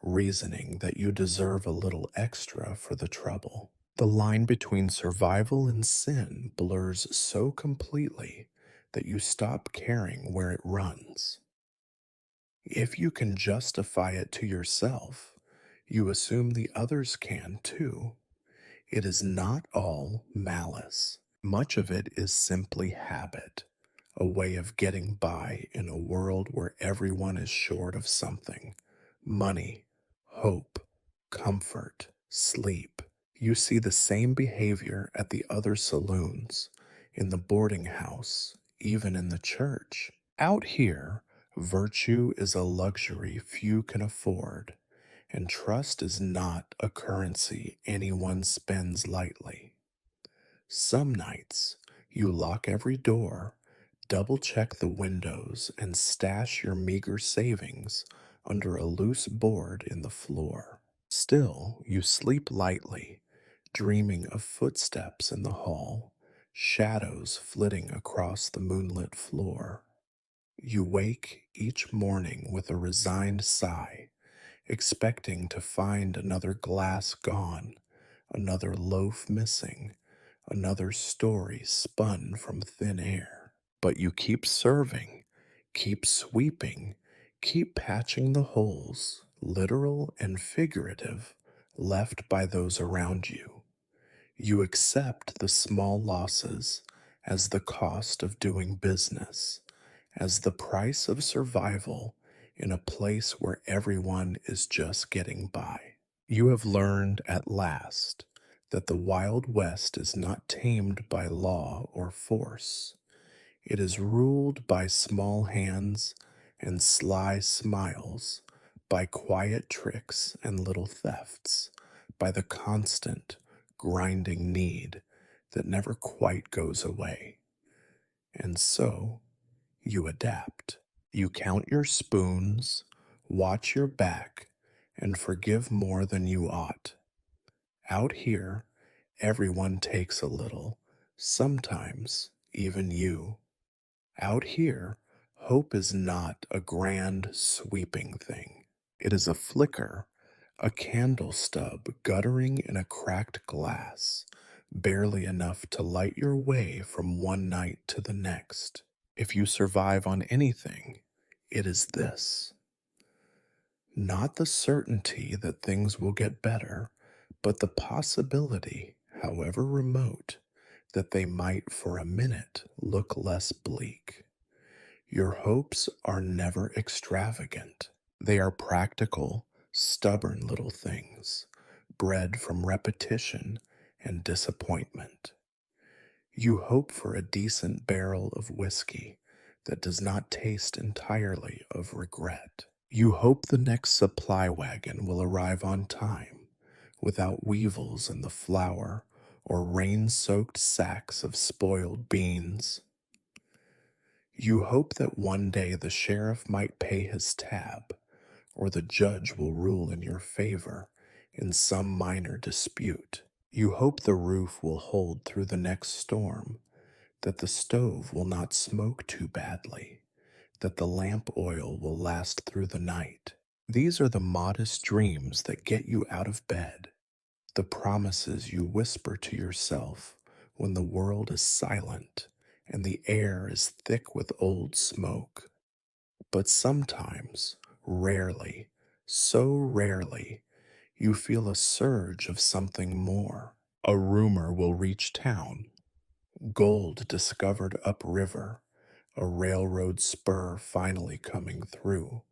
reasoning that you deserve a little extra for the trouble. The line between survival and sin blurs so completely that you stop caring where it runs. If you can justify it to yourself, you assume the others can too. It is not all malice. Much of it is simply habit, a way of getting by in a world where everyone is short of something: money, hope, comfort, sleep. You see the same behavior at the other saloons, in the boarding house, even in the church. Out here, virtue is a luxury few can afford, and trust is not a currency anyone spends lightly. Some nights, you lock every door, double check the windows, and stash your meager savings under a loose board in the floor. Still, you sleep lightly, dreaming of footsteps in the hall, shadows flitting across the moonlit floor. You wake each morning with a resigned sigh, expecting to find another glass gone, another loaf missing, another story spun from thin air. But you keep serving, keep sweeping, keep patching the holes, literal and figurative, left by those around you. You accept the small losses as the cost of doing business, as the price of survival in a place where everyone is just getting by. You have learned at last that the Wild West is not tamed by law or force. It is ruled by small hands and sly smiles, by quiet tricks and little thefts, by the constant, grinding need that never quite goes away. And so you adapt. You count your spoons, watch your back, and forgive more than you ought. Out here, everyone takes a little, sometimes even you. Out here, hope is not a grand, sweeping thing. It is a flicker, a candle stub guttering in a cracked glass, barely enough to light your way from one night to the next. If you survive on anything, it is this: not the certainty that things will get better, but the possibility, however remote, that they might for a minute look less bleak. Your hopes are never extravagant. They are practical, stubborn little things, bred from repetition and disappointment. You hope for a decent barrel of whiskey that does not taste entirely of regret. You hope the next supply wagon will arrive on time, without weevils in the flour or rain-soaked sacks of spoiled beans. You hope that one day the sheriff might pay his tab, or the judge will rule in your favor in some minor dispute. You hope the roof will hold through the next storm, that the stove will not smoke too badly, that the lamp oil will last through the night. These are the modest dreams that get you out of bed, the promises you whisper to yourself when the world is silent and the air is thick with old smoke. But sometimes, rarely, so rarely, you feel a surge of something more. A rumor will reach town: gold discovered upriver, a railroad spur finally coming through,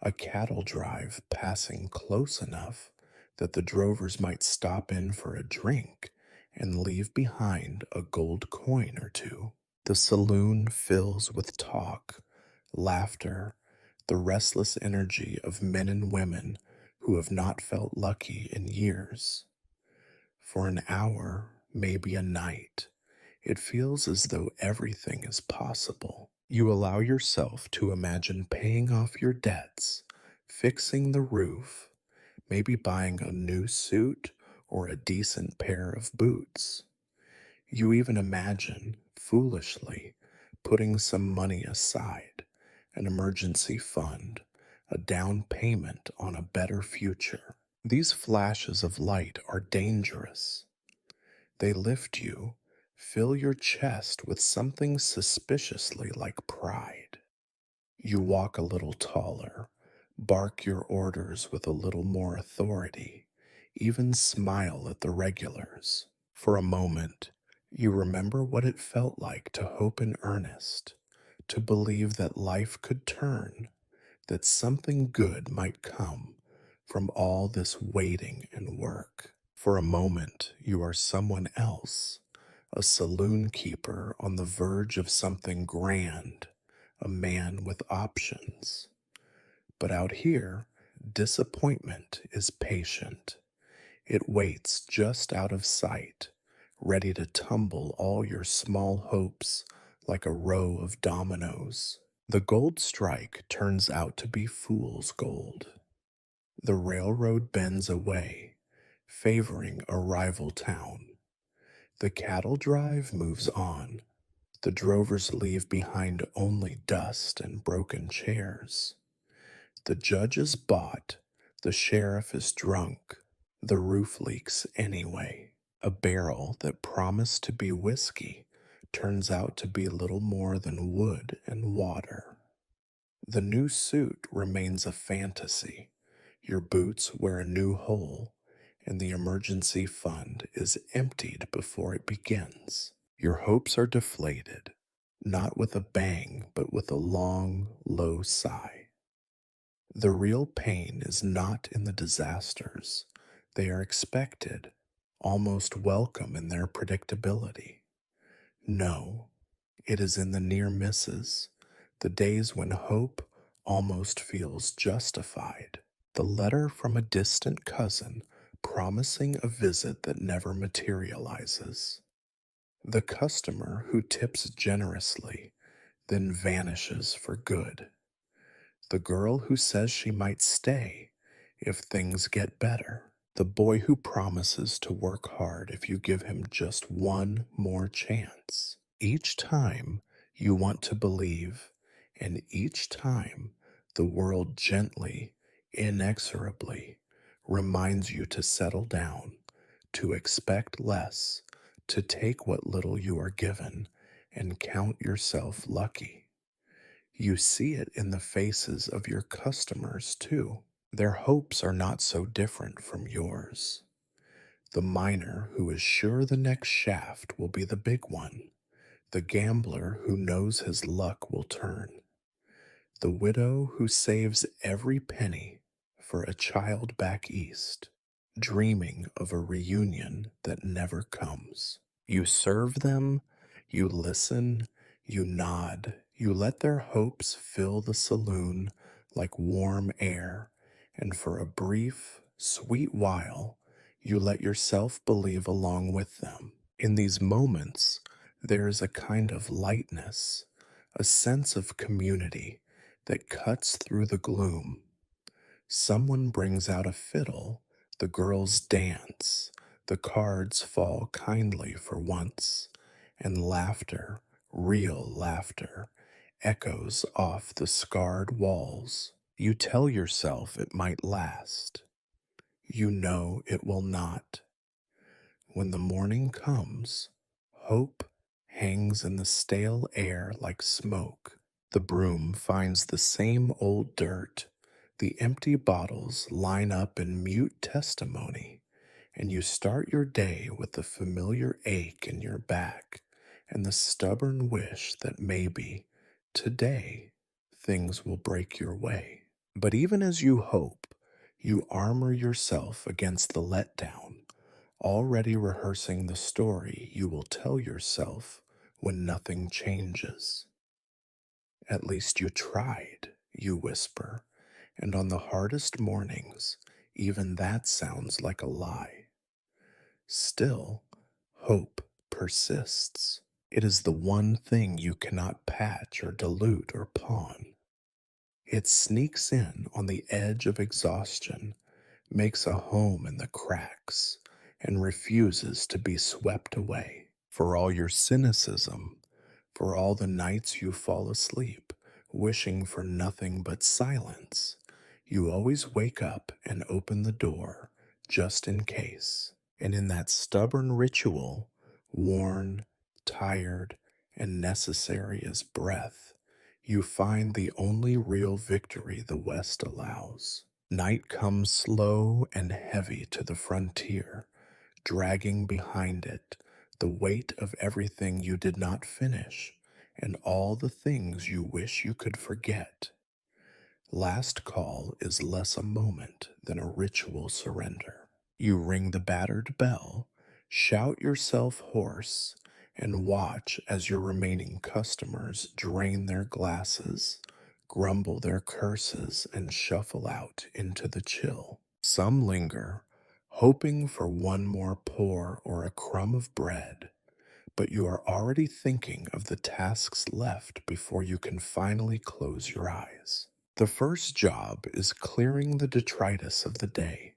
a cattle drive passing close enough that the drovers might stop in for a drink and leave behind a gold coin or two. The saloon fills with talk, laughter, the restless energy of men and women who have not felt lucky in years. For an hour, maybe a night, it feels as though everything is possible. You allow yourself to imagine paying off your debts, fixing the roof, maybe buying a new suit or a decent pair of boots. You even imagine, foolishly, putting some money aside, an emergency fund, a down payment on a better future. These flashes of light are dangerous. They lift you, fill your chest with something suspiciously like pride. You walk a little taller, bark your orders with a little more authority, even smile at the regulars. For a moment, you remember what it felt like to hope in earnest, to believe that life could turn, that something good might come from all this waiting and work. For a moment, you are someone else, a saloon keeper on the verge of something grand, a man with options. But out here, disappointment is patient. It waits just out of sight, ready to tumble all your small hopes like a row of dominoes. The gold strike turns out to be fool's gold. The railroad bends away, favoring a rival town. The cattle drive moves on. The drovers leave behind only dust and broken chairs. The judge is bought. The sheriff is drunk. The roof leaks anyway. A barrel that promised to be whiskey turns out to be little more than wood and water. The new suit remains a fantasy. Your boots wear a new hole, and the emergency fund is emptied before it begins. Your hopes are deflated, not with a bang, but with a long, low sigh. The real pain is not in the disasters. They are expected, almost welcome in their predictability. No, it is in the near misses, the days when hope almost feels justified. The letter from a distant cousin promising a visit that never materializes. The customer who tips generously, then vanishes for good. The girl who says she might stay if things get better. The boy who promises to work hard if you give him just one more chance. Each time you want to believe, and each time the world gently, inexorably reminds you to settle down, to expect less, to take what little you are given, and count yourself lucky. You see it in the faces of your customers, too. Their hopes are not so different from yours. The miner who is sure the next shaft will be the big one. The gambler who knows his luck will turn. The widow who saves every penny for a child back east, dreaming of a reunion that never comes. You serve them, you listen, you nod, you let their hopes fill the saloon like warm air, and for a brief, sweet while, you let yourself believe along with them. In these moments, there is a kind of lightness, a sense of community that cuts through the gloom. Someone brings out a fiddle, the girls dance, the cards fall kindly for once, and laughter, real laughter, echoes off the scarred walls. You tell yourself it might last. You know it will not. When the morning comes, hope hangs in the stale air like smoke. The broom finds the same old dirt. The empty bottles line up in mute testimony, and you start your day with the familiar ache in your back and the stubborn wish that maybe today things will break your way. But even as you hope, you armor yourself against the letdown, already rehearsing the story you will tell yourself when nothing changes. At least you tried, you whisper, and on the hardest mornings, even that sounds like a lie. Still, hope persists. It is the one thing you cannot patch or dilute or pawn. It sneaks in on the edge of exhaustion, makes a home in the cracks, and refuses to be swept away. For all your cynicism, for all the nights you fall asleep, wishing for nothing but silence, you always wake up and open the door, just in case. And in that stubborn ritual, worn, tired, and necessary as breath, you find the only real victory the West allows. Night comes slow and heavy to the frontier, dragging behind it the weight of everything you did not finish and all the things you wish you could forget. Last call is less a moment than a ritual surrender. You ring the battered bell, shout yourself hoarse, and watch as your remaining customers drain their glasses, grumble their curses, and shuffle out into the chill. Some linger, hoping for one more pour or a crumb of bread, but you are already thinking of the tasks left before you can finally close your eyes. The first job is clearing the detritus of the day: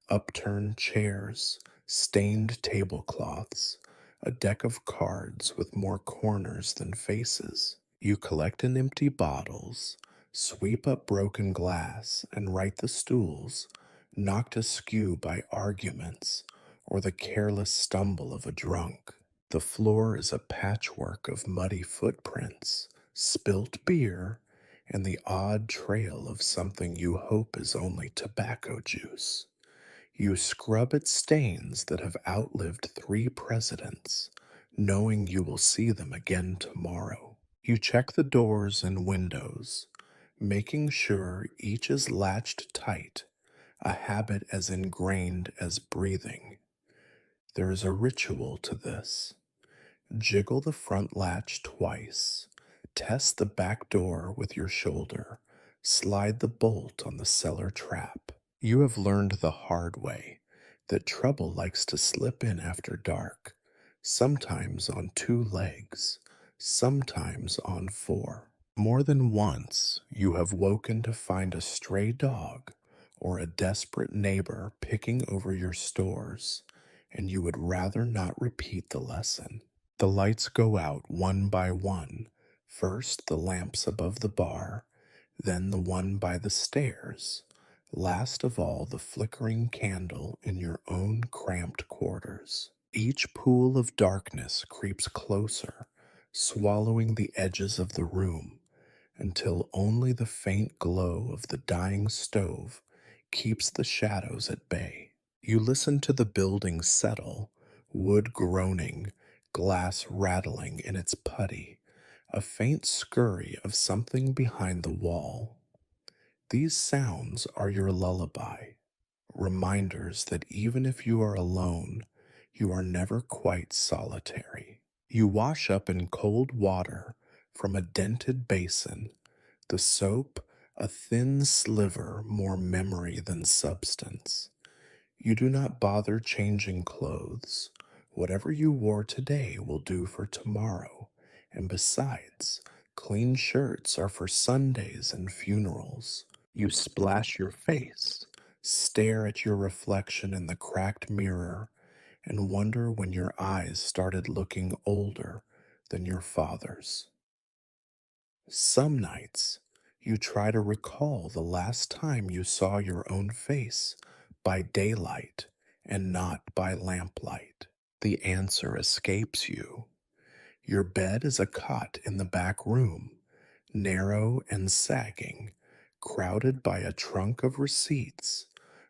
upturned chairs, stained tablecloths, a deck of cards with more corners than faces. You collect in empty bottles, sweep up broken glass, and right the stools, knocked askew by arguments or the careless stumble of a drunk. The floor is a patchwork of muddy footprints, spilt beer, and the odd trail of something you hope is only tobacco juice. You scrub at stains that have outlived 3 presidents, knowing you will see them again tomorrow. You check the doors and windows, making sure each is latched tight, a habit as ingrained as breathing. There is a ritual to this. Jiggle the front latch twice. Test the back door with your shoulder. Slide the bolt on the cellar trap. You have learned the hard way that trouble likes to slip in after dark, sometimes on 2 legs, sometimes on 4. More than once, you have woken to find a stray dog or a desperate neighbor picking over your stores, and you would rather not repeat the lesson. The lights go out one by one, first the lamps above the bar, then the one by the stairs, last of all the flickering candle in your own cramped quarters. Each pool of darkness creeps closer, swallowing the edges of the room, until only the faint glow of the dying stove keeps the shadows at bay. You listen to the building settle, wood groaning, glass rattling in its putty, a faint scurry of something behind the wall. These sounds are your lullaby, reminders that even if you are alone, you are never quite solitary. You wash up in cold water from a dented basin, the soap a thin sliver more memory than substance. You do not bother changing clothes. Whatever you wore today will do for tomorrow, and besides, clean shirts are for Sundays and funerals. You splash your face, stare at your reflection in the cracked mirror, and wonder when your eyes started looking older than your father's. Some nights, you try to recall the last time you saw your own face by daylight and not by lamplight. The answer escapes you. Your bed is a cot in the back room, narrow and sagging, crowded by a trunk of receipts,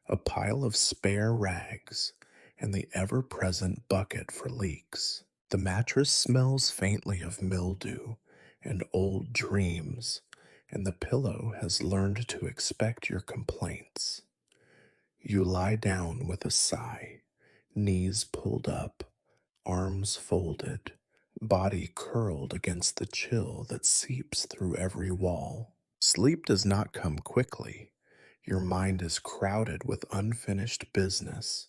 a pile of spare rags, and the ever present bucket for leaks. The mattress smells faintly of mildew and old dreams, and the pillow has learned to expect your complaints. You lie down with a sigh, knees pulled up, arms folded, body curled against the chill that seeps through every wall. Sleep does not come quickly. Your mind is crowded with unfinished business,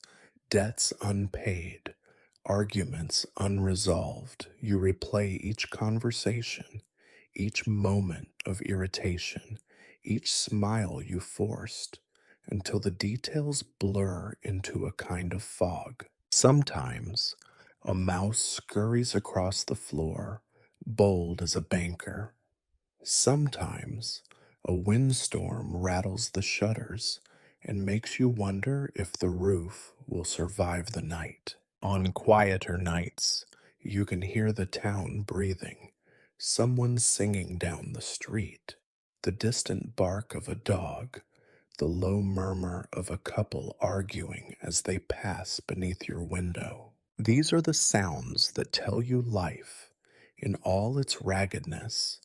debts unpaid, arguments unresolved. You replay each conversation, each moment of irritation, each smile you forced, until the details blur into a kind of fog. Sometimes a mouse scurries across the floor, bold as a banker. Sometimes a windstorm rattles the shutters and makes you wonder if the roof will survive the night. On quieter nights, You can hear the town breathing, someone singing down the street, the distant bark of a dog, the low murmur of a couple arguing as they pass beneath your window. These are the sounds that tell you life, in all its raggedness,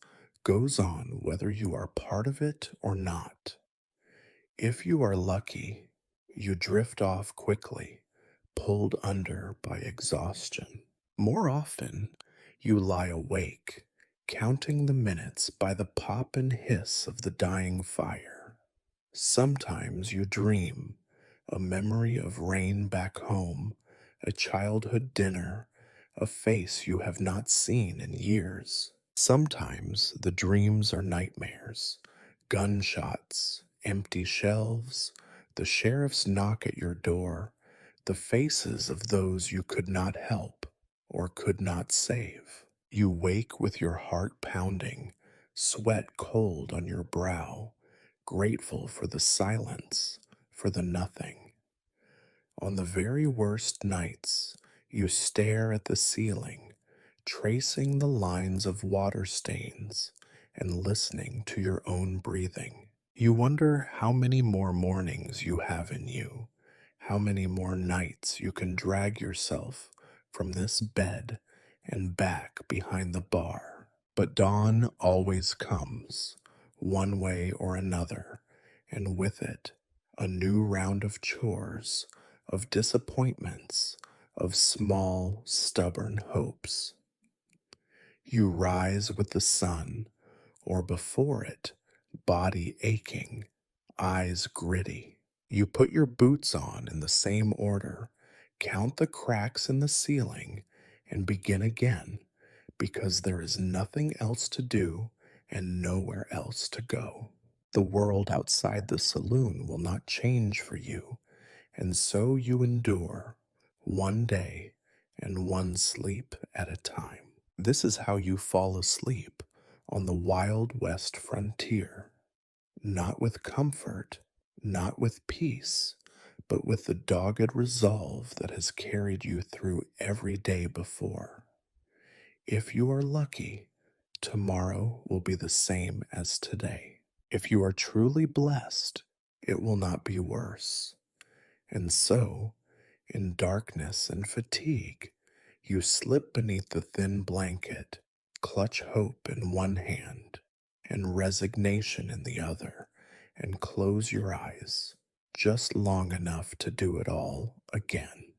goes on whether you are part of it or not. If you are lucky, you drift off quickly, pulled under by exhaustion. More often, you lie awake, counting the minutes by the pop and hiss of the dying fire. Sometimes you dream, a memory of rain back home, a childhood dinner, a face you have not seen in years. Sometimes the dreams are nightmares, gunshots, empty shelves, the sheriff's knock at your door, the faces of those you could not help or could not save. You wake with your heart pounding, sweat cold on your brow, grateful for the silence, for the nothing. On the very worst nights, you stare at the ceiling, tracing the lines of water stains and listening to your own breathing. You wonder how many more mornings you have in you, how many more nights you can drag yourself from this bed and back behind the bar. But dawn always comes, one way or another, and with it, a new round of chores, of disappointments, of small, stubborn hopes. You rise with the sun, or before it, body aching, eyes gritty. You put your boots on in the same order, count the cracks in the ceiling, and begin again, because there is nothing else to do and nowhere else to go. The world outside the saloon will not change for you, and so you endure, one day and one sleep at a time. This is how you fall asleep on the Wild West frontier, not with comfort, not with peace, but with the dogged resolve that has carried you through every day before. If you are lucky, tomorrow will be the same as today. If you are truly blessed, it will not be worse. And so, in darkness and fatigue, you slip beneath the thin blanket, clutch hope in one hand and resignation in the other, and close your eyes just long enough to do it all again.